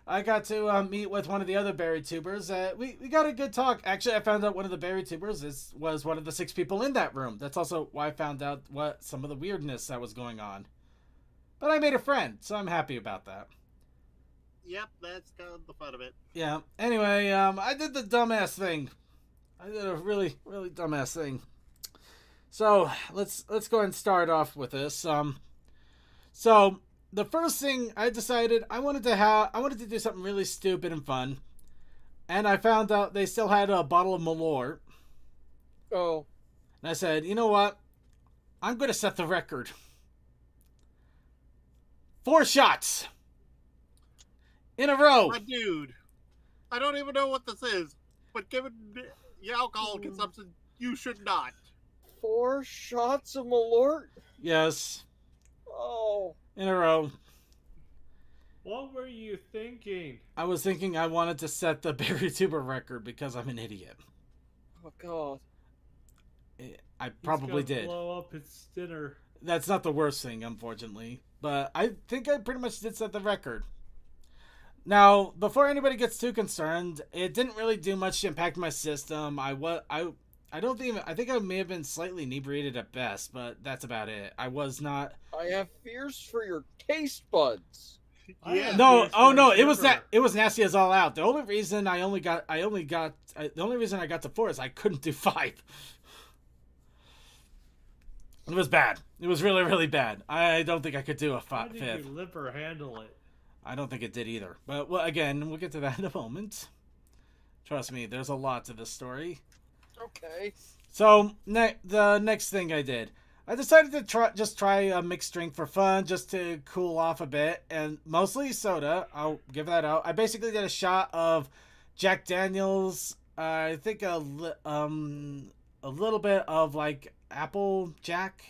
I got to meet with one of the other Berry Tubers. We got a good talk. Actually, I found out one of the Berry Tubers was one of the 6 people in that room. That's also why I found out what some of the weirdness that was going on. But I made a friend, so I'm happy about that.
Yep, that's kind of the fun of it.
Yeah. Anyway, I did the dumbass thing. I did a really, really dumbass thing. So let's go ahead and start off with this. So the first thing I decided I wanted to do something really stupid and fun, and I found out they still had a bottle of Malort.
Oh.
And I said, you know what? I'm going to set the record. 4 shots in a row.
My dude, I don't even know what this is, but given your alcohol consumption, you should not.
4 shots of Malort?
Yes.
Oh.
In a row.
What were you thinking?
I was thinking I wanted to set the Berry Tuber record because I'm an idiot.
Oh, God.
I probably
He's gonna
did.
blow up his dinner.
That's not the worst thing, unfortunately. But I think I pretty much did set the record. Now, before anybody gets too concerned, it didn't really do much to impact my system. I think I may have been slightly inebriated at best, but that's about it. I was not.
I have fears for your taste buds.
Yeah.
No, oh no, it was
sugar.
it was nasty as all out. The only reason I got to 4 is I couldn't do 5. It was bad. It was really, really bad. I don't think I could do a
How did
5th.
your liver handle it?
I don't think it did either. But well, again, we'll get to that in a moment. Trust me, there's a lot to this story.
Okay.
So the next thing I did, I decided to try a mixed drink for fun, just to cool off a bit, and mostly soda. I'll give that out. I basically did a shot of Jack Daniels. I think a little bit of like Apple Jack.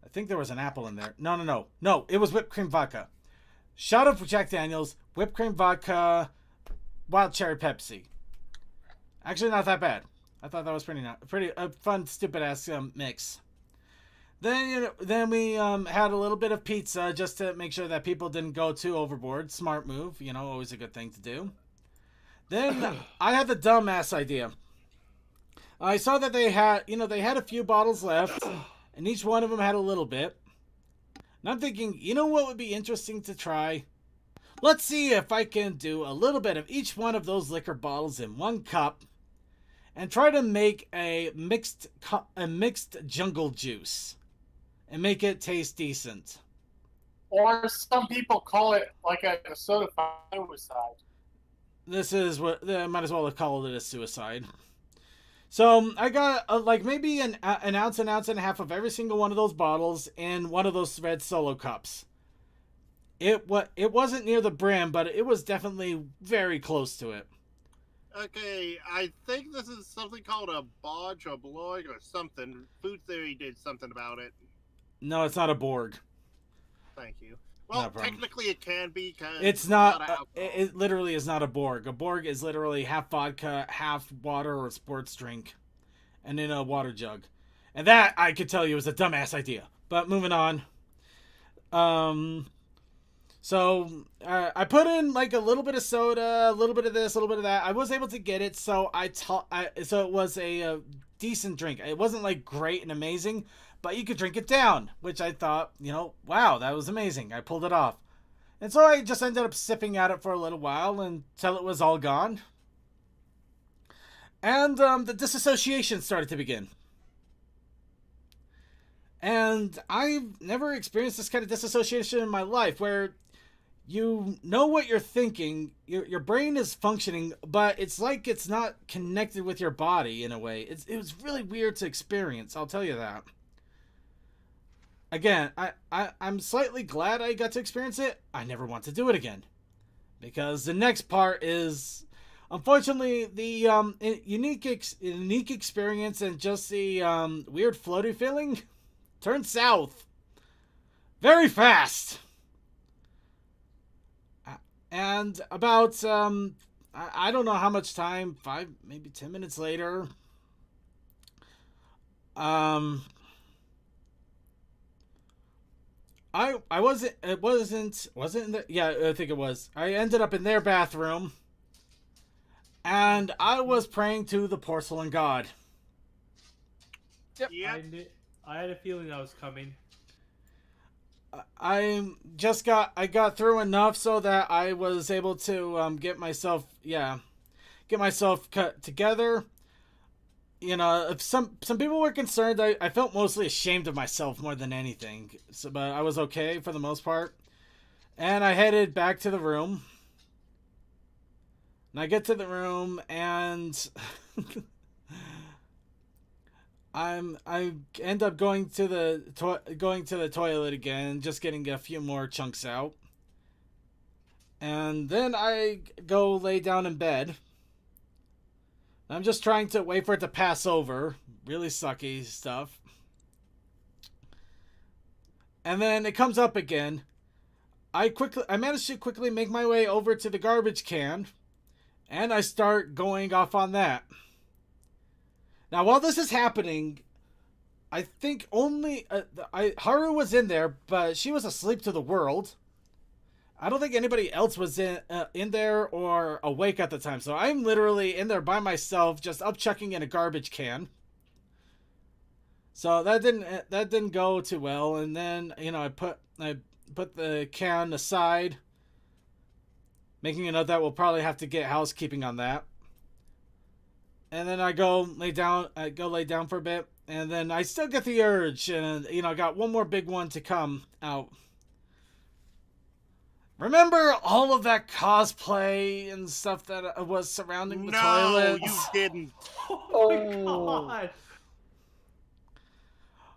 I think there was an apple in there. No. It was whipped cream vodka. Shot of Jack Daniels, whipped cream vodka, wild cherry Pepsi. Actually, not that bad. I thought that was pretty fun, stupid ass mix. Then we had a little bit of pizza just to make sure that people didn't go too overboard. Smart move, always a good thing to do. Then I had the dumbass idea. I saw that they had a few bottles left, and each one of them had a little bit. And I'm thinking, what would be interesting to try? Let's see if I can do a little bit of each one of those liquor bottles in one cup, and try to make a mixed jungle juice, and make it taste decent.
Or some people call it like a soda suicide.
This is what I might as well have called it a suicide. So I got maybe an ounce and a half of every single one of those bottles in one of those red Solo cups. It wasn't near the brim, but it was definitely very close to it.
Okay, I think this is something called a bodge or blog or something. Food Theory did something about it.
No, it's not a Borg.
Thank you. Well, technically it can be because
it's not. It literally is not a Borg. A Borg is literally half vodka, half water or sports drink, and in a water jug. And that I could tell you was a dumbass idea. But moving on. So I put in like a little bit of soda, a little bit of this, a little bit of that. I was able to get it, so so it was a decent drink. It wasn't like great and amazing, but you could drink it down, which I thought, wow, that was amazing. I pulled it off. And so I just ended up sipping at it for a little while until it was all gone. And the disassociation started to begin. And I've never experienced this kind of disassociation in my life, where you know what you're thinking, your brain is functioning, but it's like it's not connected with your body in a way. It was really weird to experience, I'll tell you that. Again, I'm slightly glad I got to experience it. I never want to do it again. Because the next part is, unfortunately, the unique experience and just the weird floaty feeling turned south very fast. And about, I don't know how much time, 5, maybe 10 minutes later, I wasn't in the, yeah, I think it was. I ended up in their bathroom, and I was praying to the porcelain god.
Yep. I had a feeling that was coming.
I got through enough so that I was able to get myself cut together. If some people were concerned, I felt mostly ashamed of myself more than anything. So, but I was okay for the most part. And I headed back to the room. And I get to the room and I end up going to the toilet again, just getting a few more chunks out. And then I go lay down in bed. I'm just trying to wait for it to pass over. Really sucky stuff. And then it comes up again. I managed to quickly make my way over to the garbage can, and I start going off on that. Now, while this is happening, I think only Haru was in there, but she was asleep to the world. I don't think anybody else was in there or awake at the time. So I'm literally in there by myself, just upchucking in a garbage can. So that didn't go too well. And then I put the can aside, making a note that we'll probably have to get housekeeping on that. And then I go lay down for a bit, and then I still get the urge, and I got one more big one to come out. Remember all of that cosplay and stuff that was surrounding the toilets?
No, you didn't.
Oh my god.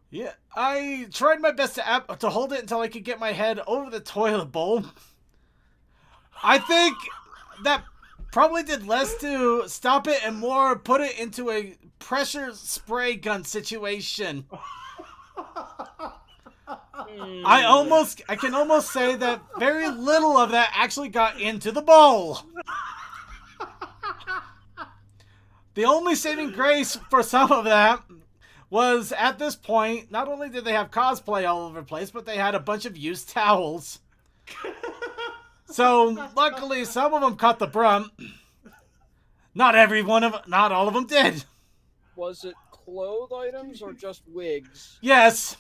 Yeah, I tried my best to hold it until I could get my head over the toilet bowl. I think that probably did less to stop it and more put it into a pressure spray gun situation. I can almost say that very little of that actually got into the bowl. The only saving grace for some of that was at this point, not only did they have cosplay all over the place, but they had a bunch of used towels. So luckily, some of them caught the brunt. Not all of them did.
Was it clothes items or just wigs?
Yes.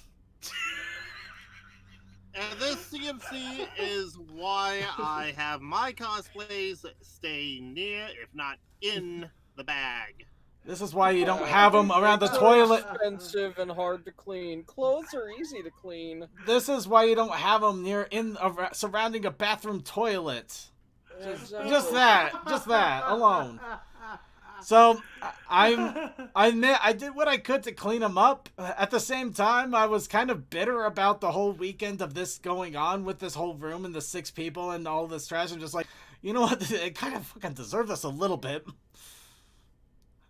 And this CMC is why I have my cosplays stay near, if not in, the bag.
This is why you don't have them around the toilet.
Expensive and hard to clean. Clothes are easy to clean.
This is why you don't have them surrounding a bathroom toilet.
Exactly.
Just that alone. So I admit I did what I could to clean them up. At the same time, I was kind of bitter about the whole weekend of this going on with this whole room and the 6 people and all this trash. I'm just like, you know what? It kind of fucking deserved this a little bit.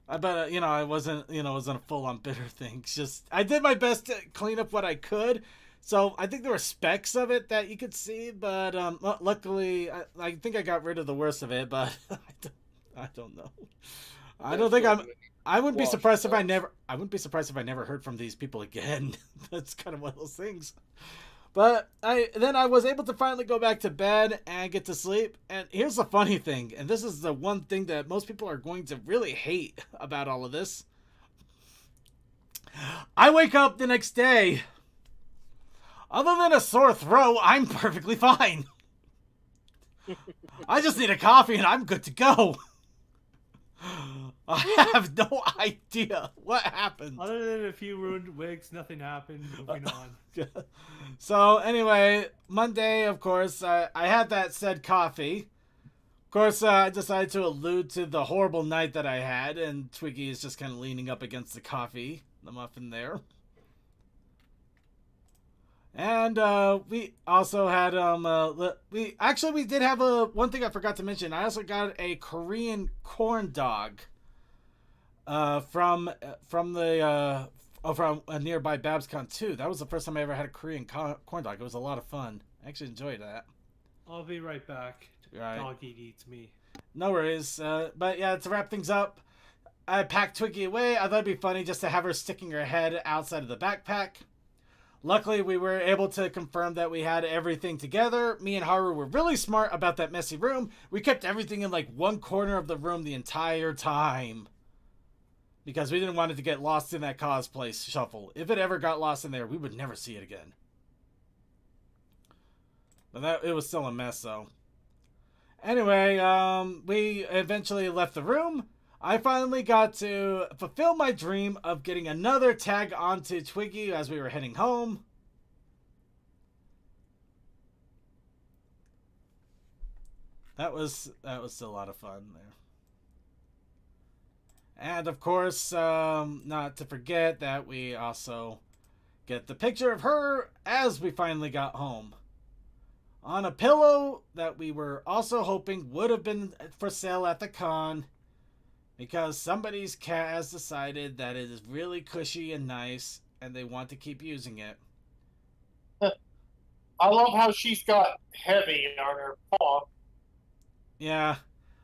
I bet, I wasn't, it wasn't a full-on bitter thing. It's just, I did my best to clean up what I could. So I think there were specks of it that you could see, but luckily, I think I got rid of the worst of it, but I don't know. I wouldn't be surprised if I never heard from these people again. That's kind of one of those things. But then I was able to finally go back to bed and get to sleep. And here's the funny thing, and this is the one thing that most people are going to really hate about all of this. I wake up the next day. Other than a sore throat, I'm perfectly fine. I just need a coffee and I'm good to go. I have no idea what happened.
Other than a few ruined wigs, nothing happened. Moving on.
So anyway, Monday, of course, I had that said coffee. Of course, I decided to allude to the horrible night that I had, and Twiggy is just kind of leaning up against the coffee, the muffin there. And we also had we did have one thing I forgot to mention. I also got a Korean corn dog from a nearby Babscon too. That was the first time I ever had a Korean corn dog. It was a lot of fun. I actually enjoyed that.
I'll be right back.
Right.
Doggy eats me.
No worries. But yeah, to wrap things up, I packed Twiggy away. I thought it'd be funny just to have her sticking her head outside of the backpack. Luckily, we were able to confirm that we had everything together. Me and Haru were really smart about that messy room. We kept everything in like one corner of the room the entire time. Because we didn't want it to get lost in that cosplay shuffle. If it ever got lost in there, we would never see it again. But it was still a mess, though. Anyway, we eventually left the room. I finally got to fulfill my dream of getting another tag onto Twiggy as we were heading home. That was still a lot of fun there. And of course, not to forget that we also get the picture of her as we finally got home. On a pillow that we were also hoping would have been for sale at the con. Because somebody's cat has decided that it is really cushy and nice, and they want to keep using it.
I love how she's got heavy on her paw.
Yeah.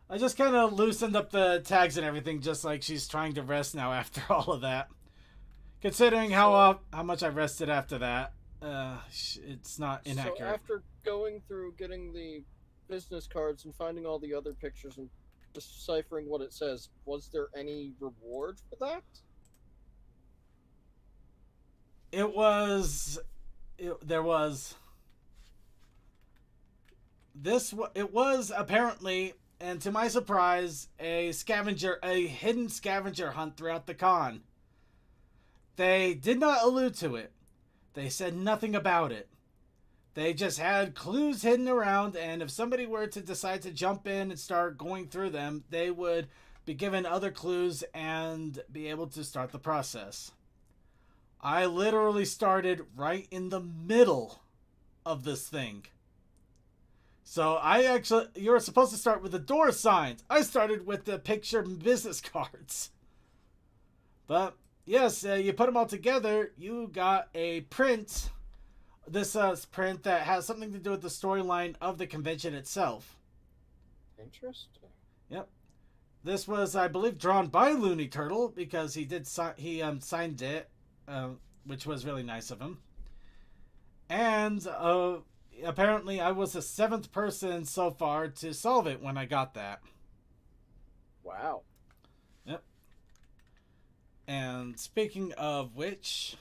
I just kind of loosened up the tags and everything, just like she's trying to rest now after all of that. Considering how much I rested after that, it's not inaccurate.
So after going through getting the business cards and finding all the other pictures and deciphering what it says, was there any reward for that?
There was. It was apparently, and to my surprise, a hidden scavenger hunt throughout the con. They did not allude to it. They said nothing about it. They just had clues hidden around, and if somebody were to decide to jump in and start going through them, they would be given other clues and be able to start the process. I literally started right in the middle of this thing. So you were supposed to start with the door signs. I started with the picture business cards. But yes, you put them all together, you got a print. This print that has something to do with the storyline of the convention itself.
Interesting.
Yep. This was, I believe, drawn by Looney Turtle because he signed it which was really nice of him. And apparently I was the 7th person so far to solve it when I got that.
Wow.
Yep. And speaking of which,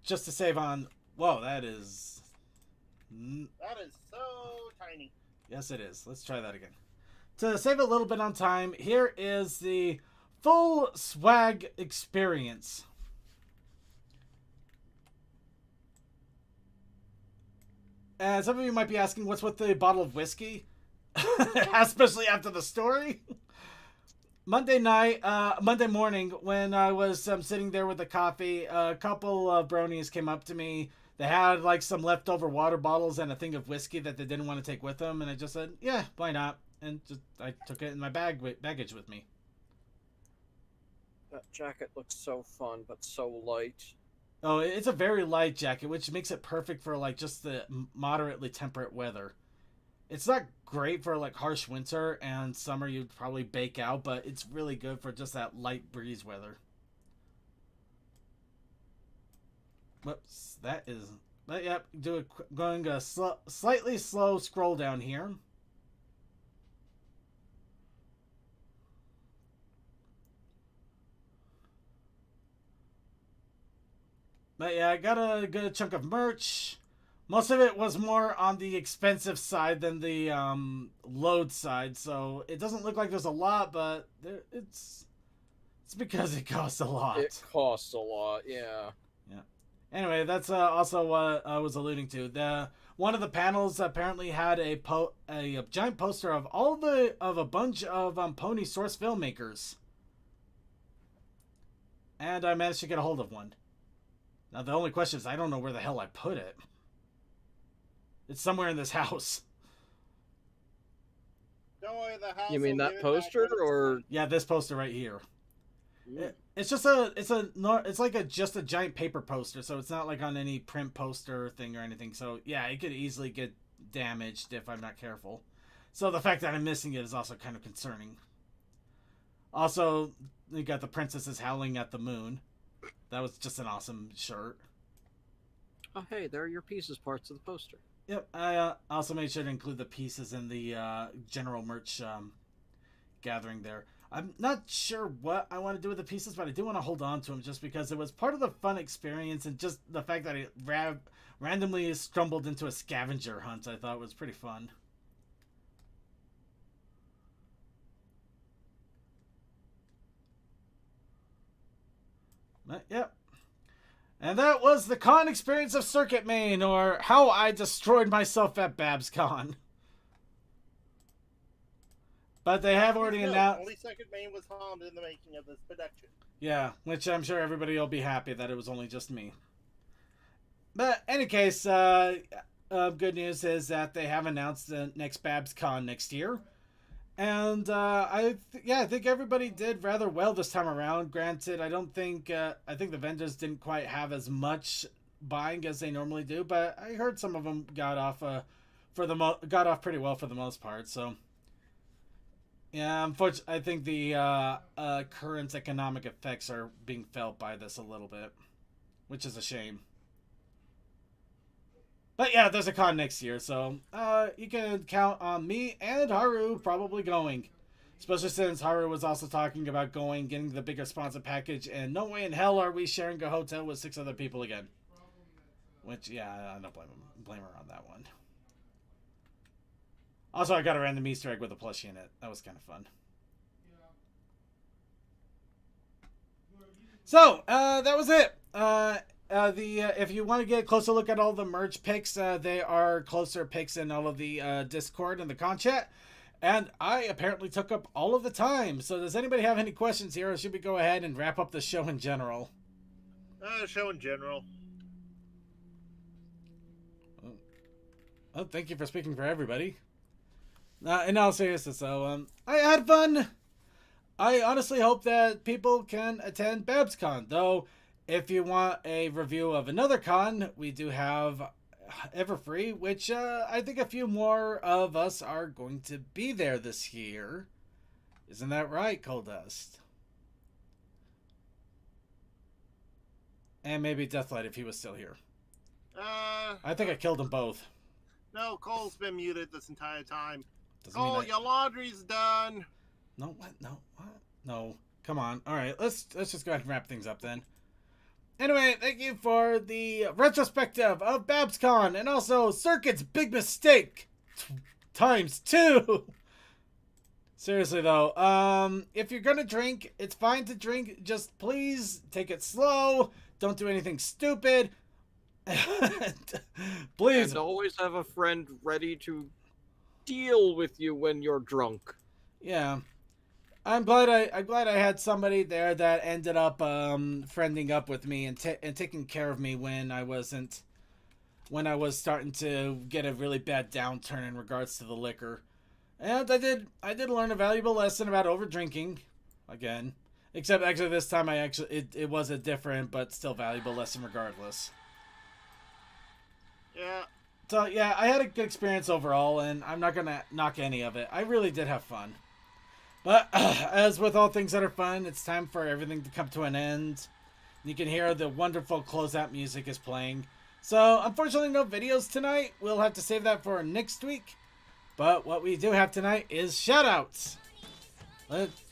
just to save on... Whoa, that is...
That is so tiny.
Yes, it is. Let's try that again. To save a little bit on time, here is the full swag experience. And some of you might be asking, what's with the bottle of whiskey? Especially after the story. Monday morning, when I was sitting there with the coffee, a couple of bronies came up to me. They had like some leftover water bottles and a thing of whiskey that they didn't want to take with them. And I just said, yeah, why not? And I took it in my baggage with me.
That jacket looks so fun, but so light.
Oh, it's a very light jacket, which makes it perfect for like just the moderately temperate weather. It's not great for like harsh winter and summer. You'd probably bake out, but it's really good for just that light breeze weather. Whoops, that is. But yep, going a slightly slow scroll down here. But yeah, I got a good chunk of merch. Most of it was more on the expensive side than the load side, so it doesn't look like there's a lot, but it's because it costs a lot.
It costs a lot, yeah.
Yeah. Anyway, that's also what I was alluding to. One of the panels apparently had a giant poster of a bunch of pony source filmmakers, and I managed to get a hold of one. Now, the only question is, I don't know where the hell I put it. It's somewhere in this house.
Don't worry, the house.
You mean
will
that
give it
poster,
back when it's
or?
done.
Yeah, this poster right here. It's just it's like just a giant paper poster, so it's not like on any print poster thing or anything. So yeah, it could easily get damaged if I'm not careful. So the fact that I'm missing it is also kind of concerning. Also, you got the princesses howling at the moon. That was just an awesome shirt.
Oh, hey, there are your pieces parts of the poster.
Yep, I also made sure to include the pieces in the general merch gathering there. I'm not sure what I want to do with the pieces, but I do want to hold on to them just because it was part of the fun experience, and just the fact that I randomly stumbled into a scavenger hunt I thought was pretty fun. Yep. And that was the con experience of Circuit Main, or how I destroyed myself at Babscon. But they have already announced...
Only Circuit Main was harmed in the making of this production.
Yeah, which I'm sure everybody will be happy that it was only just me. But any case, good news is that they have announced the next Babscon next year. And I think everybody did rather well this time around. Granted, I think the vendors didn't quite have as much buying as they normally do, but I heard some of them got off pretty well for the most part. So yeah, unfortunately, I think the current economic effects are being felt by this a little bit, which is a shame. But yeah, there's a con next year, so you can count on me and Haru probably going. Especially since Haru was also talking about getting the bigger sponsor package, and no way in hell are we sharing a hotel with 6 other people again. Which, yeah, I don't blame her on that one. Also, I got a random Easter egg with a plushie in it. That was kind of fun. So, that was it. If you want to get a closer look at all the merge pics, they are closer pics in all of the Discord and the con chat. And I apparently took up all of the time. So does anybody have any questions here, or should we go ahead and wrap up the show in general?
Show in general.
Oh, thank you for speaking for everybody. In all seriousness, though, I had fun. I honestly hope that people can attend Babscon, though. If you want a review of another con, we do have Everfree, which I think a few more of us are going to be there this year. Isn't that right, Coldust? And maybe Deathlight if he was still here.
I
think I killed them both.
No, Cole's been muted this entire time.
Doesn't mean
Cole, your laundry's done.
No, what? No, what? No. Come on. All right, let's just go ahead and wrap things up then. Anyway, thank you for the retrospective of Babscon and also Circuit's Big Mistake ×2. Seriously though, if you're gonna drink, it's fine to drink. Just please take it slow. Don't do anything stupid. Please.
And always have a friend ready to deal with you when you're drunk.
Yeah. I'm glad I had somebody there that ended up friending up with me and taking care of me when I was starting to get a really bad downturn in regards to the liquor. And I did learn a valuable lesson about over drinking again. Except actually this time it was a different but still valuable lesson regardless.
Yeah.
So yeah, I had a good experience overall and I'm not gonna knock any of it. I really did have fun. But as with all things that are fun, it's time for everything to come to an end. You can hear the wonderful closeout music is playing. So unfortunately no videos tonight. We'll have to save that for next week. But what we do have tonight is shoutouts.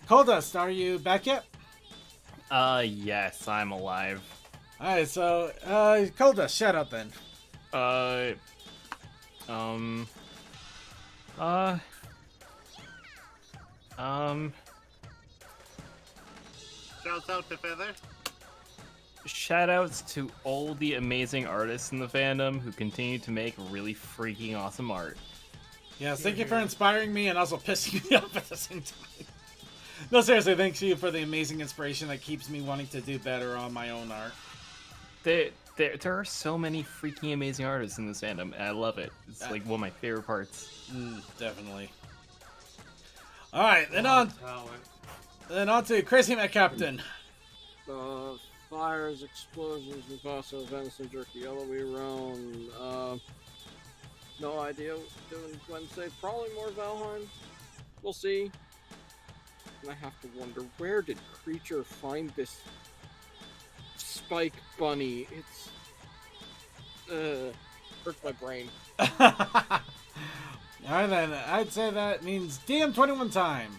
Coldust, are you back yet?
Yes, I'm alive.
Alright, so Coldust, shout out then.
Shouts out to Feather.
Shoutouts to all the amazing artists in the fandom who continue to make really freaking awesome art.
Yes, thank you for inspiring me and also pissing me off at the same time. No, seriously, thank you for the amazing inspiration that keeps me wanting to do better on my own art.
There are so many freaking amazing artists in this fandom, and I love it. It's like one of my favorite parts.
Definitely. Alright, then on to Crazy Matt Captain.
Fires, explosions, Mufasa, events, and Jerky Yellow around. No idea what we're doing Wednesday. Probably more Valheim. We'll see. And I have to wonder, where did Creature find this spike bunny? It's hurts my brain.
Alright then, I'd say that means DM21 time.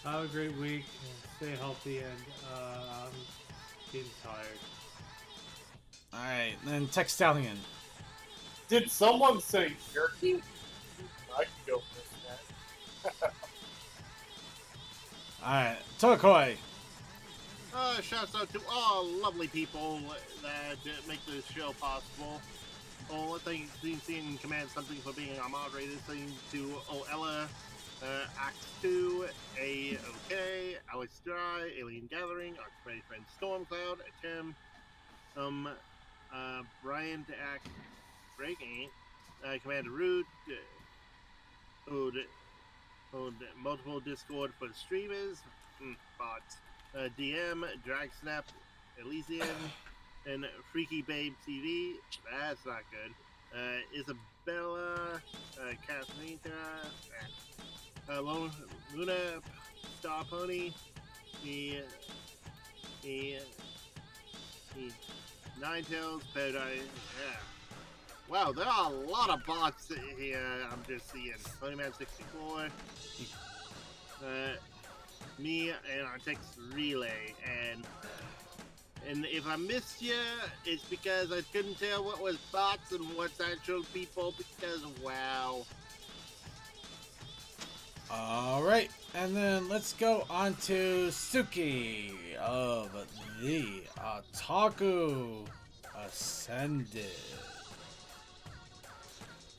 Have a great week. Stay healthy, and I'm getting tired.
Alright, then Tech Stallion.
Did someone say jerky? I can go for that.
Alright, Tokoi.
Shouts out to all lovely people that make this show possible. Oh, thank you to Command Something for being our moderator. Thank you to Ella, Act 2, A-OK, Alex Dry, Alien Gathering, our great friend Stormcloud, Tim, Brian to Act Breaking, Commander Root, multiple Discord for the streamers, bots, DM, Dragsnap, Elysian, and Freaky Babe TV. That's not good. Isabella, Catherine, Luna, Star Pony, the Ninetales, Paradise. Yeah. Wow, there are a lot of bots here. I'm just seeing Ponyman64, me, and our text relay, and if I missed you, it's because I couldn't tell what was bots and what's actual people, because wow.
Alright, and then let's go on to Suki of the Otaku Ascended.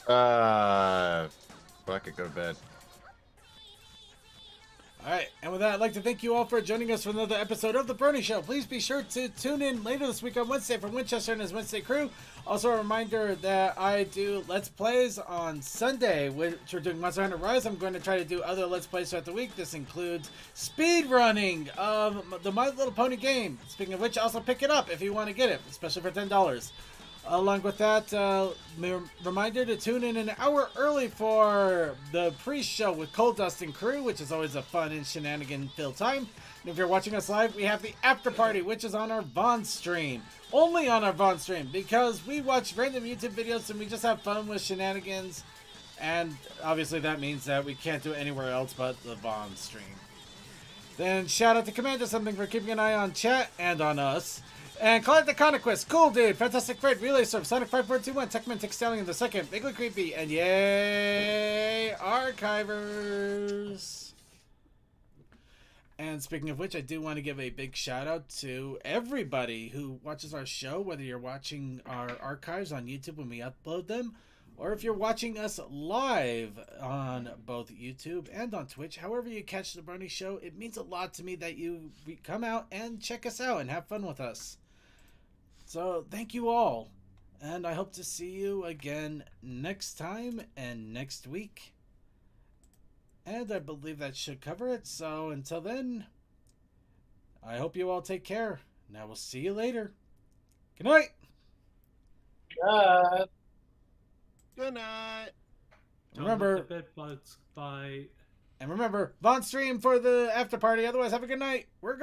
I could go to bed.
Alright, and with that, I'd like to thank you all for joining us for another episode of The Brony Show. Please be sure to tune in later this week on Wednesday from Winchester and his Wednesday crew. Also, a reminder that I do Let's Plays on Sunday, which we're doing Monster Hunter Rise. I'm going to try to do other Let's Plays throughout the week. This includes speed running of the My Little Pony game. Speaking of which, also pick it up if you want to get it, especially for $10. Along with that, reminder to tune in an hour early for the pre-show with Cold Dust and crew, which is always a fun and shenanigan-filled time. And if you're watching us live, we have the after party, which is on our Vaughn stream. Only on our Vaughn stream, because we watch random YouTube videos and we just have fun with shenanigans. And obviously that means that we can't do it anywhere else but the Vaughn stream. Then shout out to Commander Something for keeping an eye on chat and on us. And Clyde the Conquest, Cool Dude, Fantastic Fred, Relay Surf, Sonic 5421, Techman Tick Stallion the Second, Bigly Creepy, and yay, Archivers! And speaking of which, I do want to give a big shout out to everybody who watches our show, whether you're watching our archives on YouTube when we upload them, or if you're watching us live on both YouTube and on Twitch. However you catch the Brony Show, it means a lot to me that you come out and check us out and have fun with us. So thank you all, and I hope to see you again next time and next week. And I believe that should cover it. So until then, I hope you all take care. And I will see you later. Good night.
Good night.
Remember,
Bye.
and remember, Vaughn stream for the after party. Otherwise, have a good night. We're going.